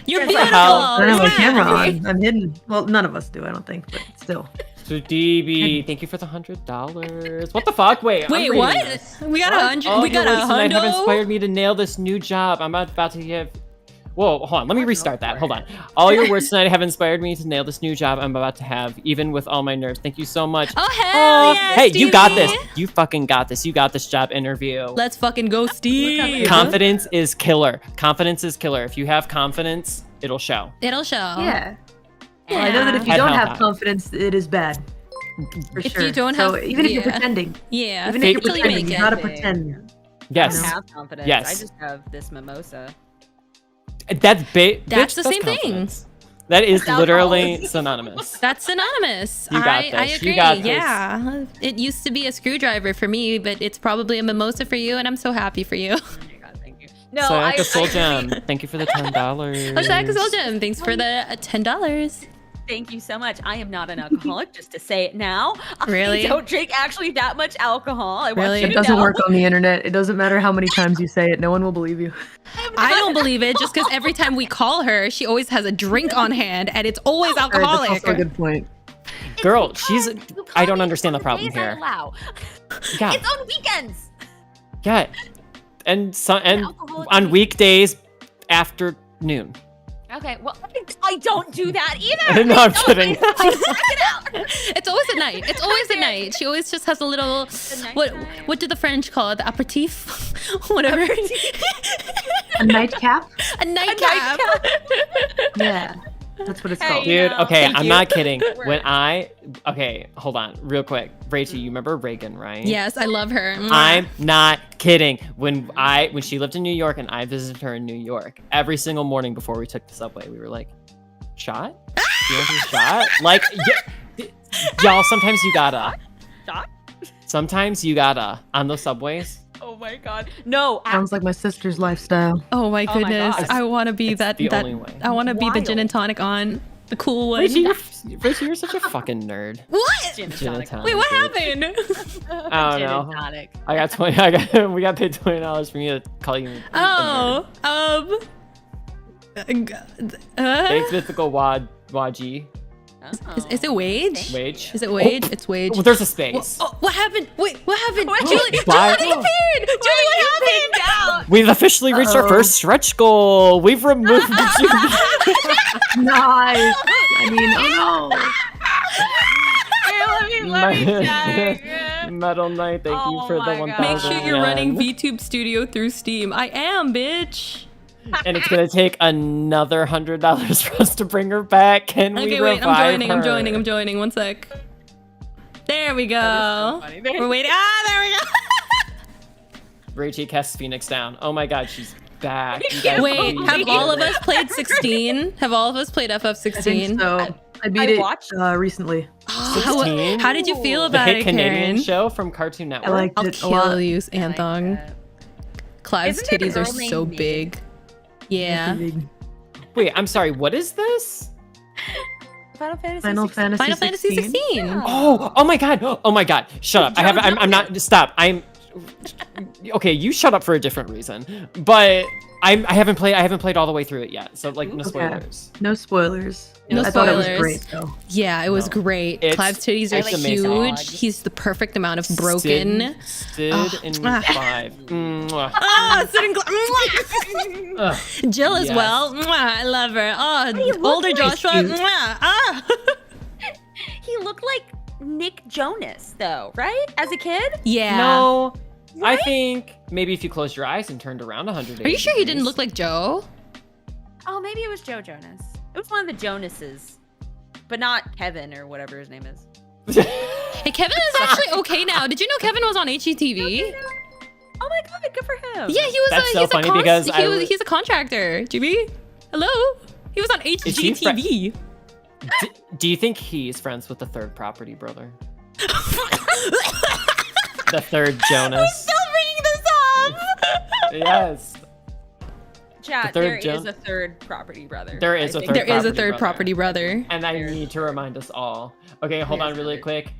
Speaker 2: You're
Speaker 1: What the
Speaker 2: beautiful.
Speaker 1: hell?
Speaker 4: I don't have my
Speaker 2: Yeah.
Speaker 4: camera on. I'm hidden. Well, none of us do, I don't think, but still.
Speaker 1: So DB, thank you for the $100. What the fuck? Wait, I'm
Speaker 2: Wait,
Speaker 1: reading
Speaker 2: what?
Speaker 1: this.
Speaker 2: We got
Speaker 1: What?
Speaker 2: 100.
Speaker 1: All
Speaker 2: We got
Speaker 1: your words tonight have
Speaker 2: $100.
Speaker 1: inspired me to nail this new job. I'm about to give. Whoa, hold on. Let me restart that. Hold on. All your words tonight have inspired me to nail this new job I'm about to have, even with all my nerves. Thank you so much.
Speaker 2: Oh hell yeah,
Speaker 1: Hey, you got
Speaker 2: Stevie.
Speaker 1: this. You fucking got this. You got this job interview.
Speaker 2: Let's fucking go, Steve.
Speaker 1: Confidence is killer. Confidence is killer. If you have confidence, it'll show.
Speaker 2: It'll show.
Speaker 4: Yeah. Well, I know that if you
Speaker 1: Head
Speaker 4: don't
Speaker 1: held
Speaker 4: have
Speaker 1: high.
Speaker 4: confidence, it is bad. For
Speaker 2: If
Speaker 4: sure.
Speaker 2: you don't
Speaker 4: so
Speaker 2: have-
Speaker 4: even if you're
Speaker 2: yeah.
Speaker 4: pretending,
Speaker 2: Yeah.
Speaker 4: even
Speaker 2: fake
Speaker 4: if you're
Speaker 2: till you
Speaker 4: pretending,
Speaker 2: make
Speaker 4: you
Speaker 2: it.
Speaker 4: gotta
Speaker 3: Okay.
Speaker 4: pretend.
Speaker 1: Yes.
Speaker 3: I don't have confidence.
Speaker 1: Yes.
Speaker 3: I just have this mimosa.
Speaker 1: That's
Speaker 2: That's the same thing.
Speaker 1: confidence. That is
Speaker 3: That's
Speaker 1: literally
Speaker 3: alcohol.
Speaker 2: That's
Speaker 1: synonymous.
Speaker 2: synonymous.
Speaker 1: You got
Speaker 2: I
Speaker 1: this.
Speaker 2: agree.
Speaker 1: You got this.
Speaker 2: Yeah. It used to be a screwdriver for me, but it's probably a mimosa for you, and I'm so happy for you.
Speaker 3: Oh my god, thank you. No,
Speaker 1: Sayaka Soul
Speaker 3: I
Speaker 1: Gem, thank you for the $10.
Speaker 2: Osaka Soul Gem, thanks for the $10.
Speaker 3: thank you so much. I am not an alcoholic, just to say it now.
Speaker 2: Really?
Speaker 3: I don't drink actually that much alcohol. I
Speaker 2: Really?
Speaker 3: want you
Speaker 4: It
Speaker 3: to
Speaker 4: doesn't
Speaker 3: know.
Speaker 4: work on the internet. It doesn't matter how many times you say it. No one will believe you.
Speaker 2: I don't believe it just because every time we call her, she always has a drink on hand, and it's always
Speaker 4: All right, that's
Speaker 2: alcoholic.
Speaker 4: also a good point.
Speaker 1: Girl,
Speaker 3: Because
Speaker 1: she's.
Speaker 3: you
Speaker 1: I
Speaker 3: call
Speaker 1: don't
Speaker 3: me
Speaker 1: understand the
Speaker 3: on
Speaker 1: problem
Speaker 3: days I
Speaker 1: here.
Speaker 3: allow.
Speaker 1: Yeah,
Speaker 3: It's on weekends.
Speaker 1: yeah, and
Speaker 3: alcoholic
Speaker 1: on
Speaker 3: drink.
Speaker 1: weekdays afternoon.
Speaker 3: Okay, well, I don't do that either.
Speaker 1: No, I'm kidding.
Speaker 2: It's always at night. It's always at night. She always just has a little. What do the French call it? The aperitif, whatever.
Speaker 4: A nightcap?
Speaker 2: A nightcap.
Speaker 4: Yeah. That's what it's
Speaker 3: Hey,
Speaker 4: called.
Speaker 3: you
Speaker 1: Dude,
Speaker 3: know.
Speaker 1: okay,
Speaker 2: Thank
Speaker 1: I'm
Speaker 2: you.
Speaker 1: not kidding. When
Speaker 3: Work.
Speaker 1: okay, hold on, real quick. Rachel, you remember Reagan, right?
Speaker 2: Yes, I love her.
Speaker 1: I'm not kidding. When she lived in New York and I visited her in New York, every single morning before we took the subway, we were like, shot? Do you want a shot? Like, y'all, sometimes you gotta.
Speaker 3: Shot?
Speaker 1: Sometimes you gotta. On those subways.
Speaker 3: Oh my god. No,
Speaker 4: Sounds like my sister's lifestyle.
Speaker 2: Oh my
Speaker 3: Oh my
Speaker 2: goodness,
Speaker 3: God.
Speaker 2: I want to be
Speaker 1: It's
Speaker 2: that.
Speaker 1: the
Speaker 2: that
Speaker 1: only way.
Speaker 2: I want to be the
Speaker 3: Wild.
Speaker 2: gin and tonic on the cool one.
Speaker 1: Rachel, you're such a fucking nerd.
Speaker 2: What?
Speaker 3: gin and
Speaker 1: Gin and
Speaker 3: tonic.
Speaker 1: tonic.
Speaker 2: Wait, what
Speaker 1: bitch.
Speaker 2: happened?
Speaker 1: I don't
Speaker 3: Gin
Speaker 1: know.
Speaker 3: and tonic.
Speaker 1: I got 20. We got paid $20 for me to call you. a
Speaker 2: Oh,
Speaker 1: nerd. Thanks, mythical Waji.
Speaker 3: Oh.
Speaker 2: is it wage?
Speaker 1: Wage.
Speaker 2: Is it wage? It's wage.
Speaker 1: Well, there's a space.
Speaker 2: What happened? Wait, what happened?
Speaker 3: What?
Speaker 2: Julie,
Speaker 1: Why?
Speaker 2: Julie disappeared. Julie, what happened?
Speaker 1: We've officially reached our
Speaker 4: Uh-oh.
Speaker 1: first stretch goal. We've removed.
Speaker 4: Nice. I mean, oh no.
Speaker 3: Hey, let me check.
Speaker 1: Metal Knight, thank you
Speaker 3: Oh
Speaker 1: for the
Speaker 3: my
Speaker 1: 1,000.
Speaker 3: God.
Speaker 2: Make sure you're running
Speaker 1: yen.
Speaker 2: VTube Studio through Steam. I am, bitch.
Speaker 1: And it's gonna take another $100 for us to bring her back. Can we
Speaker 2: Okay, wait,
Speaker 1: revive
Speaker 2: I'm
Speaker 1: her?
Speaker 2: joining. 1 sec. There we go.
Speaker 3: That is so funny.
Speaker 2: We're waiting. Ah, there we go.
Speaker 1: Rachie casts Phoenix down. Oh my god, she's back. You guys
Speaker 2: Wait,
Speaker 1: please
Speaker 2: have
Speaker 1: do
Speaker 2: all of
Speaker 1: it.
Speaker 2: us played 16? Have all of us played
Speaker 4: I think
Speaker 2: FF16?
Speaker 4: so. I beat
Speaker 3: I
Speaker 4: it
Speaker 3: watched-
Speaker 4: recently.
Speaker 2: How,
Speaker 1: 16?
Speaker 2: how did you feel
Speaker 1: The
Speaker 2: about
Speaker 1: hit
Speaker 2: it,
Speaker 1: Canadian
Speaker 2: Karen?
Speaker 1: show from Cartoon Network.
Speaker 4: I liked
Speaker 2: I'll
Speaker 4: it a lot.
Speaker 2: kill you,
Speaker 3: I like
Speaker 2: Anthong.
Speaker 3: that.
Speaker 2: Clive's
Speaker 3: Isn't there a
Speaker 2: titties are
Speaker 3: girl named
Speaker 2: so
Speaker 3: Megan?
Speaker 2: big. Yeah.
Speaker 1: Wait, I'm sorry. What is this?
Speaker 3: Final Fantasy.
Speaker 4: Final
Speaker 3: 16.
Speaker 4: Fantasy
Speaker 2: Final Fantasy 16.
Speaker 3: Yeah.
Speaker 1: Oh my god. Oh my god. Shut up. I'm not. Stop. Okay, you shut up for a different reason. But I haven't played all the way through it yet. So like no spoilers.
Speaker 4: No spoilers.
Speaker 2: No
Speaker 4: I thought it was
Speaker 2: spoilers.
Speaker 4: great though.
Speaker 2: Yeah, it was great.
Speaker 1: It's-
Speaker 2: Clive's titties are
Speaker 1: it's amazing.
Speaker 2: huge. He's the perfect amount of broken.
Speaker 1: Sid in
Speaker 2: Ah.
Speaker 1: 5. Mwah.
Speaker 2: Ah, sitting. Mwah.
Speaker 1: Ugh.
Speaker 2: Jill as
Speaker 1: Yes.
Speaker 2: well. Mwah, I love her. Oh,
Speaker 3: He looked
Speaker 2: older
Speaker 3: like
Speaker 2: Joshua.
Speaker 4: cute.
Speaker 2: Mwah. Ah.
Speaker 3: He looked like Nick Jonas, though, right? As a kid?
Speaker 2: Yeah.
Speaker 1: No, I
Speaker 3: Right?
Speaker 1: think maybe if you closed your eyes and turned around 180
Speaker 2: Are you sure he didn't
Speaker 1: degrees.
Speaker 2: look like Joe?
Speaker 3: Oh, maybe it was Joe Jonas. It was one of the Jonases, but not Kevin or whatever his name is.
Speaker 2: Hey, Kevin is actually okay now. Did you know Kevin was on HGTV?
Speaker 3: Oh my god, good for him.
Speaker 2: Yeah, he was.
Speaker 1: That's so
Speaker 2: he's
Speaker 1: funny
Speaker 2: a
Speaker 1: because I was-
Speaker 2: he's a contractor. GB, hello. He was on
Speaker 1: he
Speaker 2: HGTV.
Speaker 1: Do you think he's friends with the third property brother? The third Jonas.
Speaker 2: Still bringing this up.
Speaker 1: Yes.
Speaker 3: Chat,
Speaker 1: The
Speaker 3: there
Speaker 1: third
Speaker 3: is a third property brother.
Speaker 1: There is a
Speaker 3: think.
Speaker 1: third
Speaker 2: There is a
Speaker 1: property
Speaker 2: third
Speaker 1: brother.
Speaker 2: property brother.
Speaker 1: And I need to remind us all. Okay, hold on really quick.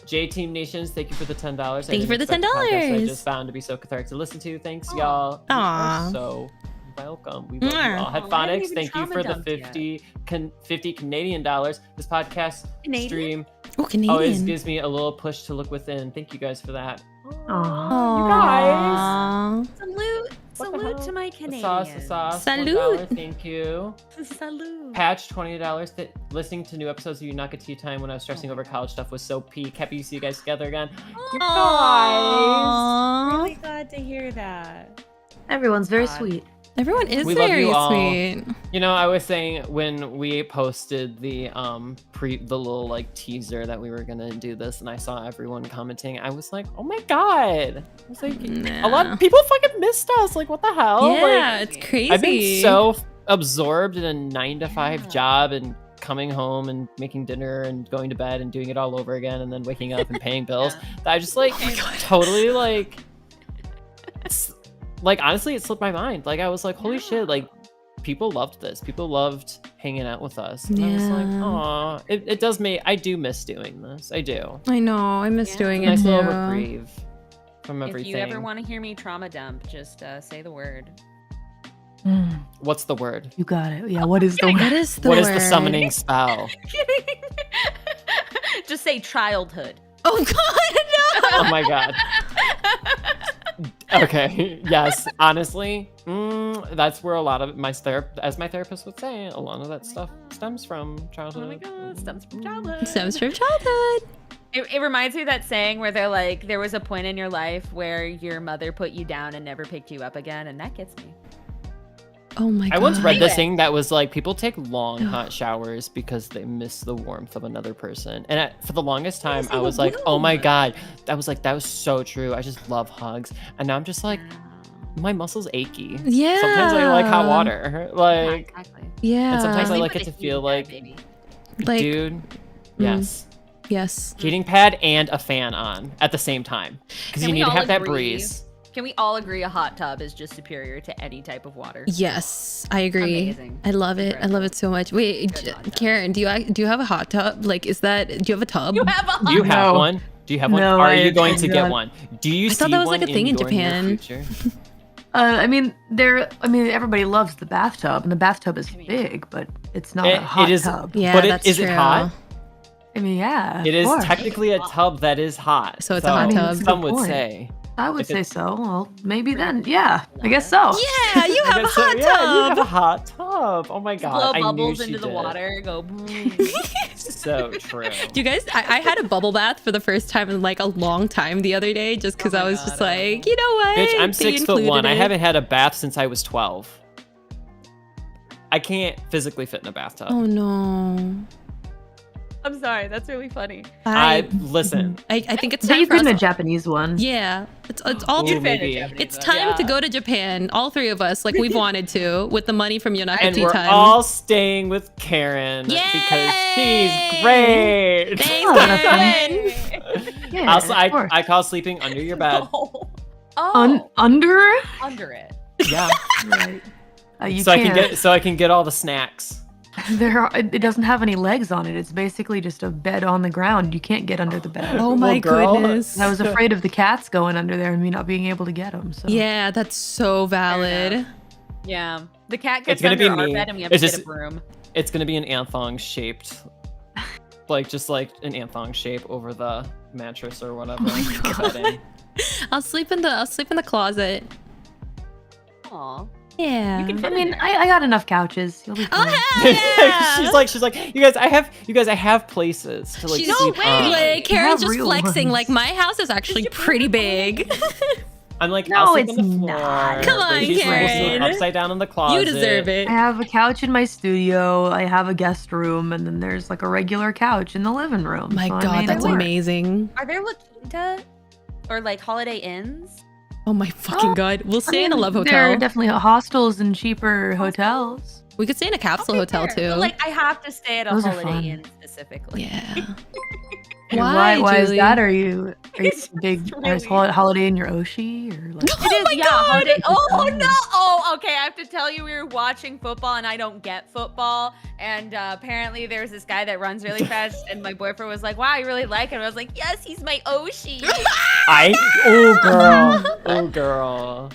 Speaker 1: J Team Nations, thank you for the $10.
Speaker 2: Thank you for the $10.
Speaker 1: I just found to be so cathartic to listen to. Thanks, y'all. You
Speaker 2: Aw.
Speaker 1: are so welcome. We love you all.
Speaker 3: Aw, I haven't
Speaker 1: Headphonics,
Speaker 3: even
Speaker 1: thank you for the
Speaker 3: trauma dumped
Speaker 1: 50 Canadian dollars. This podcast
Speaker 3: Canadian?
Speaker 1: stream
Speaker 2: Oh,
Speaker 1: always
Speaker 2: Canadian.
Speaker 1: gives me a little push to look within. Thank you guys for that.
Speaker 2: Aww.
Speaker 3: Salute,
Speaker 1: What the
Speaker 3: salute
Speaker 1: hell?
Speaker 3: to my
Speaker 1: The
Speaker 3: Canadians.
Speaker 1: sauce.
Speaker 2: Salute.
Speaker 1: $1, thank you.
Speaker 3: Salute.
Speaker 1: Patch $20. Listening to new episodes of Yonaka Tea Time when I was stressing over college stuff was so peak. Happy to see you guys together again. You guys.
Speaker 2: Aww.
Speaker 3: Really glad to hear that.
Speaker 4: Everyone's very
Speaker 3: God.
Speaker 4: sweet.
Speaker 2: Everyone is
Speaker 1: We love
Speaker 2: very
Speaker 1: you all.
Speaker 2: sweet.
Speaker 1: You know, I was saying when we posted the little like teaser that we were gonna do this, and I saw everyone commenting, I was like, oh my god! I was like, a lot of people fucking missed us. Like, what the hell?
Speaker 2: Yeah,
Speaker 1: Like,
Speaker 2: it's crazy.
Speaker 1: I've been so absorbed in a 9-to-5 job and coming home and making dinner and going to bed and doing it all over again and then waking up and paying bills that I just like totally like. Like, honestly, it slipped my mind. Like, I was like, holy shit, like, people loved this. People loved hanging out with us. And I was like,
Speaker 2: Yeah.
Speaker 1: aw. It does me. I do miss doing this. I do.
Speaker 2: I know. I miss
Speaker 3: Yeah.
Speaker 2: doing it
Speaker 1: Nice
Speaker 2: too.
Speaker 1: little reprieve from
Speaker 3: If
Speaker 1: everything.
Speaker 3: you ever want to hear me trauma dump, just say the word.
Speaker 1: What's the word?
Speaker 4: You got it. Yeah, what is the
Speaker 2: What
Speaker 4: word?
Speaker 2: is the
Speaker 1: What is
Speaker 2: word?
Speaker 1: the summoning spell?
Speaker 3: Kidding. Just say childhood.
Speaker 2: Oh God, no!
Speaker 1: Oh my god. Okay. Yes. Honestly, that's where a lot of my therapist would say, a lot of that stuff stems from childhood.
Speaker 3: Oh my god, stems from childhood.
Speaker 2: Stems from childhood.
Speaker 3: It reminds me of that saying where they're like, there was a point in your life where your mother put you down and never picked you up again, and that gets me.
Speaker 2: Oh my God.
Speaker 1: I once read this
Speaker 3: Anyway.
Speaker 1: thing that was like, people take long hot showers because they miss the warmth of another person. And for the longest time, I was like, oh my God. I was like, that was so true. I just love hugs. And now I'm just like, my muscles achy.
Speaker 2: Yeah.
Speaker 1: Sometimes I like hot water. Like,
Speaker 3: Exactly.
Speaker 2: Yeah.
Speaker 1: and sometimes I
Speaker 3: Sleep
Speaker 1: like
Speaker 3: with
Speaker 1: it
Speaker 3: a
Speaker 1: to feel
Speaker 3: heating
Speaker 1: like,
Speaker 3: pad, baby.
Speaker 2: Like,
Speaker 1: dude, yes.
Speaker 2: yes.
Speaker 1: Heating pad and a fan on at the same time. Because
Speaker 3: Can
Speaker 1: you
Speaker 3: we
Speaker 1: need to
Speaker 3: all
Speaker 1: have that
Speaker 3: agree?
Speaker 1: breeze.
Speaker 3: Can we all agree a hot tub is just superior to any type of water?
Speaker 2: Yes, I agree.
Speaker 3: Amazing.
Speaker 2: I love it. I love it so much. Wait,
Speaker 3: Good hot tub.
Speaker 2: Karen, do you have a hot tub? Like, is that? Do you have a tub?
Speaker 3: You have a hot
Speaker 1: Do you have
Speaker 4: No.
Speaker 1: one? Do you have one?
Speaker 4: No,
Speaker 1: Are
Speaker 4: I
Speaker 1: you going to
Speaker 4: do
Speaker 1: get
Speaker 4: not.
Speaker 1: one? Do you see
Speaker 2: thought that was
Speaker 1: one
Speaker 2: like a thing in
Speaker 1: your near
Speaker 2: Japan.
Speaker 1: future?
Speaker 4: I mean, everybody loves the bathtub, and the bathtub is big, but it's not a hot
Speaker 1: it is,
Speaker 4: tub.
Speaker 2: Yeah,
Speaker 1: but
Speaker 2: that's
Speaker 1: is
Speaker 2: true.
Speaker 1: it hot?
Speaker 4: I mean, yeah.
Speaker 1: It
Speaker 4: of
Speaker 1: is
Speaker 4: course.
Speaker 1: technically a tub that is hot.
Speaker 2: So it's a hot tub.
Speaker 1: Some
Speaker 4: Good
Speaker 1: would
Speaker 4: point.
Speaker 1: say.
Speaker 4: I would
Speaker 1: if
Speaker 4: say
Speaker 1: it's-
Speaker 4: so. Well, maybe then. Yeah, I guess so.
Speaker 2: Yeah, you have a
Speaker 1: So,
Speaker 2: hot
Speaker 1: yeah, you have
Speaker 2: tub.
Speaker 1: a hot tub. Oh my god.
Speaker 3: blow
Speaker 1: I knew
Speaker 3: bubbles
Speaker 1: she
Speaker 3: into the
Speaker 1: did.
Speaker 3: water, go.
Speaker 1: So true.
Speaker 2: Do you guys? I had a bubble bath for the first time in like a long time the other day, just because
Speaker 3: Oh
Speaker 2: I
Speaker 3: my
Speaker 2: was
Speaker 3: God,
Speaker 2: just like, you know what?
Speaker 1: Bitch, I'm
Speaker 2: They
Speaker 1: 6'1".
Speaker 2: included
Speaker 1: I
Speaker 2: it.
Speaker 1: haven't had a bath since I was 12. I can't physically fit in a bathtub.
Speaker 2: Oh no.
Speaker 3: I'm sorry, that's really funny.
Speaker 1: Listen.
Speaker 2: I think it's
Speaker 4: So
Speaker 2: time
Speaker 4: you
Speaker 2: for
Speaker 4: fit in a
Speaker 2: us.
Speaker 4: Japanese one.
Speaker 2: Yeah, it's all.
Speaker 1: Ooh, maybe.
Speaker 2: It's time to go to Japan, all three of us, like we've wanted to, with the money from Yonaka
Speaker 1: And
Speaker 2: Tea
Speaker 1: we're
Speaker 2: Time.
Speaker 1: all staying with Karen
Speaker 2: Yay!
Speaker 1: because she's great.
Speaker 2: Thanks,
Speaker 4: Oh, that's
Speaker 2: Karen.
Speaker 4: Yeah,
Speaker 1: Also,
Speaker 4: of course.
Speaker 1: I call sleeping under your bed.
Speaker 3: Oh,
Speaker 4: Under?
Speaker 3: under it.
Speaker 1: Yeah.
Speaker 4: Right. You
Speaker 1: so
Speaker 4: can't.
Speaker 1: I can get all the snacks.
Speaker 4: It doesn't have any legs on it. It's basically just a bed on the ground. You can't get under the bed.
Speaker 2: Oh my
Speaker 1: girl.
Speaker 2: goodness.
Speaker 4: I was afraid of the cats going under there and me not being able to get them. So.
Speaker 2: Yeah, that's so valid.
Speaker 3: Yeah. The cat
Speaker 1: It's
Speaker 3: gets
Speaker 1: gonna
Speaker 3: under
Speaker 1: be
Speaker 3: our
Speaker 1: me.
Speaker 3: bed and we have
Speaker 1: It's
Speaker 3: to
Speaker 1: just-
Speaker 3: get a broom.
Speaker 1: It's gonna be an anthong shaped, just like an anthong shape over the mattress or whatever.
Speaker 2: Oh my God.
Speaker 1: bedding.
Speaker 2: I'll sleep in the closet.
Speaker 3: Aw.
Speaker 2: Yeah.
Speaker 3: You can fit
Speaker 4: I
Speaker 3: in
Speaker 4: mean,
Speaker 3: there.
Speaker 4: I got enough couches. You'll be
Speaker 2: Oh
Speaker 4: fine.
Speaker 2: hell yeah!
Speaker 1: she's like, you guys, I have places to like
Speaker 2: She's
Speaker 1: sleep on.
Speaker 2: like, Karen's
Speaker 4: have
Speaker 2: just
Speaker 4: real
Speaker 2: flexing.
Speaker 4: ones.
Speaker 2: Like my house is actually pretty big.
Speaker 1: I'm like,
Speaker 4: No,
Speaker 1: I'll sleep
Speaker 4: it's
Speaker 1: on the floor.
Speaker 4: not.
Speaker 2: Come
Speaker 1: Like,
Speaker 2: on,
Speaker 1: she's like, we'll
Speaker 2: Karen.
Speaker 1: sleep upside down in the closet.
Speaker 2: You deserve it.
Speaker 4: I have a couch in my studio. I have a guest room, and then there's like a regular couch in the living room.
Speaker 2: My
Speaker 4: so I
Speaker 2: God,
Speaker 4: made it
Speaker 2: that's
Speaker 4: work.
Speaker 2: amazing.
Speaker 3: Are there La Quinta or like Holiday Inns?
Speaker 2: Oh my fucking God. We'll stay in a love
Speaker 4: There
Speaker 2: hotel.
Speaker 4: are definitely hostels and cheaper hotels.
Speaker 2: We could stay in a capsule
Speaker 3: Okay,
Speaker 2: hotel
Speaker 3: fair.
Speaker 2: too.
Speaker 3: But, like I have to stay at a
Speaker 4: Those are
Speaker 3: Holiday
Speaker 4: fun.
Speaker 3: Inn specifically.
Speaker 2: Yeah.
Speaker 4: Why is
Speaker 2: Julie?
Speaker 4: that? Are you
Speaker 3: It's
Speaker 4: big
Speaker 3: really-
Speaker 4: holiday in your Oshi or like?
Speaker 3: It is,
Speaker 2: my
Speaker 3: yeah,
Speaker 2: God.
Speaker 3: Holiday. Oh no! Oh, okay. I have to tell you, we were watching football, and I don't get football. And apparently, there's this guy that runs really fast, and my boyfriend was like, "Wow, you really like him?" I was like, "Yes, he's my Oshi."
Speaker 1: Oh girl.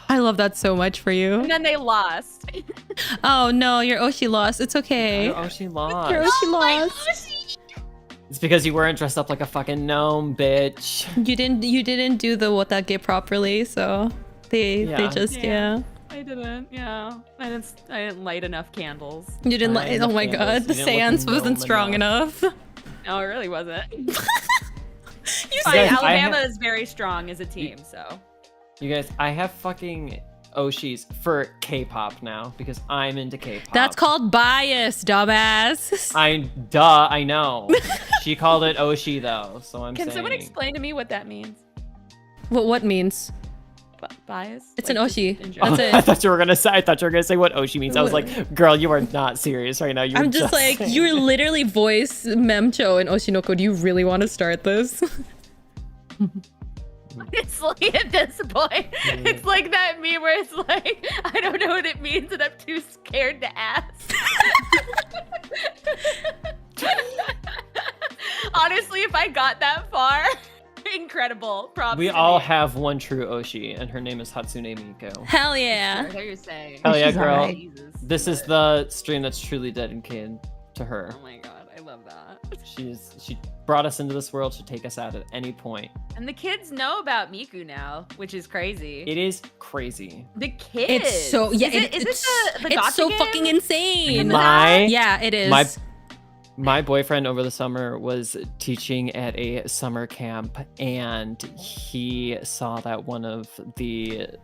Speaker 2: I love that so much for you.
Speaker 3: And then they lost.
Speaker 2: Oh no, your Oshi lost. It's okay.
Speaker 1: Oh, she lost.
Speaker 2: Your Oshi
Speaker 3: My
Speaker 2: lost.
Speaker 3: Oshi.
Speaker 1: It's because you weren't dressed up like a fucking gnome, bitch.
Speaker 2: You didn't do the wotake properly, so they
Speaker 1: Yeah.
Speaker 2: just
Speaker 3: Yeah. I didn't. Yeah, I didn't light enough candles.
Speaker 2: You didn't
Speaker 1: Right,
Speaker 2: like.
Speaker 1: the
Speaker 2: Oh my
Speaker 1: candles.
Speaker 2: God,
Speaker 1: You
Speaker 2: the
Speaker 1: didn't look
Speaker 2: seance wasn't
Speaker 1: gnome
Speaker 2: strong enough.
Speaker 3: No, it really wasn't.
Speaker 2: You
Speaker 3: Fine,
Speaker 1: guys, I
Speaker 3: Alabama
Speaker 1: have-
Speaker 3: is very strong as a team, so.
Speaker 1: You guys, I have fucking Oshis for K-pop now because I'm into K-pop.
Speaker 2: That's called bias, dumbass.
Speaker 1: I know. She called it Oshi though, so I'm
Speaker 3: Can
Speaker 1: saying.
Speaker 3: someone explain to me what that means?
Speaker 2: What means?
Speaker 3: Bias?
Speaker 2: It's
Speaker 3: Like,
Speaker 2: an
Speaker 3: just
Speaker 2: Oshi.
Speaker 3: in general?
Speaker 2: That's it.
Speaker 1: I thought you were gonna say what Oshi means. I was like, girl, you are not serious right now. You're
Speaker 2: I'm just like,
Speaker 1: saying
Speaker 2: you're
Speaker 1: it.
Speaker 2: literally voice Memcho in Oshinoko. Do you really want to start this?
Speaker 3: Honestly, at this point, it's like that meme where it's like, I don't know what it means and I'm too scared to ask. Honestly, if I got that far, incredible. Props
Speaker 1: We
Speaker 3: to
Speaker 1: all
Speaker 3: me.
Speaker 1: have one true Oshi, and her name is Hatsune Miku.
Speaker 2: Hell yeah.
Speaker 3: What are you saying?
Speaker 1: Hell yeah,
Speaker 4: She's
Speaker 1: girl.
Speaker 4: alright.
Speaker 3: Jesus.
Speaker 1: This is the stream that's truly dedicated to her.
Speaker 3: Oh my god, I love that.
Speaker 1: She brought us into this world to take us out at any point.
Speaker 3: And the kids know about Miku now, which is crazy.
Speaker 1: It is crazy.
Speaker 3: The kids.
Speaker 2: It's so yeah.
Speaker 3: Is it the
Speaker 2: it's
Speaker 3: gacha
Speaker 2: so
Speaker 3: game?
Speaker 2: fucking insane.
Speaker 1: My
Speaker 2: Yeah, it is.
Speaker 1: my boyfriend over the summer was teaching at a summer camp, and he saw that one of the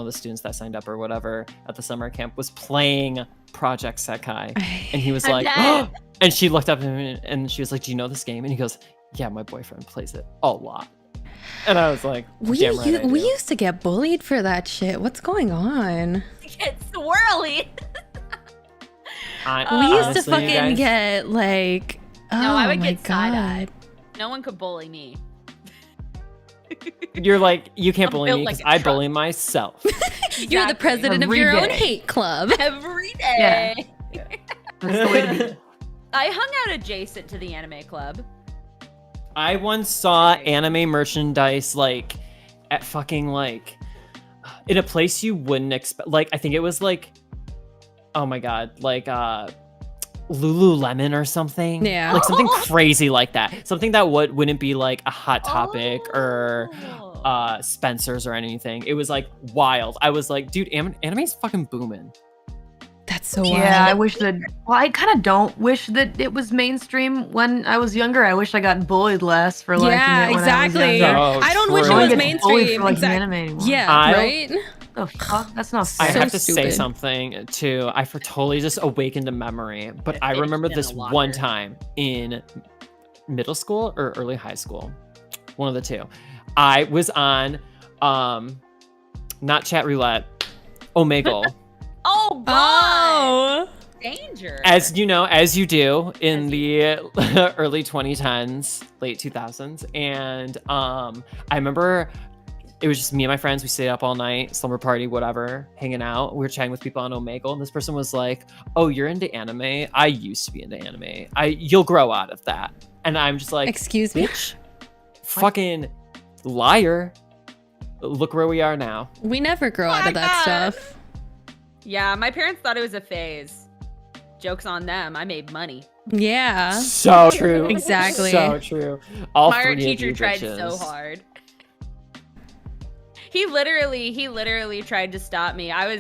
Speaker 1: students that signed up or whatever at the summer camp was playing Project Sekai, and he was
Speaker 3: I'm
Speaker 1: like,
Speaker 3: dead.
Speaker 1: and she looked up at him and she was like, "Do you know this game?" And he goes, "Yeah, my boyfriend plays it a lot." And I was like, "Damn right I
Speaker 2: we
Speaker 1: do."
Speaker 2: used to get bullied for that shit. What's going on?
Speaker 3: It's swirly.
Speaker 1: I-
Speaker 2: We used to
Speaker 1: honestly, you
Speaker 2: fucking
Speaker 1: guys,
Speaker 2: get like. Oh
Speaker 3: No, I would
Speaker 2: my
Speaker 3: get side-eyed.
Speaker 2: God.
Speaker 3: No one could bully me.
Speaker 1: You're like, you can't
Speaker 3: I'm
Speaker 1: bully
Speaker 3: built
Speaker 1: me
Speaker 3: like
Speaker 1: because
Speaker 3: a
Speaker 1: I
Speaker 3: truck.
Speaker 1: bully myself.
Speaker 2: You're the president of
Speaker 4: Every
Speaker 2: your own
Speaker 4: day.
Speaker 2: hate club.
Speaker 3: Every day.
Speaker 4: That's the way to be.
Speaker 3: I hung out adjacent to the anime club.
Speaker 1: I once saw anime merchandise like at fucking like in a place you wouldn't expect. Like I think it was like, oh my god, like Lululemon or something.
Speaker 2: Yeah.
Speaker 1: like something crazy like that. Something that wouldn't be like a Hot Topic or
Speaker 3: Oh.
Speaker 1: Spencer's or anything. It was like wild. I was like, dude, anime's fucking booming.
Speaker 2: That's so
Speaker 4: Yeah, I
Speaker 2: wild.
Speaker 4: wish that. Well, I kind of don't wish that it was mainstream when I was younger. I wish I got bullied less for liking
Speaker 2: Yeah,
Speaker 4: it when
Speaker 2: exactly.
Speaker 4: I was younger.
Speaker 1: Oh,
Speaker 2: I don't wish it
Speaker 1: true.
Speaker 4: I
Speaker 2: was
Speaker 4: don't get bullied
Speaker 2: mainstream.
Speaker 4: for liking
Speaker 2: Exact-
Speaker 4: anime anymore.
Speaker 2: Yeah,
Speaker 1: I-
Speaker 2: right?
Speaker 4: Oh, fuck, that's not
Speaker 1: I
Speaker 4: fair.
Speaker 2: So
Speaker 1: have to say
Speaker 2: stupid.
Speaker 1: something too. I for totally just awakened a memory, but I
Speaker 3: It's
Speaker 1: remember
Speaker 3: in
Speaker 1: this
Speaker 3: a
Speaker 1: one
Speaker 3: locker.
Speaker 1: time in middle school or early high school, one of the two. I was on, not chat roulette, Omegle,
Speaker 3: Oh god!
Speaker 2: Oh.
Speaker 3: Danger.
Speaker 1: as you know, as you do in
Speaker 3: As
Speaker 1: the early 2010s, late 2000s, and I remember it was just me and my friends. We stayed up all night, slumber party, whatever, hanging out. We were chatting with people on Omegle, and this person was like, "Oh, you're into anime? I used to be into anime. You'll grow out of that." And I'm just like,
Speaker 2: Excuse me?
Speaker 1: bitch, fucking liar. Look where we are now.
Speaker 2: We never grow out of that stuff.
Speaker 3: Yeah, my parents thought it was a phase. Joke's on them. I made money.
Speaker 2: Yeah.
Speaker 1: So true.
Speaker 2: Exactly.
Speaker 1: So true. All
Speaker 3: My art
Speaker 1: three of
Speaker 3: teacher
Speaker 1: you
Speaker 3: tried
Speaker 1: bitches.
Speaker 3: so hard. He literally tried to stop me. I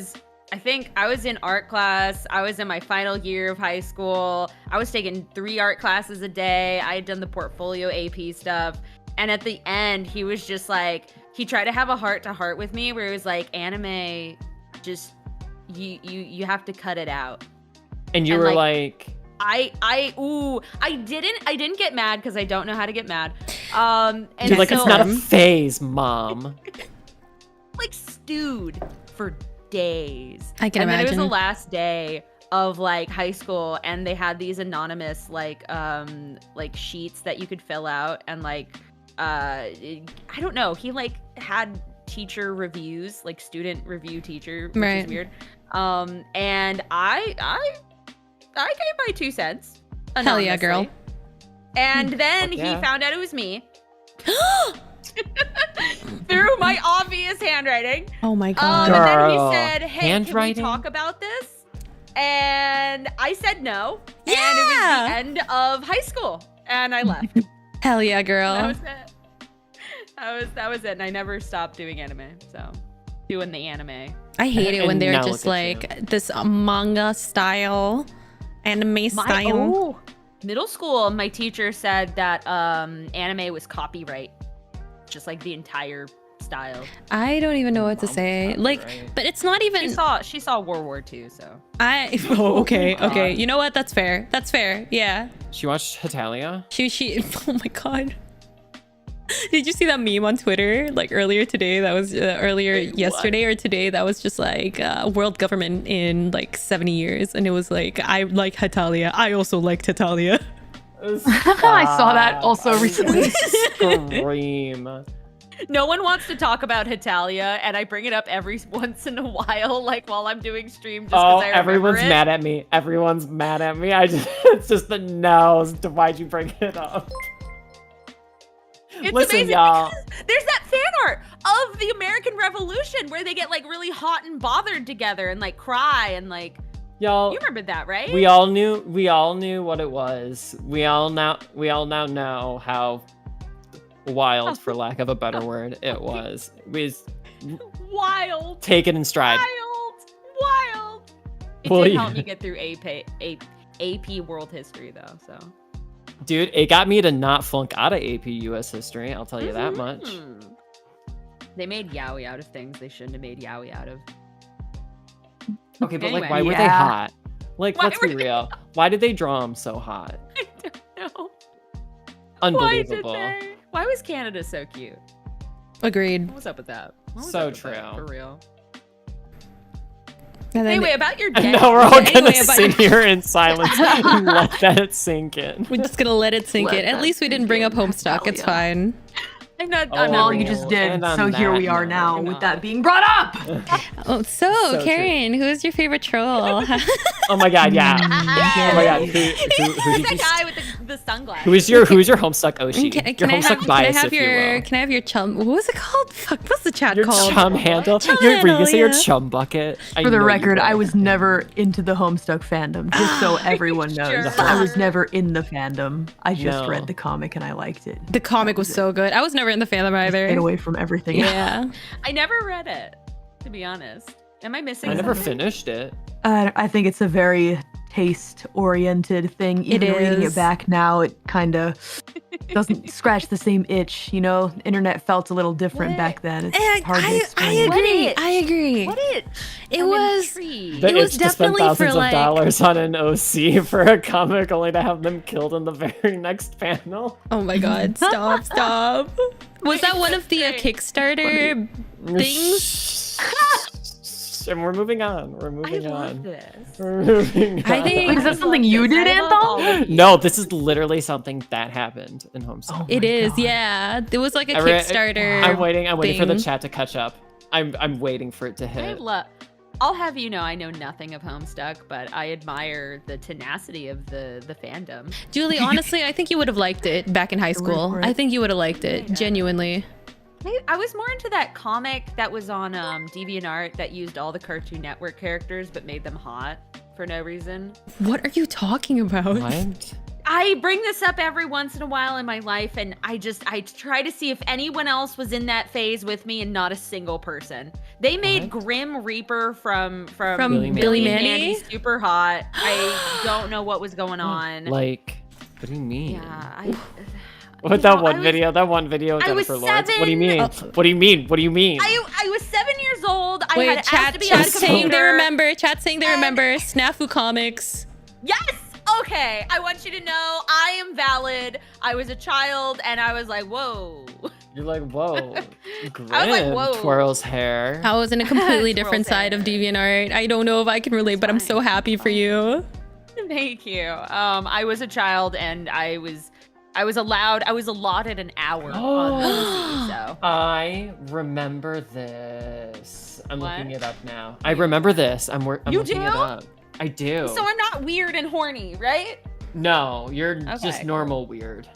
Speaker 3: think I was in art class. I was in my final year of high school. I was taking 3 art classes a day. I had done the portfolio AP stuff. And at the end, he was just like, he tried to have a heart-to-heart with me where he was like, anime, just, you have to cut it out.
Speaker 1: And you were like
Speaker 3: I didn't get mad because I don't know how to get mad. And
Speaker 1: you're like,
Speaker 3: so,
Speaker 1: it's not a phase, mom.
Speaker 3: like stewed for days.
Speaker 2: I can
Speaker 3: and
Speaker 2: imagine.
Speaker 3: then it was the last day of like high school, and they had these anonymous like sheets that you could fill out, and like I don't know, he like had teacher reviews, like student review teacher, which
Speaker 2: Right.
Speaker 3: is weird. And I gave my 2 cents.
Speaker 2: Hell yeah, girl.
Speaker 3: anonymously. And then
Speaker 1: Fuck yeah.
Speaker 3: he found out it was me. Through my obvious handwriting.
Speaker 2: Oh my god.
Speaker 3: And then
Speaker 1: Girl,
Speaker 3: he said, hey,
Speaker 1: handwriting?
Speaker 3: can we talk about this? And I said no.
Speaker 2: Yeah.
Speaker 3: And it was the end of high school. And I left.
Speaker 2: Hell yeah, girl.
Speaker 3: That was it. That was it. And I never stopped doing anime. So, doing the anime.
Speaker 2: I hate it when
Speaker 1: And
Speaker 2: they're
Speaker 1: now
Speaker 2: just
Speaker 1: look at you.
Speaker 2: like this manga style, anime style.
Speaker 3: Middle school, my teacher said that anime was copyright. Just like the entire style.
Speaker 2: I don't even know what to say. Like,
Speaker 1: Right.
Speaker 2: but it's not even.
Speaker 3: She saw World War II, so.
Speaker 2: Oh, okay,
Speaker 1: God.
Speaker 2: okay. You know what? That's fair. That's fair. Yeah.
Speaker 1: She watched Hitalia?
Speaker 2: She. Oh my god. Did you see that meme on Twitter like earlier today? That was earlier yesterday or today. That was just like world government in like 70 years, and it was like, I like Hitalia. I also liked Hitalia.
Speaker 4: I saw that also recently.
Speaker 1: Scream.
Speaker 3: No one wants to talk about Hitalia, and I bring it up every once in a while, like while I'm doing stream, just because I remember
Speaker 1: everyone's
Speaker 3: it.
Speaker 1: mad at me. Everyone's mad at me. It's just the no's. Why'd you bring it up?
Speaker 3: It's
Speaker 1: Listen,
Speaker 3: amazing
Speaker 1: y'all.
Speaker 3: because there's that fan art of the American Revolution where they get like really hot and bothered together and like cry and like.
Speaker 1: Y'all,
Speaker 3: You remember that, right?
Speaker 1: we all knew what it was. We all now know how wild, for lack of a better word, it was. We was
Speaker 3: Wild.
Speaker 1: take it in stride.
Speaker 3: Wild. It
Speaker 1: Well,
Speaker 3: did
Speaker 1: yeah.
Speaker 3: help me get through AP World History though, so.
Speaker 1: Dude, it got me to not flunk out of AP US History, I'll tell you that much.
Speaker 3: Mhm. They made yaoi out of things they shouldn't have made yaoi out of.
Speaker 1: Okay, but
Speaker 3: Anyway.
Speaker 1: like, why were they
Speaker 4: Yeah.
Speaker 1: hot? Like,
Speaker 3: Why
Speaker 1: let's be
Speaker 3: were they
Speaker 1: real. Why did they draw them so hot?
Speaker 3: I don't know.
Speaker 1: Unbelievable.
Speaker 3: Why did they? Why was Canada so cute?
Speaker 2: Agreed.
Speaker 3: What's up with that? What was
Speaker 1: So
Speaker 3: up with that,
Speaker 1: true.
Speaker 3: for real.
Speaker 2: And then
Speaker 3: Anyway, about your
Speaker 1: And
Speaker 3: day.
Speaker 1: now we're all
Speaker 2: Yeah,
Speaker 1: gonna
Speaker 2: anyway, about-
Speaker 1: sit here in silence and let that sink in.
Speaker 2: we're just gonna let it sink
Speaker 4: Let
Speaker 2: in. At
Speaker 4: that
Speaker 2: least we didn't
Speaker 4: sink
Speaker 2: bring up
Speaker 4: in.
Speaker 2: Homestuck. It's
Speaker 4: Hell yeah.
Speaker 2: fine.
Speaker 3: I'm not.
Speaker 1: Oh,
Speaker 3: I'm not
Speaker 4: Well,
Speaker 3: bringing
Speaker 4: you just
Speaker 3: it.
Speaker 4: did,
Speaker 1: And on
Speaker 4: so here
Speaker 1: that
Speaker 4: we are
Speaker 1: note,
Speaker 4: now
Speaker 3: we're
Speaker 4: with
Speaker 3: not.
Speaker 4: that being brought up.
Speaker 2: Oh, so
Speaker 1: true.
Speaker 2: Karen, who's your favorite troll?
Speaker 1: Oh my god, yeah. Oh my god, who
Speaker 3: Who's
Speaker 1: did
Speaker 3: that
Speaker 1: you?
Speaker 3: guy with the sunglasses?
Speaker 1: Who's your Homestuck Oshi?
Speaker 2: Can
Speaker 1: Your
Speaker 2: I
Speaker 1: Homestuck
Speaker 2: have,
Speaker 1: bias,
Speaker 2: can I have
Speaker 1: if you
Speaker 2: your
Speaker 1: will.
Speaker 2: can I have your chum? What was it called? Fuck, what's the chat
Speaker 1: Your
Speaker 2: called?
Speaker 1: chum handle.
Speaker 2: Chum
Speaker 1: Were you gonna
Speaker 2: handle,
Speaker 1: say your
Speaker 2: yeah.
Speaker 1: chum bucket?
Speaker 4: For the record, I was never into the Homestuck fandom, just so everyone knows.
Speaker 3: Sure.
Speaker 4: I was never in the fandom. I just
Speaker 1: No.
Speaker 4: read the comic and I liked it.
Speaker 2: The comic was so good. I was never in the fandom either.
Speaker 4: Stayed away from everything.
Speaker 2: Yeah.
Speaker 3: I never read it, to be honest. Am I missing?
Speaker 1: I never
Speaker 3: something?
Speaker 1: finished it.
Speaker 4: I think it's a very taste-oriented thing. Even reading
Speaker 2: is.
Speaker 4: it back now, it kind of doesn't scratch the same itch. You know, internet felt a little different
Speaker 3: What?
Speaker 4: back then. It's
Speaker 2: I,
Speaker 4: hard to
Speaker 2: I
Speaker 4: explain.
Speaker 2: agree.
Speaker 3: What
Speaker 2: I agree.
Speaker 3: What it?
Speaker 2: It was-
Speaker 3: Intrigued.
Speaker 1: The
Speaker 2: It was
Speaker 1: itch to spend
Speaker 2: definitely for,
Speaker 1: thousands
Speaker 2: like-
Speaker 1: of dollars on an OC for a comic only to have them killed in the very next panel.
Speaker 2: Oh my god! Stop! Stop! Was that one of the Kickstarter things?
Speaker 1: and we're moving on. We're
Speaker 3: I
Speaker 1: moving
Speaker 3: love
Speaker 1: on.
Speaker 3: this.
Speaker 1: We're moving
Speaker 2: I
Speaker 1: on.
Speaker 2: think-
Speaker 4: Wait, is that something you did, Anthol?
Speaker 1: No, this is literally something that happened in Homestuck.
Speaker 2: It
Speaker 4: my
Speaker 2: is,
Speaker 4: God.
Speaker 2: yeah. It was like a
Speaker 1: I re-
Speaker 2: Kickstarter.
Speaker 1: I'm waiting for the
Speaker 2: thing.
Speaker 1: chat to catch up. I'm waiting for it to hit.
Speaker 3: I'll have you know I know nothing of Homestuck, but I admire the tenacity of the fandom.
Speaker 2: Julie, honestly, I think you would have liked it back in high school. I think you would have liked it,
Speaker 3: Yeah.
Speaker 2: genuinely.
Speaker 3: I was more into that comic that was on DeviantArt that used all the Cartoon Network characters but made them hot for no reason.
Speaker 2: What are you talking about?
Speaker 1: What?
Speaker 3: I bring this up every once in a while in my life, and I try to see if anyone else was in that phase with me, and not a single person. They made
Speaker 1: What?
Speaker 3: Grim Reaper from
Speaker 2: Billy Mandy?
Speaker 3: super hot. I don't know what was going on.
Speaker 1: Like, what do you mean?
Speaker 3: Yeah,
Speaker 1: What
Speaker 3: you
Speaker 1: that
Speaker 3: know,
Speaker 1: one
Speaker 3: I was-
Speaker 1: video? That one video of
Speaker 3: I was
Speaker 1: Jennifer Lawrence. What do you
Speaker 3: 7.
Speaker 1: mean? What do you mean? What do you mean?
Speaker 3: I was 7 years old. I
Speaker 2: Wait,
Speaker 3: had asked
Speaker 2: chat
Speaker 3: to be on a
Speaker 2: saying they
Speaker 3: computer.
Speaker 2: remember. Chat saying they
Speaker 3: And-
Speaker 2: remember. Snafu Comics.
Speaker 3: Yes. Okay. I want you to know I am valid. I was a child, and I was like, whoa.
Speaker 1: You're like, whoa. Grim
Speaker 3: I was like, whoa.
Speaker 1: twirls hair.
Speaker 2: I was in a completely
Speaker 3: Twirl
Speaker 2: different side of
Speaker 3: hair.
Speaker 2: DeviantArt. I don't know if I can relate, but I'm so
Speaker 3: Fine.
Speaker 2: happy for you.
Speaker 3: Thank you. I was a child, and I was allotted an hour on PC, so.
Speaker 1: I remember this. I'm
Speaker 3: What?
Speaker 1: looking it up now. I remember this. I'm
Speaker 3: You
Speaker 1: looking
Speaker 3: do?
Speaker 1: it up. I do.
Speaker 3: So I'm not weird and horny, right?
Speaker 1: No, you're
Speaker 3: Okay,
Speaker 1: just
Speaker 3: cool.
Speaker 1: normal weird.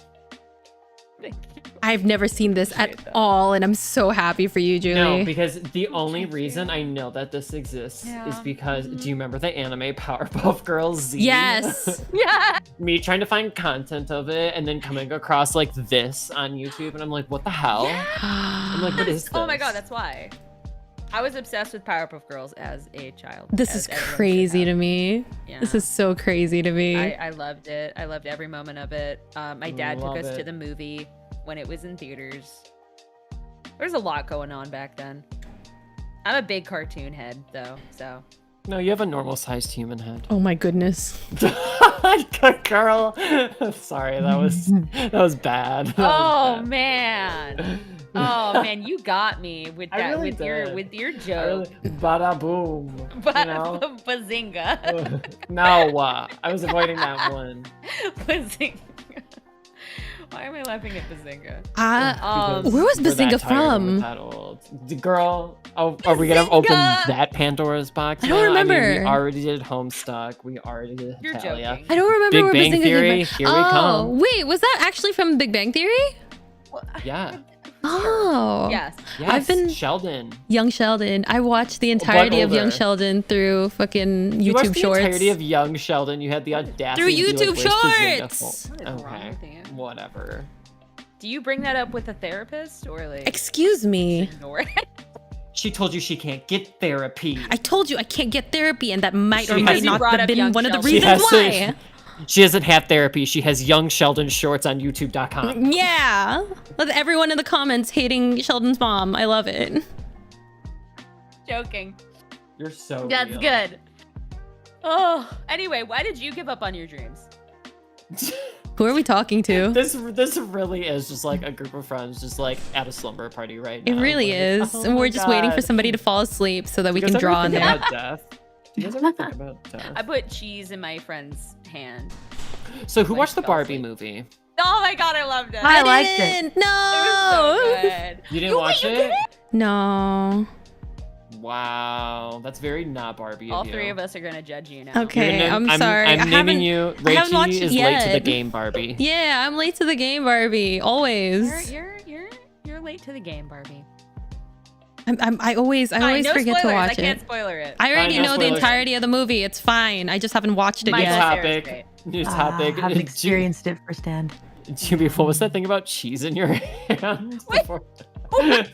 Speaker 2: I've never seen this at
Speaker 3: Appreciate that.
Speaker 2: all, and I'm so happy for you, Julie.
Speaker 1: No, because the only reason I know that this exists is
Speaker 3: Yeah.
Speaker 1: because do you remember the anime Powerpuff Girls Z?
Speaker 2: Yes.
Speaker 3: Yeah.
Speaker 1: Me trying to find content of it and then coming across like this on YouTube, and I'm like, what the hell? I'm like, what is this?
Speaker 3: Oh my god, that's why. I was obsessed with Powerpuff Girls as a child.
Speaker 2: This
Speaker 3: as
Speaker 2: is
Speaker 3: everyone should
Speaker 2: crazy
Speaker 3: have.
Speaker 2: to me.
Speaker 3: Yeah.
Speaker 2: This is so crazy to me.
Speaker 3: I loved it. I loved every moment of it. My dad took
Speaker 1: Love
Speaker 3: us to
Speaker 1: it.
Speaker 3: the movie when it was in theaters. There's a lot going on back then. I'm a big cartoon head, though, so.
Speaker 1: No, you have a normal sized human head.
Speaker 2: Oh my goodness.
Speaker 1: Girl. Sorry, that was bad. That was
Speaker 3: Oh
Speaker 1: bad.
Speaker 3: man. Oh man, you got me with
Speaker 1: I
Speaker 3: that
Speaker 1: really
Speaker 3: with your
Speaker 1: I
Speaker 3: joke.
Speaker 1: really, bada boom.
Speaker 3: But
Speaker 1: You know?
Speaker 3: Bazinga.
Speaker 1: No, I was avoiding that one.
Speaker 3: Bazinga. Why am I laughing at Bazinga?
Speaker 1: Because
Speaker 2: where was
Speaker 1: we're that
Speaker 2: Bazinga
Speaker 1: tired and we're
Speaker 2: from?
Speaker 1: that old. The girl. Oh, are we gonna open
Speaker 3: Bazinga!
Speaker 1: that Pandora's box?
Speaker 2: I don't
Speaker 1: now?
Speaker 2: remember.
Speaker 1: I mean, we already did Homestuck. We already did
Speaker 3: You're
Speaker 1: Hetalia.
Speaker 3: joking.
Speaker 2: I don't remember
Speaker 1: Big
Speaker 2: where
Speaker 1: Bang
Speaker 2: Bazinga
Speaker 1: Theory,
Speaker 2: came from.
Speaker 1: here we come.
Speaker 2: Wait, was that actually from Big Bang Theory?
Speaker 1: Yeah.
Speaker 2: Oh.
Speaker 3: Yes.
Speaker 1: Yes.
Speaker 2: I've been-
Speaker 1: Sheldon.
Speaker 2: Young Sheldon. I watched the entirety of Young
Speaker 1: older.
Speaker 2: Sheldon through fucking
Speaker 1: You watched
Speaker 2: YouTube
Speaker 1: the
Speaker 2: Shorts.
Speaker 1: entirety of Young Sheldon. You had the audacity
Speaker 2: Through
Speaker 1: to be like,
Speaker 2: YouTube
Speaker 1: "Where's Bazinga
Speaker 2: Shorts!"
Speaker 1: from?"
Speaker 3: What is wrong
Speaker 1: Okay.
Speaker 3: with you?
Speaker 1: Whatever.
Speaker 3: Do you bring that up with a therapist or like
Speaker 2: Excuse me.
Speaker 3: ignore it?
Speaker 1: She told you she can't get therapy.
Speaker 2: I told you I can't get therapy, and that might or
Speaker 1: She
Speaker 2: might
Speaker 1: has-
Speaker 2: not
Speaker 3: brought
Speaker 2: have
Speaker 3: up
Speaker 2: been
Speaker 3: Young
Speaker 2: one of the
Speaker 3: Sheldon.
Speaker 1: She
Speaker 2: reasons
Speaker 1: has
Speaker 2: why.
Speaker 1: She doesn't have therapy. She has Young Sheldon shorts on YouTube.com.
Speaker 2: Yeah. With everyone in the comments hating Sheldon's mom. I love it.
Speaker 3: Joking.
Speaker 1: You're so
Speaker 3: That's
Speaker 1: real.
Speaker 3: good. Oh, anyway, why did you give up on your dreams?
Speaker 2: Who are we talking to?
Speaker 1: This really is just like a group of friends just like at a slumber party right
Speaker 2: It
Speaker 1: now.
Speaker 2: really
Speaker 1: Like,
Speaker 2: is.
Speaker 1: oh
Speaker 2: and
Speaker 1: my
Speaker 2: we're just waiting for
Speaker 1: God.
Speaker 2: somebody to fall asleep so that we
Speaker 1: Do you
Speaker 2: can
Speaker 1: guys ever
Speaker 2: draw on
Speaker 1: think
Speaker 2: there.
Speaker 1: about death? Do you guys ever think about death?
Speaker 3: I put cheese in my friend's hand.
Speaker 1: So who
Speaker 3: like,
Speaker 1: watched the
Speaker 3: fell
Speaker 1: Barbie
Speaker 3: asleep.
Speaker 1: movie?
Speaker 3: Oh my god, I loved it.
Speaker 4: I liked it.
Speaker 2: didn't.
Speaker 3: It was so
Speaker 2: No.
Speaker 3: good.
Speaker 1: You didn't watch
Speaker 3: you
Speaker 1: it?
Speaker 3: didn't?
Speaker 2: No.
Speaker 1: Wow, that's very not Barbie.
Speaker 3: All
Speaker 1: of you.
Speaker 3: three of us are gonna judge you now.
Speaker 2: Okay,
Speaker 1: You're
Speaker 2: I'm sorry.
Speaker 1: I'm
Speaker 2: I
Speaker 1: naming
Speaker 2: haven't-
Speaker 1: you.
Speaker 2: I haven't watched
Speaker 1: Rachie
Speaker 2: it
Speaker 1: is late to the
Speaker 2: yet.
Speaker 1: game, Barbie.
Speaker 2: Yeah, I'm late to the game, Barbie. Always.
Speaker 3: You're late to the game, Barbie.
Speaker 2: I always
Speaker 3: Fine, no
Speaker 2: forget to
Speaker 3: spoilers.
Speaker 2: watch
Speaker 3: I can't
Speaker 2: it.
Speaker 3: spoiler it.
Speaker 2: I already
Speaker 1: Fine, no
Speaker 2: know the
Speaker 1: spoilers.
Speaker 2: entirety of the movie. It's fine. I just haven't watched it
Speaker 3: Michael
Speaker 2: yet.
Speaker 3: Cera's
Speaker 1: topic.
Speaker 3: great.
Speaker 1: New topic.
Speaker 4: haven't experienced it firsthand.
Speaker 1: Jimmy, what was that thing about cheese in your hand? before-
Speaker 3: No, it's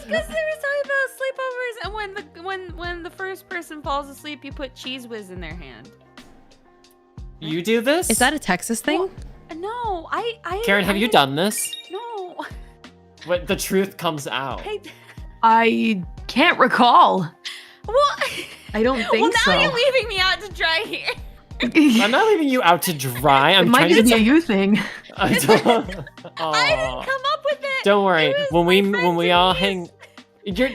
Speaker 3: because they were talking about sleepovers, and when the first person falls asleep, you put cheese whiz in their hand.
Speaker 1: You do this?
Speaker 2: Is that a Texas thing?
Speaker 3: No, I.
Speaker 1: Karen, have you done this?
Speaker 3: No.
Speaker 1: What the truth comes out.
Speaker 4: I can't recall.
Speaker 3: Well,
Speaker 4: I don't think
Speaker 3: well,
Speaker 4: so.
Speaker 3: now you're leaving me out to dry here.
Speaker 1: I'm not leaving you out to dry.
Speaker 4: it
Speaker 1: I'm
Speaker 4: might
Speaker 1: trying
Speaker 4: just
Speaker 1: to
Speaker 4: be a you thing.
Speaker 1: I don't,
Speaker 3: I didn't come up with it.
Speaker 1: Don't worry.
Speaker 3: It was
Speaker 1: When
Speaker 3: my
Speaker 1: we
Speaker 3: friends and
Speaker 1: all
Speaker 3: me's.
Speaker 1: hang You're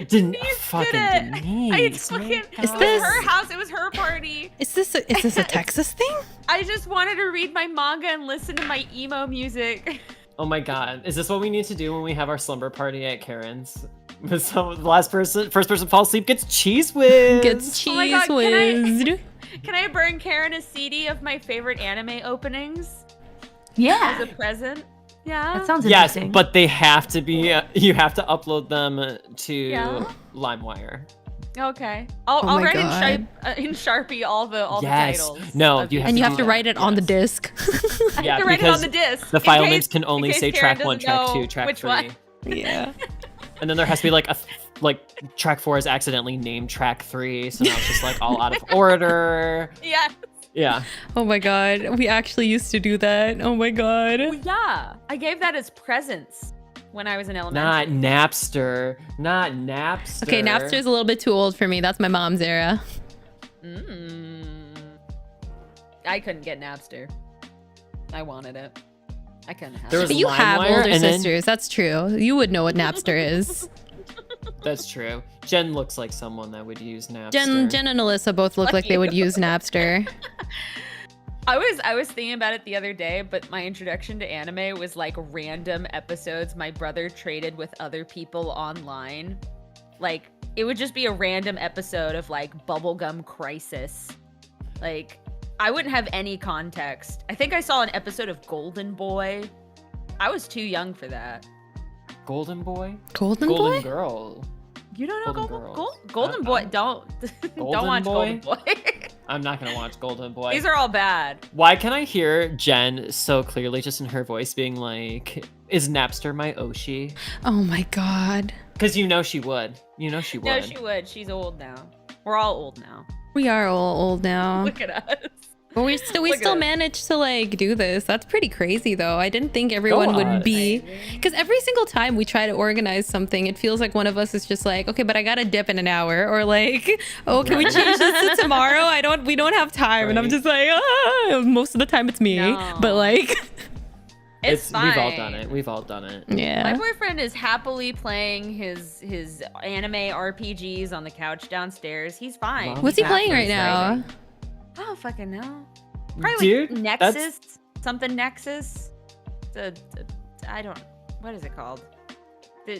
Speaker 1: fucking
Speaker 3: did it.
Speaker 1: Denise.
Speaker 3: I fucking,
Speaker 2: Is
Speaker 3: it was
Speaker 2: this-
Speaker 3: her house. It was her party.
Speaker 2: Is this a Texas thing?
Speaker 3: I just wanted to read my manga and listen to my emo music.
Speaker 1: Oh my god. Is this what we need to do when we have our slumber party at Karen's? So the first person falls asleep gets cheese whiz.
Speaker 2: Gets cheese
Speaker 3: Oh my God,
Speaker 2: whizzed.
Speaker 3: Can I burn Karen a CD of my favorite anime openings as
Speaker 4: Yeah.
Speaker 3: a present? Yeah.
Speaker 4: That sounds
Speaker 1: Yes,
Speaker 4: interesting.
Speaker 1: but they have to be. You have to upload them to
Speaker 3: Yeah.
Speaker 1: LimeWire.
Speaker 3: Okay. I'll
Speaker 2: Oh my
Speaker 3: write
Speaker 2: God.
Speaker 3: in Sharpie all the
Speaker 1: Yes.
Speaker 3: titles.
Speaker 1: No,
Speaker 3: of
Speaker 1: you
Speaker 3: each
Speaker 1: have
Speaker 2: And you
Speaker 1: to
Speaker 2: have
Speaker 1: do
Speaker 2: to
Speaker 1: that,
Speaker 2: write it on the
Speaker 1: yes.
Speaker 2: disc.
Speaker 3: I
Speaker 1: Yeah,
Speaker 3: have to write it
Speaker 1: because
Speaker 3: on the disc.
Speaker 1: the
Speaker 3: in
Speaker 1: file
Speaker 3: case-
Speaker 1: names can only
Speaker 3: in case
Speaker 1: say
Speaker 3: Karen
Speaker 1: track 1,
Speaker 3: doesn't
Speaker 1: track
Speaker 3: know
Speaker 1: 2, track
Speaker 3: which
Speaker 1: 3.
Speaker 3: one.
Speaker 2: Yeah.
Speaker 1: And then there has to be like track 4 is accidentally named track 3, so now it's just like all out of order.
Speaker 3: Yeah.
Speaker 1: Yeah.
Speaker 2: Oh my god, we actually used to do that. Oh my god.
Speaker 3: Well, yeah. I gave that as presents when I was in elementary.
Speaker 1: Not Napster. Not Napster.
Speaker 2: Okay, Napster's a little bit too old for me. That's my mom's era.
Speaker 3: I couldn't get Napster. I wanted it. I couldn't have
Speaker 1: There
Speaker 3: it.
Speaker 1: was
Speaker 2: But you have
Speaker 1: LimeWire,
Speaker 2: older
Speaker 1: and then-
Speaker 2: sisters. That's true. You would know what Napster is.
Speaker 1: That's true. Jen looks like someone that would use Napster.
Speaker 2: Jen and Alyssa both look
Speaker 3: Fuck
Speaker 2: like they
Speaker 3: you.
Speaker 2: would use Napster.
Speaker 3: I was thinking about it the other day, but my introduction to anime was like random episodes my brother traded with other people online. Like it would just be a random episode of like Bubblegum Crisis. Like I wouldn't have any context. I think I saw an episode of Golden Boy. I was too young for that.
Speaker 1: Golden Boy?
Speaker 2: Golden
Speaker 1: Golden
Speaker 2: Boy?
Speaker 1: Girl.
Speaker 3: You don't know
Speaker 1: Golden
Speaker 3: Golden
Speaker 1: Girls.
Speaker 3: Golden Boy? Don't
Speaker 1: Golden
Speaker 3: watch
Speaker 1: Boy?
Speaker 3: Golden Boy.
Speaker 1: I'm not gonna watch Golden Boy.
Speaker 3: These are all bad.
Speaker 1: Why can I hear Jen so clearly just in her voice being like, is Napster my Oshi?
Speaker 2: Oh my god.
Speaker 1: Because you know she would. You know she would.
Speaker 3: No, she would. She's old now. We're all old now.
Speaker 2: We are all old now.
Speaker 3: Look at us.
Speaker 2: But we still
Speaker 3: Look at us.
Speaker 2: managed to like do this. That's pretty crazy though. I didn't think everyone
Speaker 1: on.
Speaker 2: would be, because every single time we try to organize something, it feels like one of us is just like, okay, but I gotta dip in an hour, or like, oh, can we change this to tomorrow? We don't have time, and I'm
Speaker 1: Right.
Speaker 2: just like, ah. Most of the time it's me,
Speaker 3: No.
Speaker 2: but like,
Speaker 3: It's fine.
Speaker 1: We've all done it. We've all done it.
Speaker 3: My
Speaker 2: yeah.
Speaker 3: boyfriend is happily playing his anime RPGs on the couch downstairs. He's fine.
Speaker 1: Mom.
Speaker 2: What's he
Speaker 3: He's
Speaker 2: playing
Speaker 3: not
Speaker 2: right now?
Speaker 3: I don't fucking know. Probably
Speaker 1: Dude,
Speaker 3: like
Speaker 1: that's-
Speaker 3: Nexus, something Nexus. I don't. What is it called?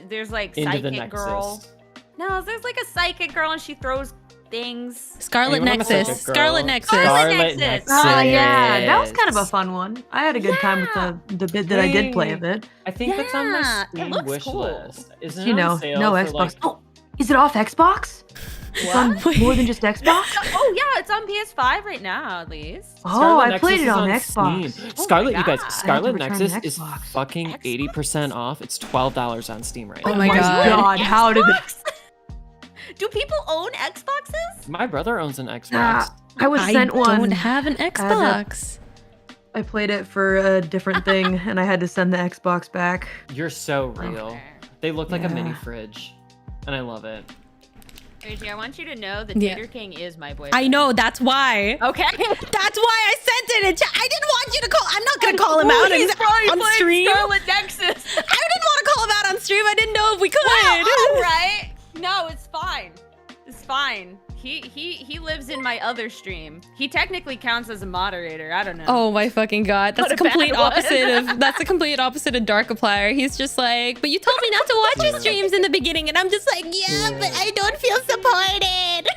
Speaker 3: There's like
Speaker 1: Into the
Speaker 3: psychic
Speaker 1: Nexus.
Speaker 3: girl. No, there's like a psychic girl and she throws things.
Speaker 2: Scarlet
Speaker 1: Anyone have a
Speaker 2: Nexus.
Speaker 1: psychic girl?
Speaker 2: Scarlet Nexus.
Speaker 3: Scarlet Nexus.
Speaker 1: Nexus.
Speaker 4: Oh yeah, that was kind of a fun one. I had a good time with
Speaker 3: Yeah.
Speaker 4: the bit that I did play of it.
Speaker 1: I think that's on
Speaker 3: Yeah,
Speaker 1: my
Speaker 3: it
Speaker 1: Steam
Speaker 3: looks
Speaker 1: wish
Speaker 3: cool.
Speaker 1: list. Isn't it
Speaker 4: You know,
Speaker 1: on sale
Speaker 4: no
Speaker 1: for,
Speaker 4: Xbox.
Speaker 1: like-
Speaker 4: Oh, is it off Xbox? It's on more than just Xbox.
Speaker 3: Oh yeah, it's on PS5 right now at least.
Speaker 4: Oh,
Speaker 1: Scarlet
Speaker 4: I played
Speaker 1: Nexus
Speaker 4: it
Speaker 1: is
Speaker 4: on
Speaker 1: Steam.
Speaker 4: Xbox.
Speaker 3: Oh
Speaker 1: Scarlet,
Speaker 3: my
Speaker 1: you guys,
Speaker 3: God.
Speaker 1: Scarlet
Speaker 4: return
Speaker 1: Nexus
Speaker 4: the
Speaker 1: is
Speaker 4: Xbox.
Speaker 1: fucking 80% off. It's $12 on Steam right
Speaker 2: Oh
Speaker 1: now.
Speaker 2: my God.
Speaker 4: How did it?
Speaker 3: Xbox? Do people own Xboxes?
Speaker 1: My brother owns an Xbox.
Speaker 4: I was
Speaker 2: I
Speaker 4: sent one.
Speaker 2: don't have an Xbox.
Speaker 4: I played it for a different thing, and I had to send the Xbox back.
Speaker 1: You're so real.
Speaker 3: Okay.
Speaker 1: They look like a mini
Speaker 4: Yeah.
Speaker 1: fridge, and I love it.
Speaker 3: Reggie, I want you to know that
Speaker 2: Yeah.
Speaker 3: Tater King is my boyfriend.
Speaker 2: I know, that's why.
Speaker 3: Okay.
Speaker 2: That's why I sent it. I didn't want you to call. I'm not gonna call him out
Speaker 3: He's probably
Speaker 2: on
Speaker 3: playing
Speaker 2: stream.
Speaker 3: Scarlet Nexus.
Speaker 2: I didn't want to call him out on stream. I didn't know if we could.
Speaker 3: All right. No, it's fine. It's fine. He lives in my other stream. He technically counts as a moderator. I don't know.
Speaker 2: Oh my fucking god! That's
Speaker 3: What
Speaker 2: the
Speaker 3: a bad
Speaker 2: complete
Speaker 3: one.
Speaker 2: opposite of Darkiplier. He's just like, but you told me not to watch your streams in the beginning, and I'm just like, yeah, but I don't feel supported.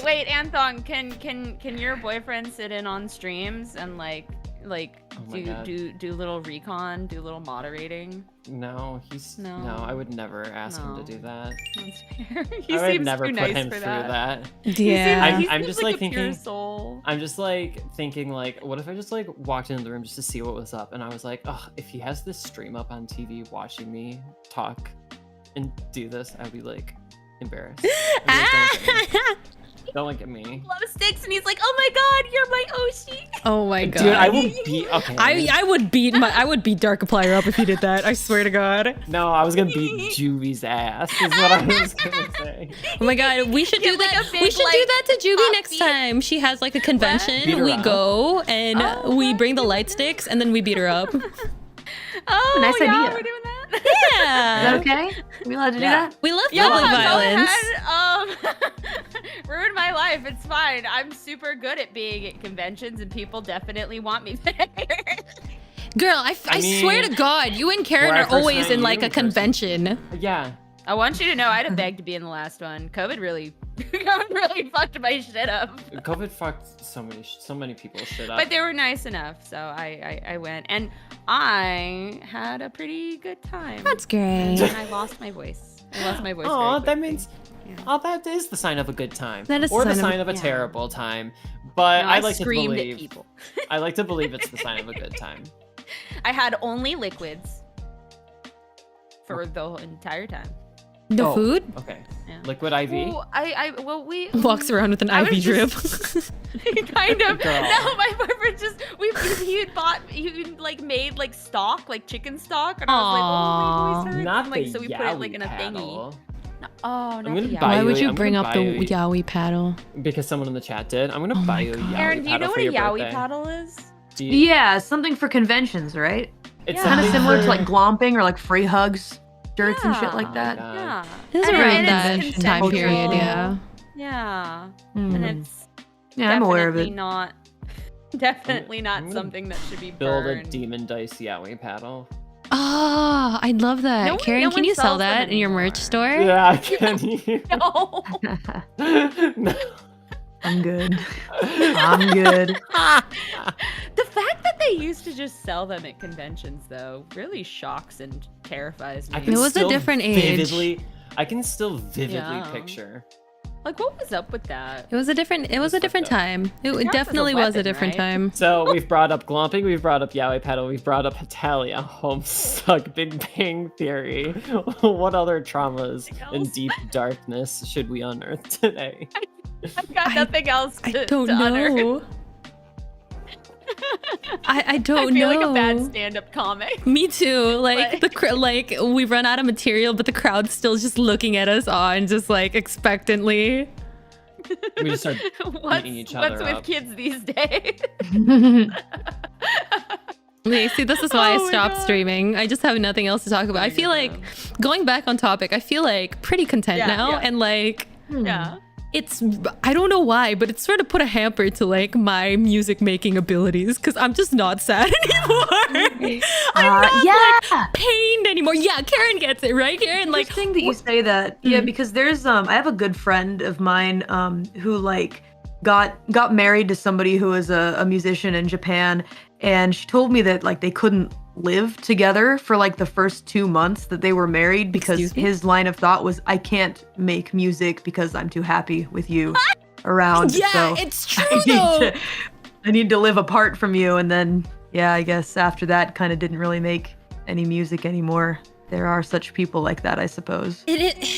Speaker 3: Wait, Anthon, can your boyfriend sit in on streams and like
Speaker 1: Oh my God.
Speaker 3: do little recon, do little moderating?
Speaker 1: No, he's
Speaker 3: No.
Speaker 1: no. I would never ask him
Speaker 3: No.
Speaker 1: to do that.
Speaker 3: That's fair. He
Speaker 1: I would
Speaker 3: seems
Speaker 1: never
Speaker 3: too
Speaker 1: put
Speaker 3: nice
Speaker 1: him
Speaker 3: for
Speaker 1: through
Speaker 3: that.
Speaker 2: Yeah.
Speaker 1: I'm
Speaker 3: He
Speaker 1: just,
Speaker 3: seems
Speaker 1: like,
Speaker 3: a pure
Speaker 1: thinking-
Speaker 3: soul.
Speaker 1: I'm just like thinking like, what if I just like walked into the room just to see what was up, and I was like, oh, if he has this stream up on TV watching me talk and do this, I'd be like embarrassed. I'd be like, don't look at me.
Speaker 3: Love sticks, and he's like, "Oh my god, you're my Oshi."
Speaker 2: Oh my god.
Speaker 1: Dude, I will beat. Okay.
Speaker 2: I would beat Darkiplier up if he did that. I swear to God.
Speaker 1: No, I was gonna beat Juvie's ass. Is what I was gonna say.
Speaker 2: Oh my god, we should do
Speaker 3: Get, like,
Speaker 2: that.
Speaker 3: a big,
Speaker 2: We should do
Speaker 3: like,
Speaker 2: that to Juvie
Speaker 3: pop
Speaker 2: next
Speaker 3: beat.
Speaker 2: time. She has like a
Speaker 1: Beat
Speaker 2: convention.
Speaker 1: her
Speaker 2: We
Speaker 1: up.
Speaker 2: go and
Speaker 3: Oh,
Speaker 2: we bring the light sticks and then we beat her up.
Speaker 3: Oh,
Speaker 4: Nice
Speaker 3: yeah,
Speaker 4: idea.
Speaker 3: we're doing that.
Speaker 4: Is that
Speaker 2: Yeah.
Speaker 4: okay? Are we allowed to do
Speaker 1: Yeah.
Speaker 4: that?
Speaker 2: We love
Speaker 3: Yeah,
Speaker 2: public
Speaker 3: go
Speaker 2: violence.
Speaker 3: ahead, ruin my life. It's fine. I'm super good at being at conventions, and people definitely want me there.
Speaker 2: Girl, I swear to
Speaker 1: mean,
Speaker 2: God, you and Karen
Speaker 1: where I
Speaker 2: are
Speaker 1: first
Speaker 2: always
Speaker 1: met
Speaker 2: in
Speaker 1: you
Speaker 2: like a
Speaker 1: in person.
Speaker 2: convention.
Speaker 1: Yeah.
Speaker 3: I want you to know I had to beg to be in the last one. COVID really fucked my shit up.
Speaker 1: COVID fucked so many people's shit up.
Speaker 3: But they were nice enough, so I went, and I had a pretty good time.
Speaker 2: That's
Speaker 3: And
Speaker 2: great.
Speaker 3: I lost my voice. I lost my voice.
Speaker 1: Oh,
Speaker 3: very
Speaker 1: that
Speaker 3: quickly.
Speaker 1: means.
Speaker 3: Yeah.
Speaker 1: Oh, that is the sign of a good time.
Speaker 2: That is
Speaker 1: or
Speaker 2: the
Speaker 1: the
Speaker 2: sign of-
Speaker 1: sign of a
Speaker 3: yeah.
Speaker 1: terrible time. But
Speaker 3: No,
Speaker 1: I like to
Speaker 3: screamed
Speaker 1: believe.
Speaker 3: at people.
Speaker 1: I like to believe it's the sign of a good time.
Speaker 3: I had only liquids for the entire time.
Speaker 2: The
Speaker 1: Oh,
Speaker 2: food
Speaker 1: Okay.
Speaker 3: Yeah.
Speaker 1: Liquid IV.
Speaker 3: Well, we
Speaker 2: walks around with an
Speaker 3: I was
Speaker 2: IV drip.
Speaker 3: kind of.
Speaker 1: Girl.
Speaker 3: No, my boyfriend just he like made like stock, like chicken stock, and I was like, oh, my voice hurts.
Speaker 1: Not
Speaker 3: And, like,
Speaker 1: the
Speaker 3: so we put it like
Speaker 1: yaoi
Speaker 3: in a thingy.
Speaker 1: paddle.
Speaker 3: Oh,
Speaker 1: I'm
Speaker 3: not
Speaker 1: gonna
Speaker 3: the
Speaker 1: buy
Speaker 2: Why
Speaker 3: yaoi.
Speaker 1: you
Speaker 2: would
Speaker 1: a-
Speaker 2: you
Speaker 1: I'm
Speaker 2: bring
Speaker 1: gonna
Speaker 2: up
Speaker 1: buy
Speaker 2: the
Speaker 1: you a-
Speaker 2: yaoi paddle?
Speaker 1: Because someone in the chat did. I'm gonna
Speaker 2: Oh
Speaker 1: buy
Speaker 2: my
Speaker 1: you a
Speaker 2: God.
Speaker 1: yaoi
Speaker 3: Aaron, do you
Speaker 1: paddle
Speaker 3: know
Speaker 1: for
Speaker 3: what a
Speaker 1: your
Speaker 3: yaoi
Speaker 1: birthday.
Speaker 3: paddle is?
Speaker 1: Do you-
Speaker 4: Yeah, something for conventions, right?
Speaker 1: It's
Speaker 3: Yeah.
Speaker 4: Kind of
Speaker 1: something
Speaker 4: similar to
Speaker 1: for-
Speaker 4: like glomping or like free hugs, shirts and shit
Speaker 3: Yeah.
Speaker 4: like that.
Speaker 1: God.
Speaker 3: Yeah.
Speaker 2: This is
Speaker 3: And-
Speaker 2: around
Speaker 3: and it's
Speaker 2: that time
Speaker 3: consensual.
Speaker 2: period, yeah.
Speaker 3: Yeah.
Speaker 4: Mm.
Speaker 3: And it's
Speaker 4: Yeah, I'm aware of
Speaker 3: definitely
Speaker 4: it.
Speaker 3: not definitely
Speaker 1: I'm
Speaker 3: not
Speaker 1: gonna
Speaker 3: something that should be
Speaker 1: Build a
Speaker 3: burned.
Speaker 1: demon dice yaoi paddle.
Speaker 2: Oh, I'd love that.
Speaker 3: No one-
Speaker 2: Karen,
Speaker 3: no
Speaker 2: can
Speaker 3: one
Speaker 2: you sell
Speaker 3: sells them
Speaker 2: that in your merch
Speaker 3: anymore.
Speaker 2: store?
Speaker 1: Yeah, can you?
Speaker 3: No.
Speaker 1: No.
Speaker 4: I'm good. I'm good.
Speaker 3: The fact that they used to just sell them at conventions, though, really shocks and terrifies me.
Speaker 1: I can
Speaker 2: It was a
Speaker 1: still
Speaker 2: different age.
Speaker 1: I can still vividly
Speaker 3: Yeah.
Speaker 1: picture.
Speaker 3: Like, what was up with that?
Speaker 2: It was a different
Speaker 1: fucked up.
Speaker 2: time. It
Speaker 3: counts as a
Speaker 2: definitely was a
Speaker 3: weapon,
Speaker 2: different
Speaker 3: right?
Speaker 2: time.
Speaker 1: So we've brought up glomping, we've brought up yaoi paddle, we've brought up Hetalia, Homestuck, Big Bang Theory. What other traumas
Speaker 3: Anything
Speaker 1: and
Speaker 3: else?
Speaker 1: deep darkness should we unearth today?
Speaker 3: I've got
Speaker 2: I-
Speaker 3: nothing else
Speaker 2: I
Speaker 3: to,
Speaker 2: don't
Speaker 3: to unearth.
Speaker 2: know. I don't
Speaker 3: I feel
Speaker 2: know.
Speaker 3: like a bad stand-up comic.
Speaker 2: Me too. Like
Speaker 3: Like-
Speaker 2: the like we run out of material, but the crowd's still just looking at us on, just like expectantly.
Speaker 1: We just start
Speaker 3: What's,
Speaker 1: beating each
Speaker 3: what's
Speaker 1: other
Speaker 3: with
Speaker 1: up.
Speaker 3: kids these days?
Speaker 2: Yeah, see, this is why
Speaker 3: Oh
Speaker 2: I
Speaker 3: my
Speaker 2: stopped
Speaker 3: God.
Speaker 2: streaming. I just have nothing else to talk about. I feel like going back on topic. I feel like pretty content
Speaker 3: Yeah,
Speaker 2: now,
Speaker 3: yeah.
Speaker 2: and like
Speaker 3: Yeah.
Speaker 2: it's I don't know why, but it's sort of put a hamper to like my music making abilities because I'm just not sad anymore. I'm not
Speaker 4: yeah.
Speaker 2: like pained anymore. Yeah, Karen gets it, right? Karen, like
Speaker 4: Interesting that you say that. Yeah, because there's I have a good friend of mine who like got married to somebody who was a musician in Japan, and she told me that like they couldn't live together for like the first 2 months that they were married because
Speaker 2: Excuse me?
Speaker 4: his line of thought was, I can't make music because I'm too happy with you around.
Speaker 2: yeah,
Speaker 4: so
Speaker 2: it's true
Speaker 4: I need
Speaker 2: though.
Speaker 4: I need to live apart from you. And then yeah, I guess after that kind of didn't really make any music anymore. There are such people like that, I suppose.
Speaker 3: That's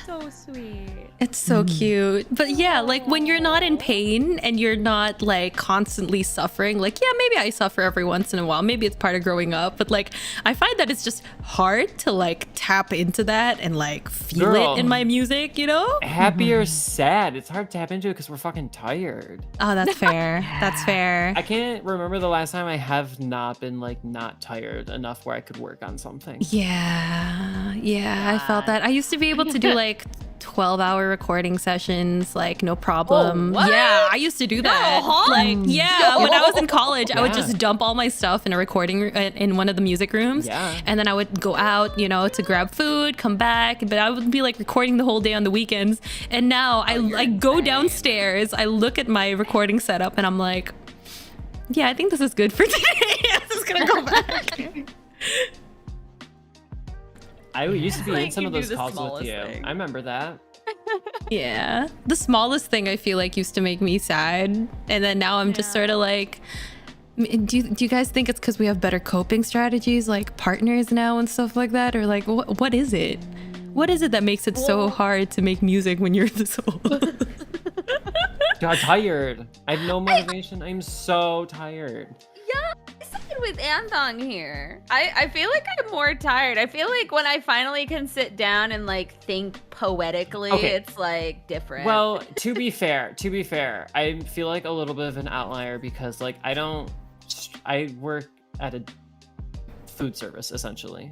Speaker 3: so sweet.
Speaker 2: It's so cute. But yeah, like when you're not in pain and you're not like constantly suffering, like, yeah, maybe I suffer every once in a while. Maybe it's part of growing up. But like, I find that it's just hard to like tap into that and like feel
Speaker 1: Girl.
Speaker 2: it in my music, you know?
Speaker 1: Happy or sad? It's hard to tap into it because we're fucking tired.
Speaker 2: Oh, that's fair. That's fair.
Speaker 1: I can't remember the last time I have not been like not tired enough where I could work on something.
Speaker 2: Yeah, I felt that. I used to be able to do like 12-hour recording sessions, like no problem.
Speaker 3: what?
Speaker 2: Yeah, I used to do that.
Speaker 3: huh?
Speaker 2: Like, yeah, when I was in college, I would
Speaker 1: Yeah.
Speaker 2: just dump all my stuff in a recording in one of the music rooms.
Speaker 1: Yeah.
Speaker 2: And then I would go out, you know, to grab food, come back, but I would be like recording the whole day on the weekends. And now I go downstairs, I look at my recording setup, and I'm like, yeah, I think this is good for today. I'm just gonna go back.
Speaker 1: I used to be in
Speaker 3: like
Speaker 1: some
Speaker 3: you
Speaker 1: of
Speaker 3: do
Speaker 1: those
Speaker 3: the
Speaker 1: calls with
Speaker 3: smallest
Speaker 1: you.
Speaker 3: thing.
Speaker 1: I remember that.
Speaker 2: Yeah. The smallest thing I feel like used to make me sad. And then now I'm just sort of like, do you guys think it's because we have better coping strategies like partners now and stuff like that? Or like, what is it? What is it that makes it so hard to make music when you're this old?
Speaker 1: Got tired. I have no motivation. I'm so tired.
Speaker 3: Yeah, I side with Anthong here. I feel like I'm more tired. I feel like when I finally can sit down and like think poetically,
Speaker 1: Okay.
Speaker 3: it's like different.
Speaker 1: Well, to be fair, I feel like a little bit of an outlier because like I work at a food service essentially.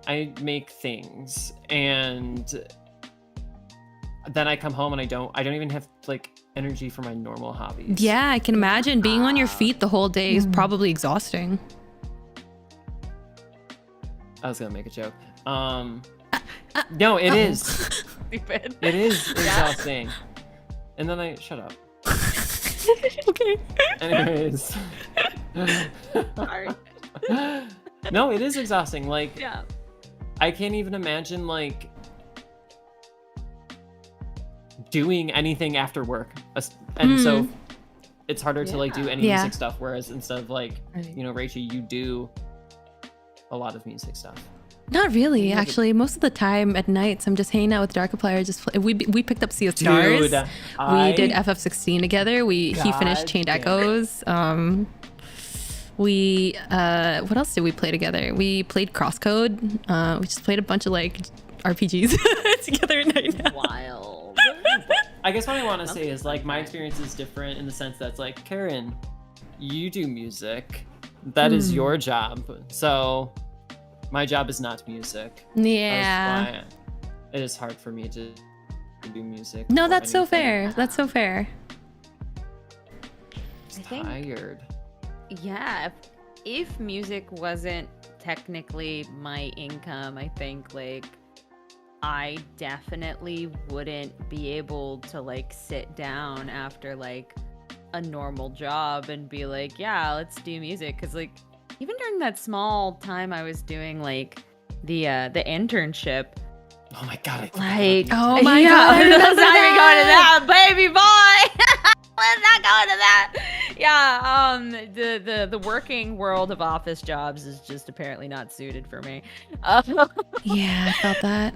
Speaker 1: I make things, and then I come home and I don't even have like energy for my normal hobbies.
Speaker 2: Yeah, I can imagine being on your feet the whole day is probably exhausting.
Speaker 1: I was gonna make a joke. No, it is.
Speaker 3: Stupid.
Speaker 1: It is exhausting. And then I shut up.
Speaker 2: Okay.
Speaker 1: Anyways.
Speaker 3: Sorry.
Speaker 1: No, it is exhausting. Like,
Speaker 3: Yeah.
Speaker 1: I can't even imagine like doing anything after work, and so it's harder to like do any music stuff. Whereas instead of like, you know, Rachel, you do a lot of music stuff.
Speaker 2: Not really, actually. Most of the time at nights, I'm just hanging out with Darkiplier. Just we picked up Sea of Stars. We did FF16 together. He finished Chained Echoes. What else did we play together? We played Crosscode. We just played a bunch of like RPGs together at night now.
Speaker 3: Wild.
Speaker 1: I guess what I want to say is like my experience is different in the sense that's like, Karen, you do music. That is your job. So my job is not music.
Speaker 2: Yeah.
Speaker 1: That's why it is hard for me to do music.
Speaker 2: No, that's so fair. That's so fair.
Speaker 1: I'm tired.
Speaker 3: Yeah, if music wasn't technically my income, I think like I definitely wouldn't be able to like sit down after like a normal job and be like, yeah, let's do music. Because like even during that small time I was doing like the internship.
Speaker 1: Oh my god!
Speaker 2: Oh my god!
Speaker 3: Let's not even go into that, baby boy. Let's not go into that. Yeah, the working world of office jobs is just apparently not suited for me.
Speaker 2: Yeah, I felt that.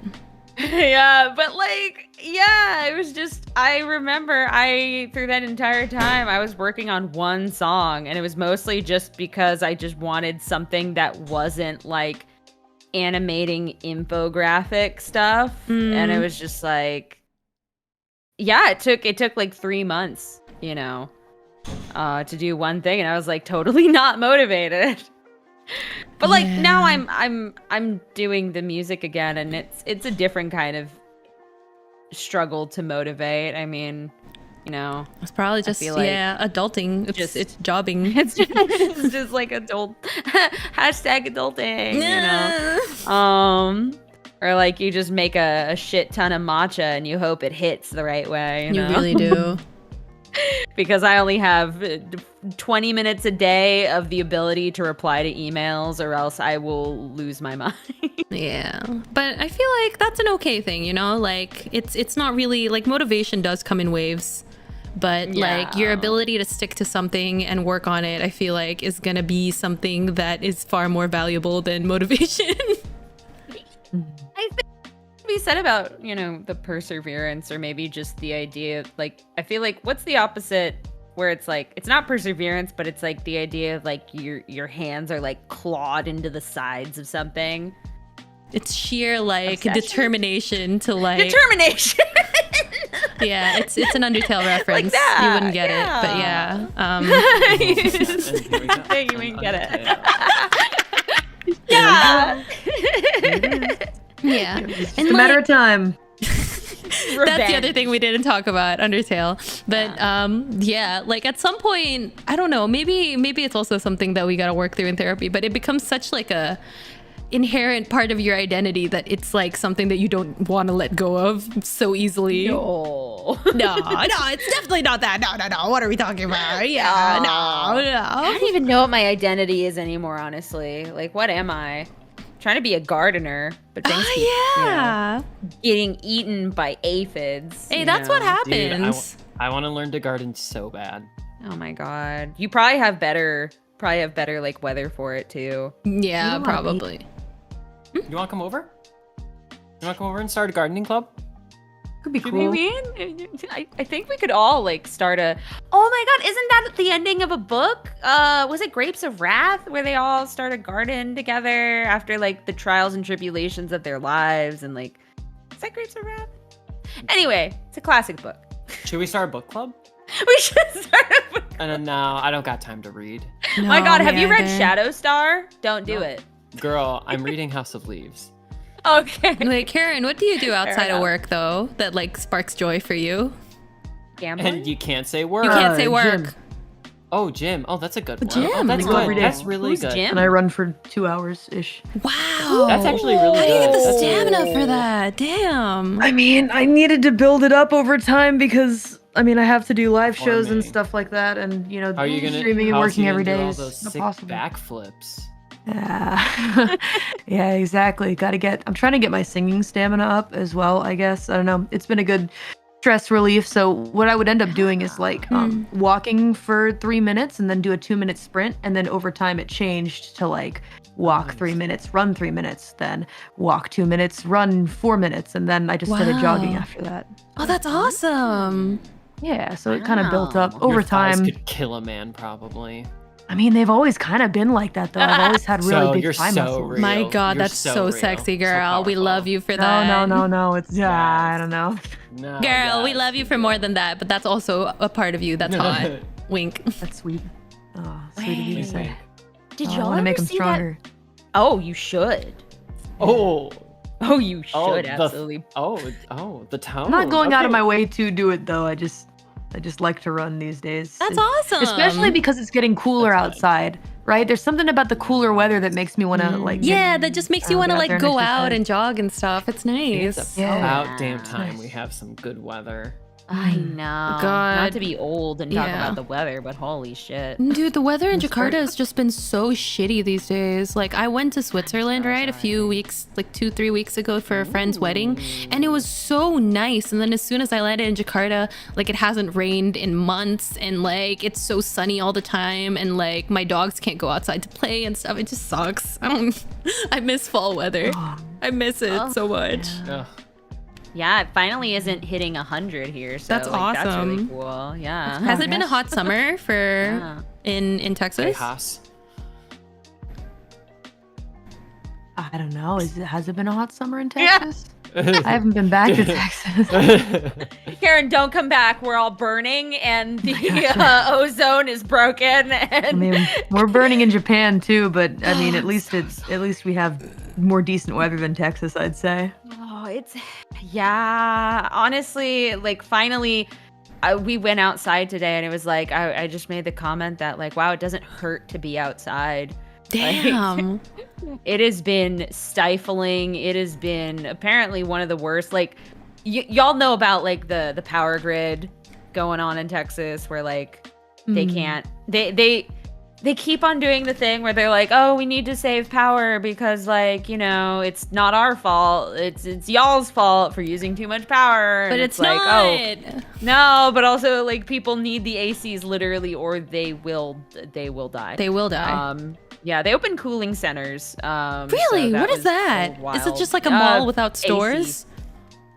Speaker 3: Yeah, but like, yeah, it was just, I remember through that entire time, I was working on one song, and it was mostly just because I just wanted something that wasn't like animating infographic stuff. And it was just like, yeah, it took like 3 months, you know, to do one thing, and I was like totally not motivated. But like now I'm doing the music again, and it's a different kind of struggle to motivate. I mean, you know,
Speaker 2: it's probably just like adulting. It's jobbing.
Speaker 3: It's just like adult hashtag adulting, you know. Or like you just make a shit ton of matcha and you hope it hits the right way. You know?
Speaker 2: Really do.
Speaker 3: Because I only have 20 minutes a day of the ability to reply to emails, or else I will lose my mind.
Speaker 2: Yeah, but I feel like that's an okay thing, you know? Like it's not really like motivation does come in waves, but like your ability to stick to something and work on it, I feel like is gonna be something that is far more valuable than motivation.
Speaker 3: I think be said about, you know, the perseverance, or maybe just the idea of like, I feel like what's the opposite where it's like it's not perseverance, but it's like the idea of like your hands are like clawed into the sides of something.
Speaker 2: It's sheer like
Speaker 3: Obsession?
Speaker 2: Determination to like
Speaker 3: determination.
Speaker 2: Yeah, it's an Undertale reference.
Speaker 3: Like that,
Speaker 2: you wouldn't get it, but yeah.
Speaker 3: You wouldn't get it. Yeah.
Speaker 2: Yeah,
Speaker 4: It's a matter of time.
Speaker 2: That's the other thing we didn't talk about, Undertale. But yeah, like at some point, I don't know, maybe it's also something that we got to work through in therapy, but it becomes such like a inherent part of your identity that it's like something that you don't want to let go of so easily.
Speaker 3: No,
Speaker 2: it's definitely not that. No. What are we talking about? Yeah, no.
Speaker 3: I don't even know what my identity is anymore, honestly. Like, what am I? Trying to be a gardener, but things keep, you know, getting eaten by aphids.
Speaker 2: Hey, that's what happens.
Speaker 1: Dude, I want to learn to garden so bad.
Speaker 3: Oh my god, you probably have better like weather for it too.
Speaker 2: Yeah, probably.
Speaker 1: You want to come over? You want to come over and start a gardening club?
Speaker 4: Could be cool.
Speaker 3: I think we could all like start a. Oh my god, isn't that the ending of a book? Was it Grapes of Wrath, where they all start a garden together after like the trials and tribulations of their lives, and like, is that Grapes of Wrath? Anyway, it's a classic book.
Speaker 1: Should we start a book club?
Speaker 3: We should start a book.
Speaker 1: No, I don't got time to read.
Speaker 3: My God, have you read
Speaker 2: either.
Speaker 3: Shadow Star? Don't do
Speaker 1: No.
Speaker 3: it.
Speaker 1: Girl, I'm reading House of Leaves.
Speaker 3: Okay.
Speaker 2: Wait, Karen, what do you do outside of
Speaker 3: enough.
Speaker 2: work though that like sparks joy for you?
Speaker 3: Gambling?
Speaker 1: And you can't say word.
Speaker 2: You can't say work.
Speaker 4: Gym.
Speaker 1: Oh, gym. Oh, that's a good one.
Speaker 2: Gym.
Speaker 1: Oh, that's
Speaker 4: I go every
Speaker 1: good.
Speaker 4: day.
Speaker 1: That's really
Speaker 3: Who's
Speaker 1: good.
Speaker 3: Jim?
Speaker 4: And I run for 2 hours ish.
Speaker 2: Wow.
Speaker 1: That's actually really
Speaker 2: How do you get
Speaker 1: good.
Speaker 2: the
Speaker 1: That's
Speaker 2: stamina
Speaker 1: really
Speaker 2: for that? Damn.
Speaker 4: I mean, I needed to build it up over time because I mean I have to do live
Speaker 1: For
Speaker 4: shows and
Speaker 1: me.
Speaker 4: stuff like that, and you know,
Speaker 1: How are you gonna
Speaker 4: streaming and
Speaker 1: how's
Speaker 4: working
Speaker 1: you
Speaker 4: every
Speaker 1: gonna do
Speaker 4: day
Speaker 1: all
Speaker 4: is
Speaker 1: those
Speaker 4: not
Speaker 1: sick
Speaker 4: possible.
Speaker 1: backflips?
Speaker 4: Yeah, yeah, exactly. I'm trying to get my singing stamina up as well. I guess I don't know. It's been a good stress relief. So what I would end up doing is like walking for 3 minutes and then do a 2-minute sprint, and then over time it changed to like walk
Speaker 1: Nice.
Speaker 4: 3 minutes, run 3 minutes, then walk 2 minutes, run 4 minutes, and then I just started jogging
Speaker 2: Wow.
Speaker 4: after that.
Speaker 2: Oh, that's awesome.
Speaker 4: Yeah, so it kind of built up
Speaker 3: Wow.
Speaker 4: over
Speaker 1: Your thighs
Speaker 4: time.
Speaker 1: could kill a man, probably.
Speaker 4: I mean, they've always kind of been like that though. I've always had really
Speaker 1: So
Speaker 4: big
Speaker 1: you're
Speaker 4: thigh
Speaker 1: so
Speaker 4: muscles.
Speaker 1: real.
Speaker 2: My God,
Speaker 1: You're
Speaker 2: that's
Speaker 1: so
Speaker 2: so
Speaker 1: real.
Speaker 2: sexy,
Speaker 1: So
Speaker 2: girl. We
Speaker 1: powerful.
Speaker 2: love you for that.
Speaker 4: No. It's yeah, I
Speaker 1: Yes.
Speaker 4: don't know.
Speaker 1: No,
Speaker 2: Girl, we
Speaker 1: yes,
Speaker 2: love you for more than that, but that's also a part of you that's hot. Wink.
Speaker 4: That's sweet. Oh, sweet of you to
Speaker 3: Wait.
Speaker 4: say.
Speaker 3: Did
Speaker 4: Oh, I
Speaker 3: y'all
Speaker 4: want to
Speaker 3: ever
Speaker 4: make them
Speaker 3: see that?
Speaker 4: stronger.
Speaker 3: Oh, you should.
Speaker 1: Oh,
Speaker 3: Oh, you should
Speaker 1: Oh, the-
Speaker 3: absolutely.
Speaker 1: the tone.
Speaker 4: I'm not going out of
Speaker 1: Okay.
Speaker 4: my way to do it though. I just like to run these days.
Speaker 2: That's
Speaker 4: It-
Speaker 2: awesome.
Speaker 4: Especially because it's getting cooler
Speaker 1: That's fine.
Speaker 4: outside, right? There's something about the cooler weather that makes me want to like.
Speaker 2: Yeah, that just makes you want to
Speaker 4: get out
Speaker 2: like
Speaker 4: there and
Speaker 2: go out
Speaker 4: exercise.
Speaker 2: and jog and stuff. It's nice.
Speaker 1: It's
Speaker 4: Yeah.
Speaker 1: about damn time
Speaker 4: Nice.
Speaker 1: we have some good weather.
Speaker 3: I know.
Speaker 2: God.
Speaker 3: Not to be old and talk
Speaker 2: Yeah.
Speaker 3: about the weather, but holy shit.
Speaker 2: Dude, the weather in
Speaker 4: It's
Speaker 2: Jakarta
Speaker 4: great.
Speaker 2: has just been so shitty these days. Like, I went to Switzerland,
Speaker 3: so
Speaker 2: right, a few
Speaker 3: sorry.
Speaker 2: weeks, like 2-3 weeks ago for a friend's wedding, and it was so nice. And then as soon as I landed in Jakarta, like, it hasn't rained in months, and like, it's so sunny all the time, and like, my dogs can't go outside to play and stuff. It just sucks. I miss fall weather. I miss it
Speaker 3: Oh,
Speaker 2: so much.
Speaker 1: Ugh.
Speaker 3: Yeah, it finally isn't hitting 100 here. So
Speaker 2: That's
Speaker 3: like, That's really
Speaker 2: awesome.
Speaker 3: cool. Yeah.
Speaker 2: Has it been a
Speaker 4: Yes.
Speaker 2: hot summer for
Speaker 3: Yeah.
Speaker 2: in
Speaker 1: Hey,
Speaker 2: Texas?
Speaker 1: Haas.
Speaker 4: I don't know. Has it been a hot summer in
Speaker 3: Yeah.
Speaker 4: Texas? I haven't been back to Texas.
Speaker 3: Karen, don't come back. We're all burning, and the ozone is broken.
Speaker 4: I
Speaker 3: And
Speaker 4: mean, we're burning in Japan too, but I mean, at least we have more decent weather than Texas, I'd say.
Speaker 3: oh, it's yeah. Honestly, like finally, we went outside today, and it was like I just made the comment that like, wow, it doesn't hurt to be outside.
Speaker 2: Damn.
Speaker 3: It has been stifling. It has been apparently one of the worst. Like, y'all know about like the power grid going on in Texas, where like they can't. They keep on doing the thing where they're like, oh, we need to save power because like it's not our fault. It's y'all's fault for using too much power.
Speaker 2: But
Speaker 3: And
Speaker 2: it's
Speaker 3: like,
Speaker 2: not.
Speaker 3: oh no. But also like people need the ACs literally, or they will die.
Speaker 2: They will die.
Speaker 3: Yeah, they open cooling centers.
Speaker 2: Really?
Speaker 3: So
Speaker 2: what is
Speaker 3: was
Speaker 2: that?
Speaker 3: so
Speaker 2: Is it
Speaker 3: wild.
Speaker 2: just like a mall without
Speaker 3: AC.
Speaker 2: stores?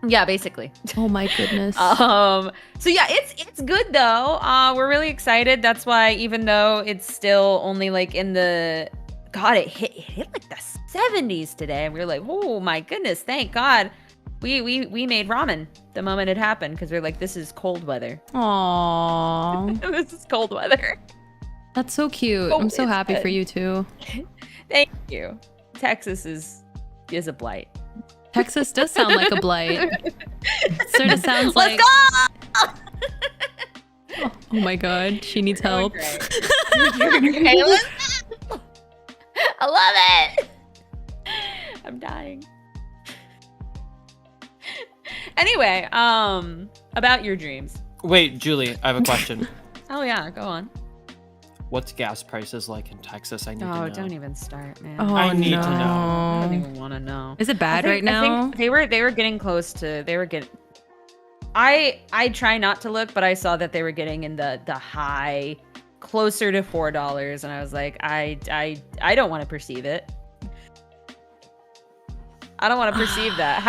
Speaker 3: Yeah, basically.
Speaker 2: Oh my goodness.
Speaker 3: So yeah, it's good though. We're really excited. That's why even though it's still only like in the it hit like the 70s today. We were like, oh my goodness, thank God. We made ramen the moment it happened because we're like, this is cold weather.
Speaker 2: Aww.
Speaker 3: This is cold weather.
Speaker 2: That's so cute.
Speaker 3: Oh,
Speaker 2: I'm so
Speaker 3: it's
Speaker 2: happy for
Speaker 3: good.
Speaker 2: you too.
Speaker 3: Thank you. Texas is a blight.
Speaker 2: Texas does sound like a blight. Sort of sounds like.
Speaker 3: Let's go!
Speaker 2: Oh my god, she needs help.
Speaker 3: Okay, I love it. I'm dying. Anyway, about your dreams.
Speaker 1: Wait, Julie, I have a question.
Speaker 3: Oh yeah, go on.
Speaker 1: What's gas prices like in Texas? I need to know.
Speaker 3: Oh, don't even start, man.
Speaker 2: Oh,
Speaker 1: I need to
Speaker 3: I
Speaker 1: know.
Speaker 3: don't even want to know.
Speaker 2: Is it bad
Speaker 3: I
Speaker 2: right now?
Speaker 3: think they were getting close to. They were getting. I try not to look, but I saw that they were getting in the high, closer to $4, and I was like, I don't want to perceive it. I don't want to perceive that.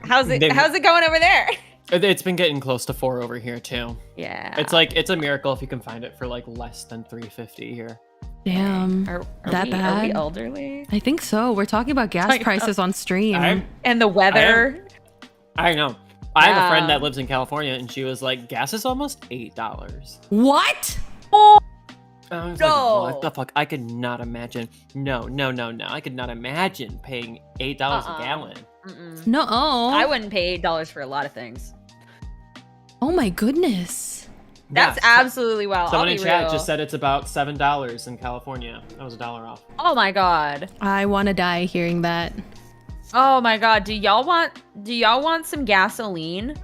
Speaker 3: How's it going over there?
Speaker 1: It's been getting close to 4 over here too.
Speaker 3: Yeah.
Speaker 1: It's a miracle if you can find it for like less than $3.50 here.
Speaker 2: Damn.
Speaker 3: Are
Speaker 2: that
Speaker 3: we
Speaker 2: bad?
Speaker 3: elderly?
Speaker 2: I think so. We're talking about gas
Speaker 3: I know.
Speaker 2: prices on stream.
Speaker 3: And the weather.
Speaker 1: I know. I have a friend
Speaker 3: Yeah.
Speaker 1: that lives in California, and she was like, "Gas is almost $8."
Speaker 2: What?
Speaker 1: I was
Speaker 3: No.
Speaker 1: like, what the fuck? I could not imagine. No. I could not imagine paying $8 a gallon.
Speaker 3: Mm-mm.
Speaker 2: No.
Speaker 3: I wouldn't pay $8 for a lot of things.
Speaker 2: Oh my goodness.
Speaker 3: That's
Speaker 1: Yeah,
Speaker 3: absolutely wild.
Speaker 1: Someone
Speaker 3: I'll
Speaker 1: in
Speaker 3: be
Speaker 1: chat
Speaker 3: real.
Speaker 1: just said it's about $7 in California. That was $1 off.
Speaker 3: Oh my god.
Speaker 2: I want to die hearing that.
Speaker 3: Oh my god. Do y'all want some gasoline?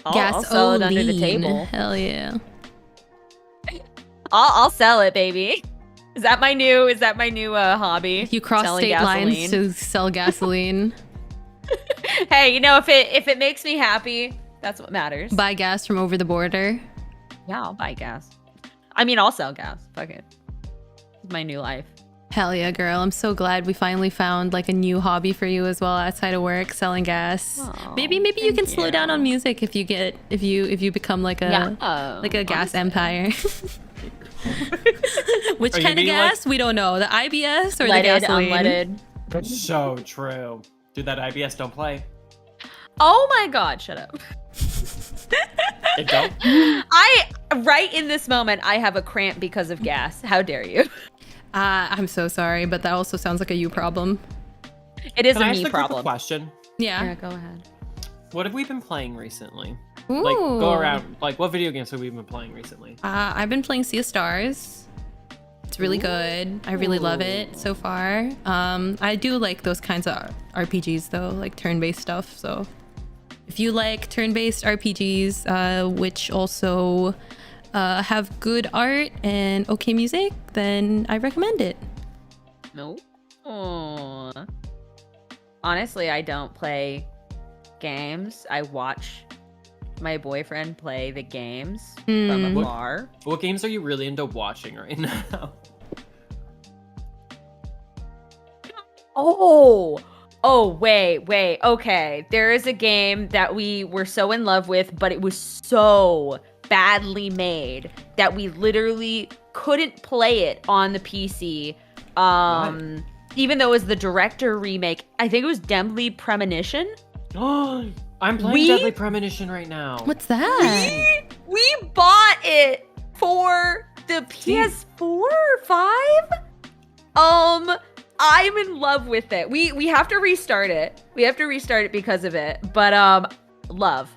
Speaker 3: I'll sell it under the table.
Speaker 2: Hell yeah.
Speaker 3: I'll sell it, baby. Is that my new hobby?
Speaker 2: You cross
Speaker 3: Selling
Speaker 2: state lines
Speaker 3: gasoline?
Speaker 2: to sell gasoline.
Speaker 3: Hey, you know, if it makes me happy, that's what matters.
Speaker 2: Buy gas from over the border.
Speaker 3: Yeah, I'll buy gas. I mean, I'll sell gas. Fuck it. It's my new life.
Speaker 2: Hell yeah, girl. I'm so glad we finally found like a new hobby for you as well outside of work, selling gas.
Speaker 3: Aw,
Speaker 2: Maybe you can
Speaker 3: thank
Speaker 2: slow down on music if you become like a gas empire. Which
Speaker 1: Are you
Speaker 2: kind of
Speaker 1: being
Speaker 2: gas? We don't know. The IBS or the
Speaker 3: Leaded,
Speaker 2: gasoline?
Speaker 3: unleaded.
Speaker 1: So true. Dude, that IBS don't play.
Speaker 3: Oh my god, shut up.
Speaker 1: It don't?
Speaker 3: Right in this moment, I have a cramp because of gas. How dare you?
Speaker 2: I'm so sorry, but that also sounds like a you problem.
Speaker 3: It is
Speaker 1: Can I
Speaker 3: a
Speaker 1: ask
Speaker 3: me
Speaker 1: the group a
Speaker 3: problem.
Speaker 1: question?
Speaker 2: Yeah.
Speaker 3: Go ahead.
Speaker 1: What have we been playing recently?
Speaker 2: Ooh.
Speaker 1: Like, go around. Like, what video games have we been playing recently?
Speaker 2: I've been playing Sea of Stars. It's really good. I really love it so far. I do like those kinds of RPGs though, like turn-based stuff. So if you like turn-based RPGs, which also have good art and okay music, then I recommend it.
Speaker 3: No. Oh. Honestly, I don't play games. I watch my boyfriend play the games from
Speaker 2: Hmm.
Speaker 3: afar.
Speaker 1: What games are you really into watching right now?
Speaker 3: Wait. Okay. There is a game that we were so in love with, but it was so badly made that we literally couldn't play it on the PC. Even though it was the director remake. I think it was Deadly Premonition.
Speaker 1: I'm playing Deadly Premonition right now.
Speaker 2: What's that?
Speaker 3: We bought it for the PS4 or 5. I'm in love with it. We have to restart it. We have to restart it because of it. But love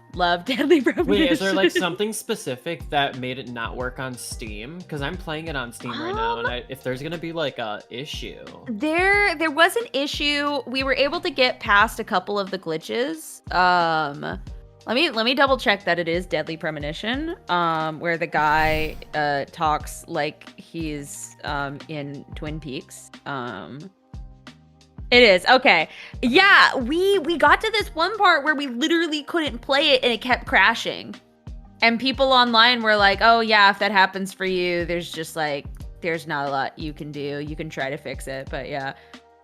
Speaker 3: Deadly Premonition.
Speaker 1: Wait, is there like something specific that made it not work on Steam? Because I'm playing it on Steam right now, and if there's gonna be like a issue,
Speaker 3: There was an issue. We were able to get past a couple of the glitches. Let me double check that it is Deadly Premonition. Where the guy talks like he's in Twin Peaks. It is. Okay. Yeah, we got to this one part where we literally couldn't play it and it kept crashing. And people online were like, "Oh yeah, if that happens for you, there's not a lot you can do. You can try to fix it." But yeah,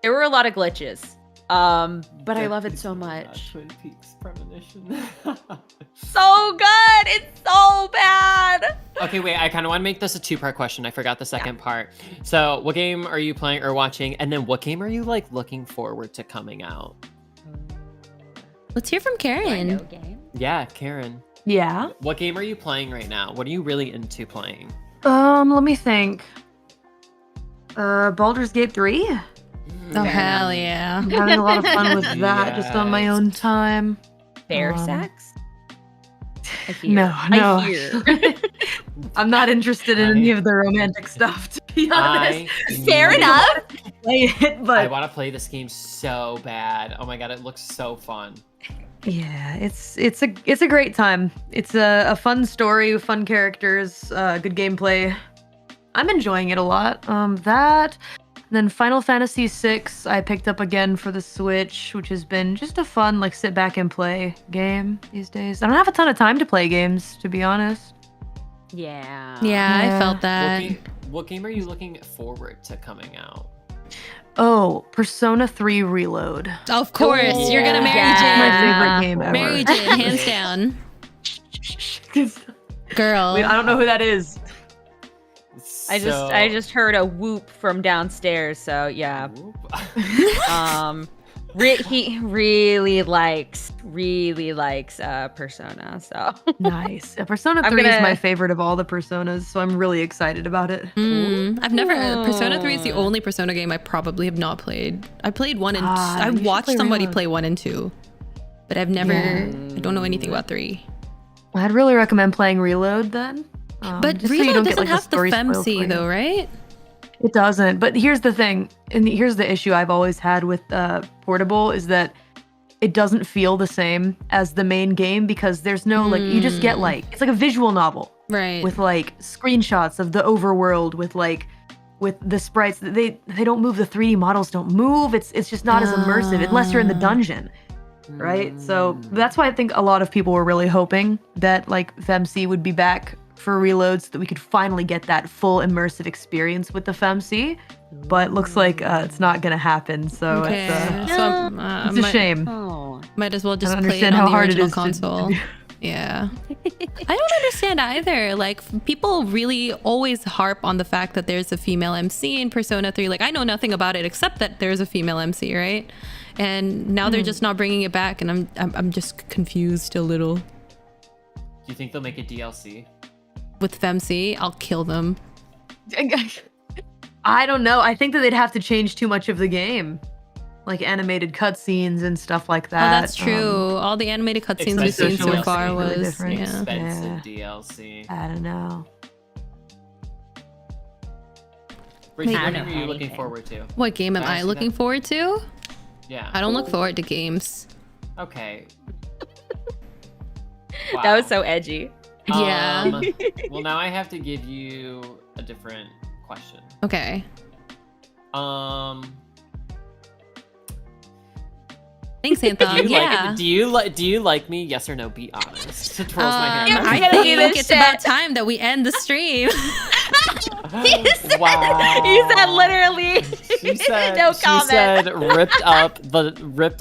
Speaker 3: there were a lot of glitches. But I love it so much.
Speaker 1: Twin Peaks Premonition.
Speaker 3: So good. It's so bad.
Speaker 1: Okay, wait. I kind of want to make this a two-part question. I forgot the second part. So, what game are you playing or watching? And then, what game are you like looking forward to coming out?
Speaker 2: Let's hear from Karen.
Speaker 1: Yeah, Karen.
Speaker 4: Yeah.
Speaker 1: What game are you playing right now? What are you really into playing?
Speaker 4: Let me think. Baldur's Gate 3.
Speaker 2: Oh hell yeah.
Speaker 4: I'm having a lot of fun with that just on my
Speaker 1: Yes.
Speaker 4: own time.
Speaker 3: Bear
Speaker 4: Um,
Speaker 3: sex? I hear.
Speaker 4: No.
Speaker 3: I hear.
Speaker 4: I'm not interested in any of the romantic stuff, to be honest.
Speaker 3: Fair enough.
Speaker 4: Play it,
Speaker 1: I
Speaker 4: but
Speaker 1: want to play this game so bad. Oh my god, it looks so fun.
Speaker 4: yeah, it's a great time. It's a fun story, fun characters, good gameplay. I'm enjoying it a lot. That. And then Final Fantasy VI, I picked up again for the Switch, which has been just a fun, like, sit back and play game these days. I don't have a ton of time to play games, to be honest.
Speaker 3: Yeah.
Speaker 2: Yeah, I
Speaker 4: Yeah.
Speaker 2: felt that.
Speaker 1: What game are you looking forward to coming out?
Speaker 4: Oh, Persona 3 Reload.
Speaker 2: Of course, you're gonna marry
Speaker 3: Yeah.
Speaker 4: My
Speaker 2: Jin.
Speaker 4: favorite game ever.
Speaker 2: Marry Jin, hands down. Girl.
Speaker 4: Wait, I don't know who that is.
Speaker 3: I just heard a whoop from downstairs, so yeah.
Speaker 1: Whoop.
Speaker 3: He really likes Persona. So
Speaker 4: Nice. Persona
Speaker 3: I'm
Speaker 4: 3 is
Speaker 3: gonna-
Speaker 4: my favorite of all the Personas, so I'm really excited about it.
Speaker 2: I've never. Persona 3 is the only Persona game I probably have not played. I played 1 and
Speaker 4: Ah,
Speaker 2: I
Speaker 4: you should
Speaker 2: watched
Speaker 4: play
Speaker 2: somebody
Speaker 4: Reload.
Speaker 2: play 1 and 2, but I've never.
Speaker 4: Yeah.
Speaker 2: I don't know anything about 3.
Speaker 4: I'd really recommend playing Reload then.
Speaker 2: But
Speaker 4: just so you
Speaker 2: Reload
Speaker 4: don't
Speaker 2: doesn't
Speaker 4: get, like,
Speaker 2: have the
Speaker 4: story spoiled for
Speaker 2: femc
Speaker 4: you.
Speaker 2: though, right?
Speaker 4: It doesn't. But here's the thing, and here's the issue I've always had with Portable is that it doesn't feel the same as the main game because there's no like you just get like it's like a visual novel
Speaker 2: Right.
Speaker 4: with like screenshots of the overworld with the sprites. They don't move. The 3D models don't move. It's just not as immersive unless you're in the dungeon. Right? So that's why I think a lot of people were really hoping that like FEMC would be back for Reload so that we could finally get that full immersive experience with the FEMC. But looks like it's not gonna happen. So
Speaker 2: Okay.
Speaker 4: it's
Speaker 2: So
Speaker 4: it's a shame.
Speaker 3: Oh.
Speaker 2: might as well just
Speaker 4: don't
Speaker 2: play it
Speaker 4: understand
Speaker 2: on
Speaker 4: how
Speaker 2: the
Speaker 4: hard it
Speaker 2: original
Speaker 4: is to
Speaker 2: console.
Speaker 4: do.
Speaker 2: Yeah. I don't understand either. Like, people really always harp on the fact that there's a female MC in Persona 3. Like, I know nothing about it except that there's a female MC, right? And now they're just not bringing it back, and I'm just confused a little.
Speaker 1: Do you think they'll make a DLC?
Speaker 2: With FEMC, I'll kill them.
Speaker 4: I don't know. I think that they'd have to change too much of the game, like animated cutscenes and stuff like that.
Speaker 2: Oh, that's true. All the animated cutscenes we've seen so
Speaker 1: Expensive
Speaker 2: far
Speaker 1: DLC.
Speaker 4: Really
Speaker 2: was,
Speaker 4: different.
Speaker 2: yeah.
Speaker 1: Expensive DLC.
Speaker 4: I don't know.
Speaker 1: Rachel,
Speaker 3: I
Speaker 1: what
Speaker 3: don't
Speaker 1: game
Speaker 3: know
Speaker 1: are you looking
Speaker 3: anything.
Speaker 1: forward to?
Speaker 2: What game am
Speaker 1: Can I
Speaker 2: I
Speaker 1: ask you
Speaker 2: looking
Speaker 1: that?
Speaker 2: forward to?
Speaker 1: Yeah.
Speaker 2: I don't look forward to games.
Speaker 1: Okay.
Speaker 3: That was so edgy.
Speaker 2: Yeah.
Speaker 1: Well, now I have to give you a different question.
Speaker 2: Okay. Thanks, Anthon. Yeah.
Speaker 1: Do you like me? Yes or no? Be honest. Twirls my hair.
Speaker 3: Yeah,
Speaker 2: I
Speaker 3: gonna do
Speaker 2: think
Speaker 3: this
Speaker 2: it's
Speaker 3: shit.
Speaker 2: about time that we end the stream.
Speaker 1: Wow.
Speaker 3: He said literally.
Speaker 1: She said,
Speaker 3: No
Speaker 1: she
Speaker 3: comment.
Speaker 1: said ripped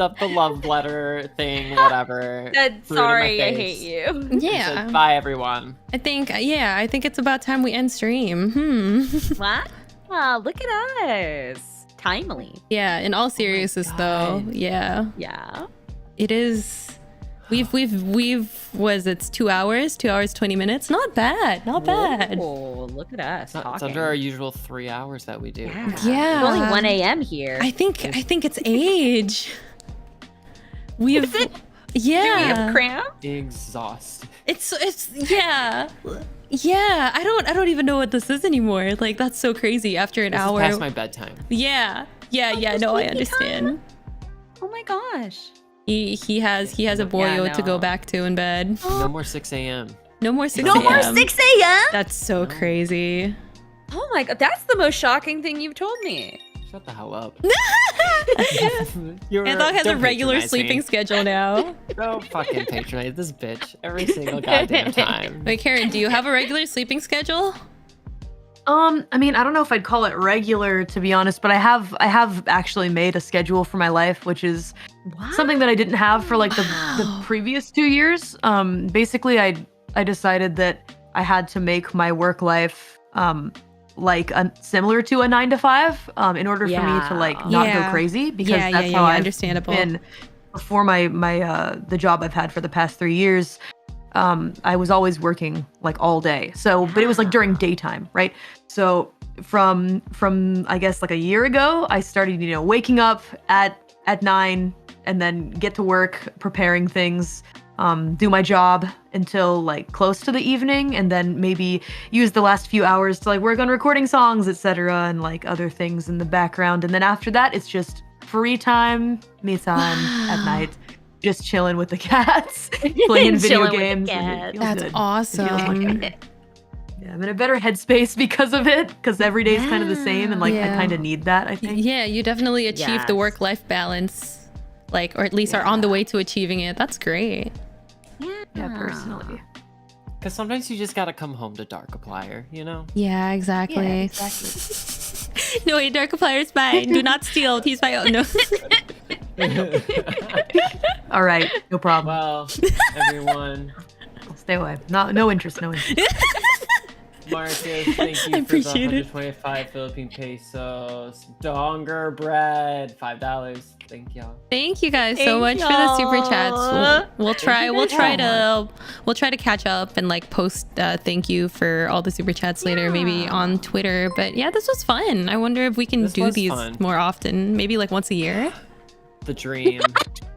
Speaker 1: up the love letter thing, whatever.
Speaker 3: Said,
Speaker 1: threw it in my
Speaker 3: sorry, I
Speaker 1: face.
Speaker 3: hate you.
Speaker 1: She
Speaker 2: Yeah.
Speaker 1: said, bye everyone.
Speaker 2: I think it's about time we end stream.
Speaker 3: What? Wow, look at us. Timely.
Speaker 2: Yeah, in all seriousness though,
Speaker 1: God.
Speaker 2: yeah.
Speaker 3: Yeah.
Speaker 2: It is. We've it's 2 hours, 2 hours, 20 minutes. Not bad. Not bad.
Speaker 3: Oh, look at us.
Speaker 1: It's
Speaker 3: talking.
Speaker 1: under our usual 3 hours that we do.
Speaker 3: Yeah.
Speaker 2: Yeah.
Speaker 3: It's only 1 a.m. here.
Speaker 2: I think it's age. We have
Speaker 3: Do we
Speaker 2: yeah.
Speaker 3: have cramp?
Speaker 1: Exhausted.
Speaker 2: It's yeah. Yeah, I don't even know what this is anymore. Like, that's so crazy after an
Speaker 1: This
Speaker 2: hour.
Speaker 1: is past my bedtime.
Speaker 2: Yeah. No, I understand.
Speaker 3: Oh my gosh.
Speaker 2: He has a boyo to go
Speaker 3: no.
Speaker 2: back to in bed.
Speaker 1: No more 6 a.m.
Speaker 2: No more 6
Speaker 3: No more
Speaker 2: a.m.
Speaker 3: 6 a.m.?
Speaker 2: That's so crazy.
Speaker 3: Oh my god, that's the most shocking thing you've told me.
Speaker 1: Shut the hell up.
Speaker 2: Anthon has a
Speaker 1: Don't
Speaker 2: regular
Speaker 1: patronize
Speaker 2: sleeping
Speaker 1: me.
Speaker 2: schedule now.
Speaker 1: Don't fucking patronize this bitch every single goddamn time.
Speaker 2: Wait, Karen, do you have a regular sleeping schedule?
Speaker 4: I mean, I don't know if I'd call it regular to be honest, but I have actually made a schedule for my life, which is something that I didn't have for like the previous 2 years. Basically, I decided that I had to make my work life like similar to a 9 to 5 in order for me to like not
Speaker 2: Yeah.
Speaker 4: go crazy because
Speaker 2: Yeah,
Speaker 4: that's
Speaker 2: yeah,
Speaker 4: how
Speaker 2: yeah,
Speaker 4: I've
Speaker 2: understandable.
Speaker 4: been before my the job I've had for the past 3 years. I was always working like all day. So, but it was like during daytime, right? So from I guess like a year ago, I started, waking up at 9 and then get to work, preparing things, do my job until like close to the evening, and then maybe use the last few hours to like work on recording songs, etc., and like other things in the background. And then after that, it's just free time, me time at night. Just chilling with the cats, playing video
Speaker 3: Chilling with the
Speaker 4: games. And it
Speaker 3: cats.
Speaker 4: feels
Speaker 2: That's
Speaker 4: good. It feels much
Speaker 2: awesome.
Speaker 4: better. Yeah, I'm in a better headspace because of it, because every day is kind of the same, and like I
Speaker 2: Yeah.
Speaker 4: kind of need that, I think.
Speaker 2: Yeah, you definitely achieved the
Speaker 3: Yes.
Speaker 2: work-life balance, like, or at least are on the way to achieving it. That's great.
Speaker 4: Yeah, personally.
Speaker 1: Because sometimes you just gotta come home to Darkiplier, you know?
Speaker 2: Yeah, exactly.
Speaker 4: Yeah, exactly.
Speaker 2: No, wait, Darkifier's mine. Do not steal. He's my own. No.
Speaker 4: All right, no problem.
Speaker 1: Well, everyone,
Speaker 4: I'll stay away. No interest, no interest.
Speaker 1: Marcus, thank you
Speaker 2: I appreciate
Speaker 1: for the
Speaker 2: it.
Speaker 1: 125 Philippine pesos. Donger bread, $5. Thank y'all.
Speaker 2: Thank you guys so
Speaker 3: Thank
Speaker 2: much for the super
Speaker 3: y'all.
Speaker 2: chats. We'll try
Speaker 1: you
Speaker 2: to catch up and like post thank you for all the super chats later, maybe on Twitter. But yeah, this was fun. I wonder if we can
Speaker 1: This
Speaker 2: do
Speaker 1: was
Speaker 2: these
Speaker 1: fun.
Speaker 2: more often, maybe like once a year.
Speaker 1: The dream.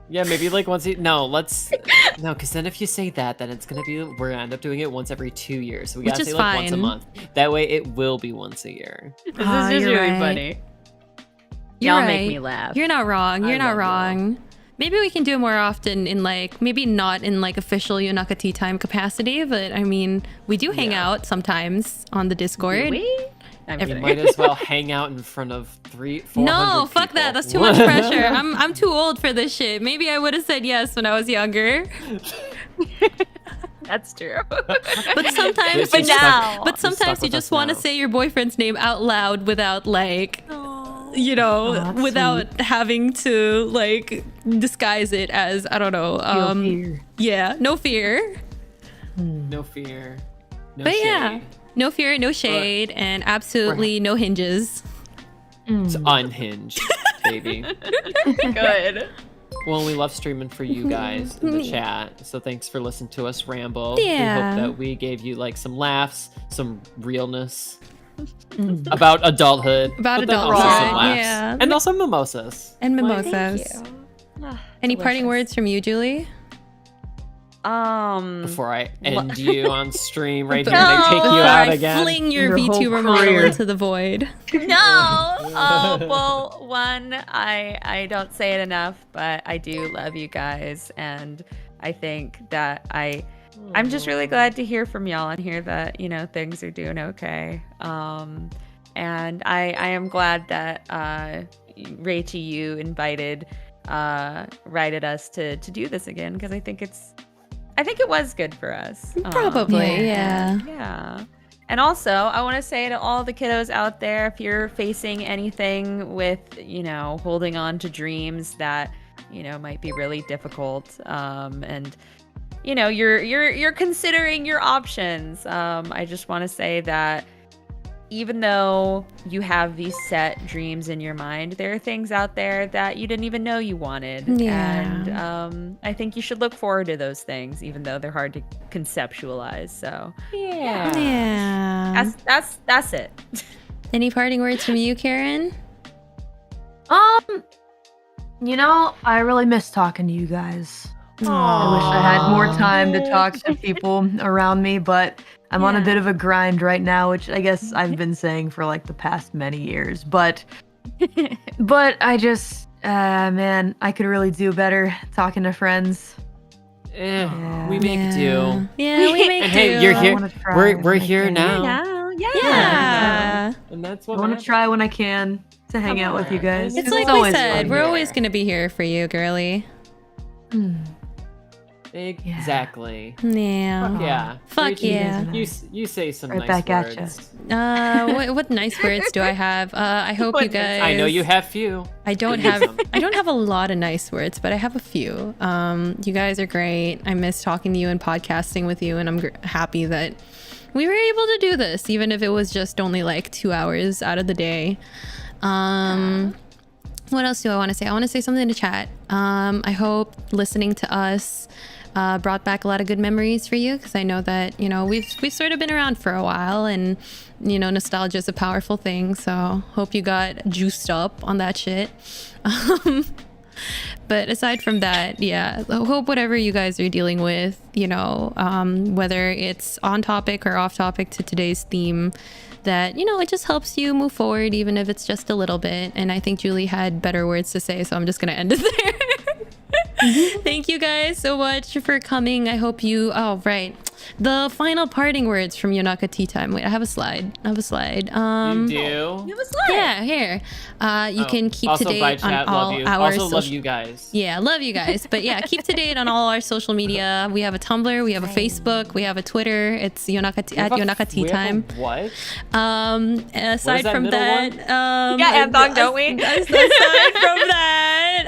Speaker 1: Yeah, maybe like once. No, because then if you say that, then it's gonna be we're gonna end up doing it once every 2 years. So we
Speaker 2: Which
Speaker 1: gotta
Speaker 2: is
Speaker 1: say like once a
Speaker 2: fine.
Speaker 1: month. That way, it will be once a year.
Speaker 3: This is just
Speaker 2: you're
Speaker 3: really
Speaker 2: right.
Speaker 3: funny.
Speaker 2: You're
Speaker 3: Y'all
Speaker 2: right.
Speaker 3: make me laugh.
Speaker 2: You're not wrong. You're
Speaker 1: I
Speaker 2: not
Speaker 1: love y'all.
Speaker 2: wrong. Maybe we can do it more often in like, maybe not in like official Yonaka Tea Time capacity, but I mean, we do hang
Speaker 1: Yeah.
Speaker 2: out sometimes on the Discord.
Speaker 3: Do we? I'm
Speaker 2: Every-
Speaker 1: You
Speaker 3: kidding.
Speaker 1: might as well hang out in front of 400
Speaker 2: No, fuck
Speaker 1: people.
Speaker 2: that. That's too much pressure. I'm too old for this shit. Maybe I would have said yes when I was younger.
Speaker 3: That's true.
Speaker 2: But sometimes
Speaker 1: You're
Speaker 2: you
Speaker 3: now-
Speaker 2: just, but
Speaker 1: You're stuck
Speaker 2: sometimes you
Speaker 1: with
Speaker 2: just
Speaker 1: us
Speaker 2: want to
Speaker 1: now.
Speaker 2: say your boyfriend's name out loud without like, you know,
Speaker 4: that's
Speaker 2: without having to like disguise it as, I don't know.
Speaker 4: Feel fear.
Speaker 2: Yeah, no fear.
Speaker 1: No fear. No
Speaker 2: But
Speaker 1: shade.
Speaker 2: yeah, no fear, no shade, and absolutely no hinges.
Speaker 1: It's unhinged, baby.
Speaker 3: Good.
Speaker 1: Well, we love streaming for you guys in the chat. So thanks for listening to us ramble.
Speaker 2: Yeah.
Speaker 1: We hope that we gave you like some laughs, some realness about adulthood.
Speaker 2: About
Speaker 1: but then also
Speaker 2: adulthood,
Speaker 1: some laughs.
Speaker 2: yeah.
Speaker 1: And also mimosas.
Speaker 2: And
Speaker 1: Like,
Speaker 2: mimosas. Any parting words from you, Julie?
Speaker 1: Before I end you on stream right here
Speaker 3: No.
Speaker 1: and I take you
Speaker 2: Before
Speaker 1: out
Speaker 2: I
Speaker 1: again.
Speaker 2: fling your
Speaker 4: Your whole
Speaker 2: VTuber model
Speaker 4: career.
Speaker 2: into the void.
Speaker 3: No. Well, one, I don't say it enough, but I do love you guys, and I think that I'm just really glad to hear from y'all and hear that things are doing okay. And I am glad that Rachie, you invited righted us to do this again, because I think it was good for us.
Speaker 2: Probably, yeah.
Speaker 3: Yeah. And also, I want to say to all the kiddos out there, if you're facing anything with, holding on to dreams that, might be really difficult, and you're considering your options. I just want to say that even though you have these set dreams in your mind, there are things out there that you didn't even know you wanted.
Speaker 2: Yeah.
Speaker 3: And I think you should look forward to those things, even though they're hard to conceptualize. So
Speaker 1: Yeah.
Speaker 2: Yeah.
Speaker 3: that's it.
Speaker 2: Any parting words from you, Karen?
Speaker 4: I really miss talking to you guys. I wish I had more time to talk to people around me, but I'm on a bit of a grind right now, which I guess I've been saying for like the past many years. But I just, man, I could really do better talking to friends.
Speaker 1: We make do.
Speaker 2: Yeah, we make
Speaker 1: And
Speaker 2: do.
Speaker 1: hey, you're
Speaker 4: I
Speaker 1: here.
Speaker 4: wanna try
Speaker 1: We're
Speaker 4: when I
Speaker 1: here
Speaker 4: can.
Speaker 1: now.
Speaker 2: Yeah.
Speaker 1: And that's
Speaker 4: I
Speaker 1: what
Speaker 4: want to
Speaker 1: matters.
Speaker 4: try when I can to hang out with you guys.
Speaker 2: It's
Speaker 4: 'cause
Speaker 2: like we
Speaker 4: always
Speaker 2: said,
Speaker 4: fun.
Speaker 2: we're always going to be here for you, girly.
Speaker 1: Exactly.
Speaker 2: Yeah.
Speaker 1: Yeah.
Speaker 2: Fuck
Speaker 1: Rachel,
Speaker 2: yeah.
Speaker 1: You say some
Speaker 4: Right
Speaker 1: nice
Speaker 4: back at ya.
Speaker 1: words.
Speaker 2: What nice words do I have? I hope you guys.
Speaker 1: I know you have few.
Speaker 2: I don't
Speaker 1: Use
Speaker 2: have.
Speaker 1: them.
Speaker 2: I don't have a lot of nice words, but I have a few. You guys are great. I miss talking to you and podcasting with you, and I'm happy that we were able to do this, even if it was just only like 2 hours out of the day. What else do I want to say? I want to say something to chat. I hope listening to us brought back a lot of good memories for you, because I know that we've sort of been around for a while, and nostalgia is a powerful thing. So hope you got juiced up on that shit. But aside from that, yeah, I hope whatever you guys are dealing with, whether it's on topic or off topic to today's theme, that it just helps you move forward, even if it's just a little bit. And I think Julie had better words to say, so I'm just gonna end it there. Thank you guys so much for coming. I hope you the final parting words from Yonaka Tea Time. Wait, I have a slide.
Speaker 1: You do.
Speaker 3: It was like
Speaker 2: Yeah, here. You can keep
Speaker 1: also
Speaker 2: to
Speaker 1: by
Speaker 2: date on
Speaker 1: chat,
Speaker 2: all
Speaker 1: love you.
Speaker 2: our
Speaker 1: Also
Speaker 2: social.
Speaker 1: love you guys.
Speaker 2: Yeah, love you guys. But yeah, keep to date on all our social media. We have a Tumblr, we have a Facebook, we have a Twitter. It's Yonaka at Yonaka Tea Time.
Speaker 1: What?
Speaker 2: Aside
Speaker 1: that
Speaker 2: from
Speaker 1: middle
Speaker 2: that,
Speaker 3: yeah, Anthong, don't we?
Speaker 2: aside from that,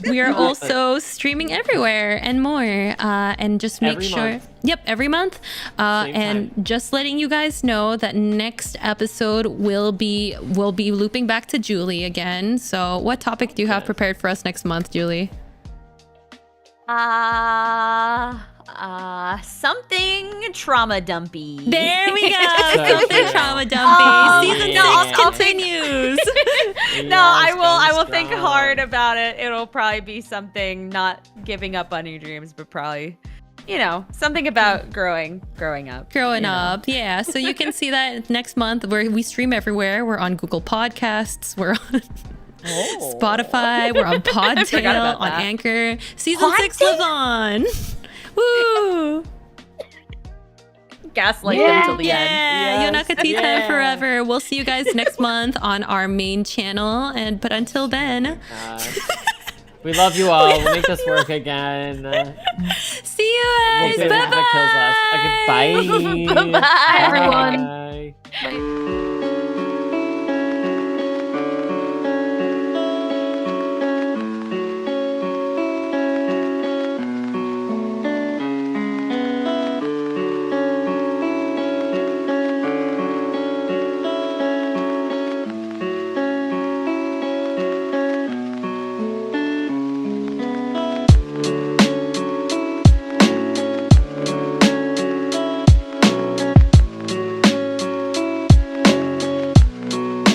Speaker 2: we are also streaming everywhere and more. And just make
Speaker 1: Every
Speaker 2: sure Right. Yep, every month. And just letting you guys know that next episode will be looping back to Julie again. So what topic do you have prepared for us next month, Julie?
Speaker 3: Something trauma dumpy.
Speaker 2: There we go. Something trauma dumpy. Season 6 continues.
Speaker 3: No, I will think hard about it. It'll probably be something not giving up on your dreams, but probably, something about growing up.
Speaker 2: Yeah. So you can see that next month where we stream everywhere. We're on Google Podcasts. We're on Spotify. We're on Podtail, on Anchor. Season 6 lives on. Woo!
Speaker 3: Gaslight them till the end.
Speaker 2: Yeah, Yonaka Tea Time forever. We'll see you guys next month on our main channel. But until then,
Speaker 1: we love you all. We'll make this work again.
Speaker 2: See you guys.
Speaker 1: Bye bye.
Speaker 4: Bye, everyone.
Speaker 1: Bye.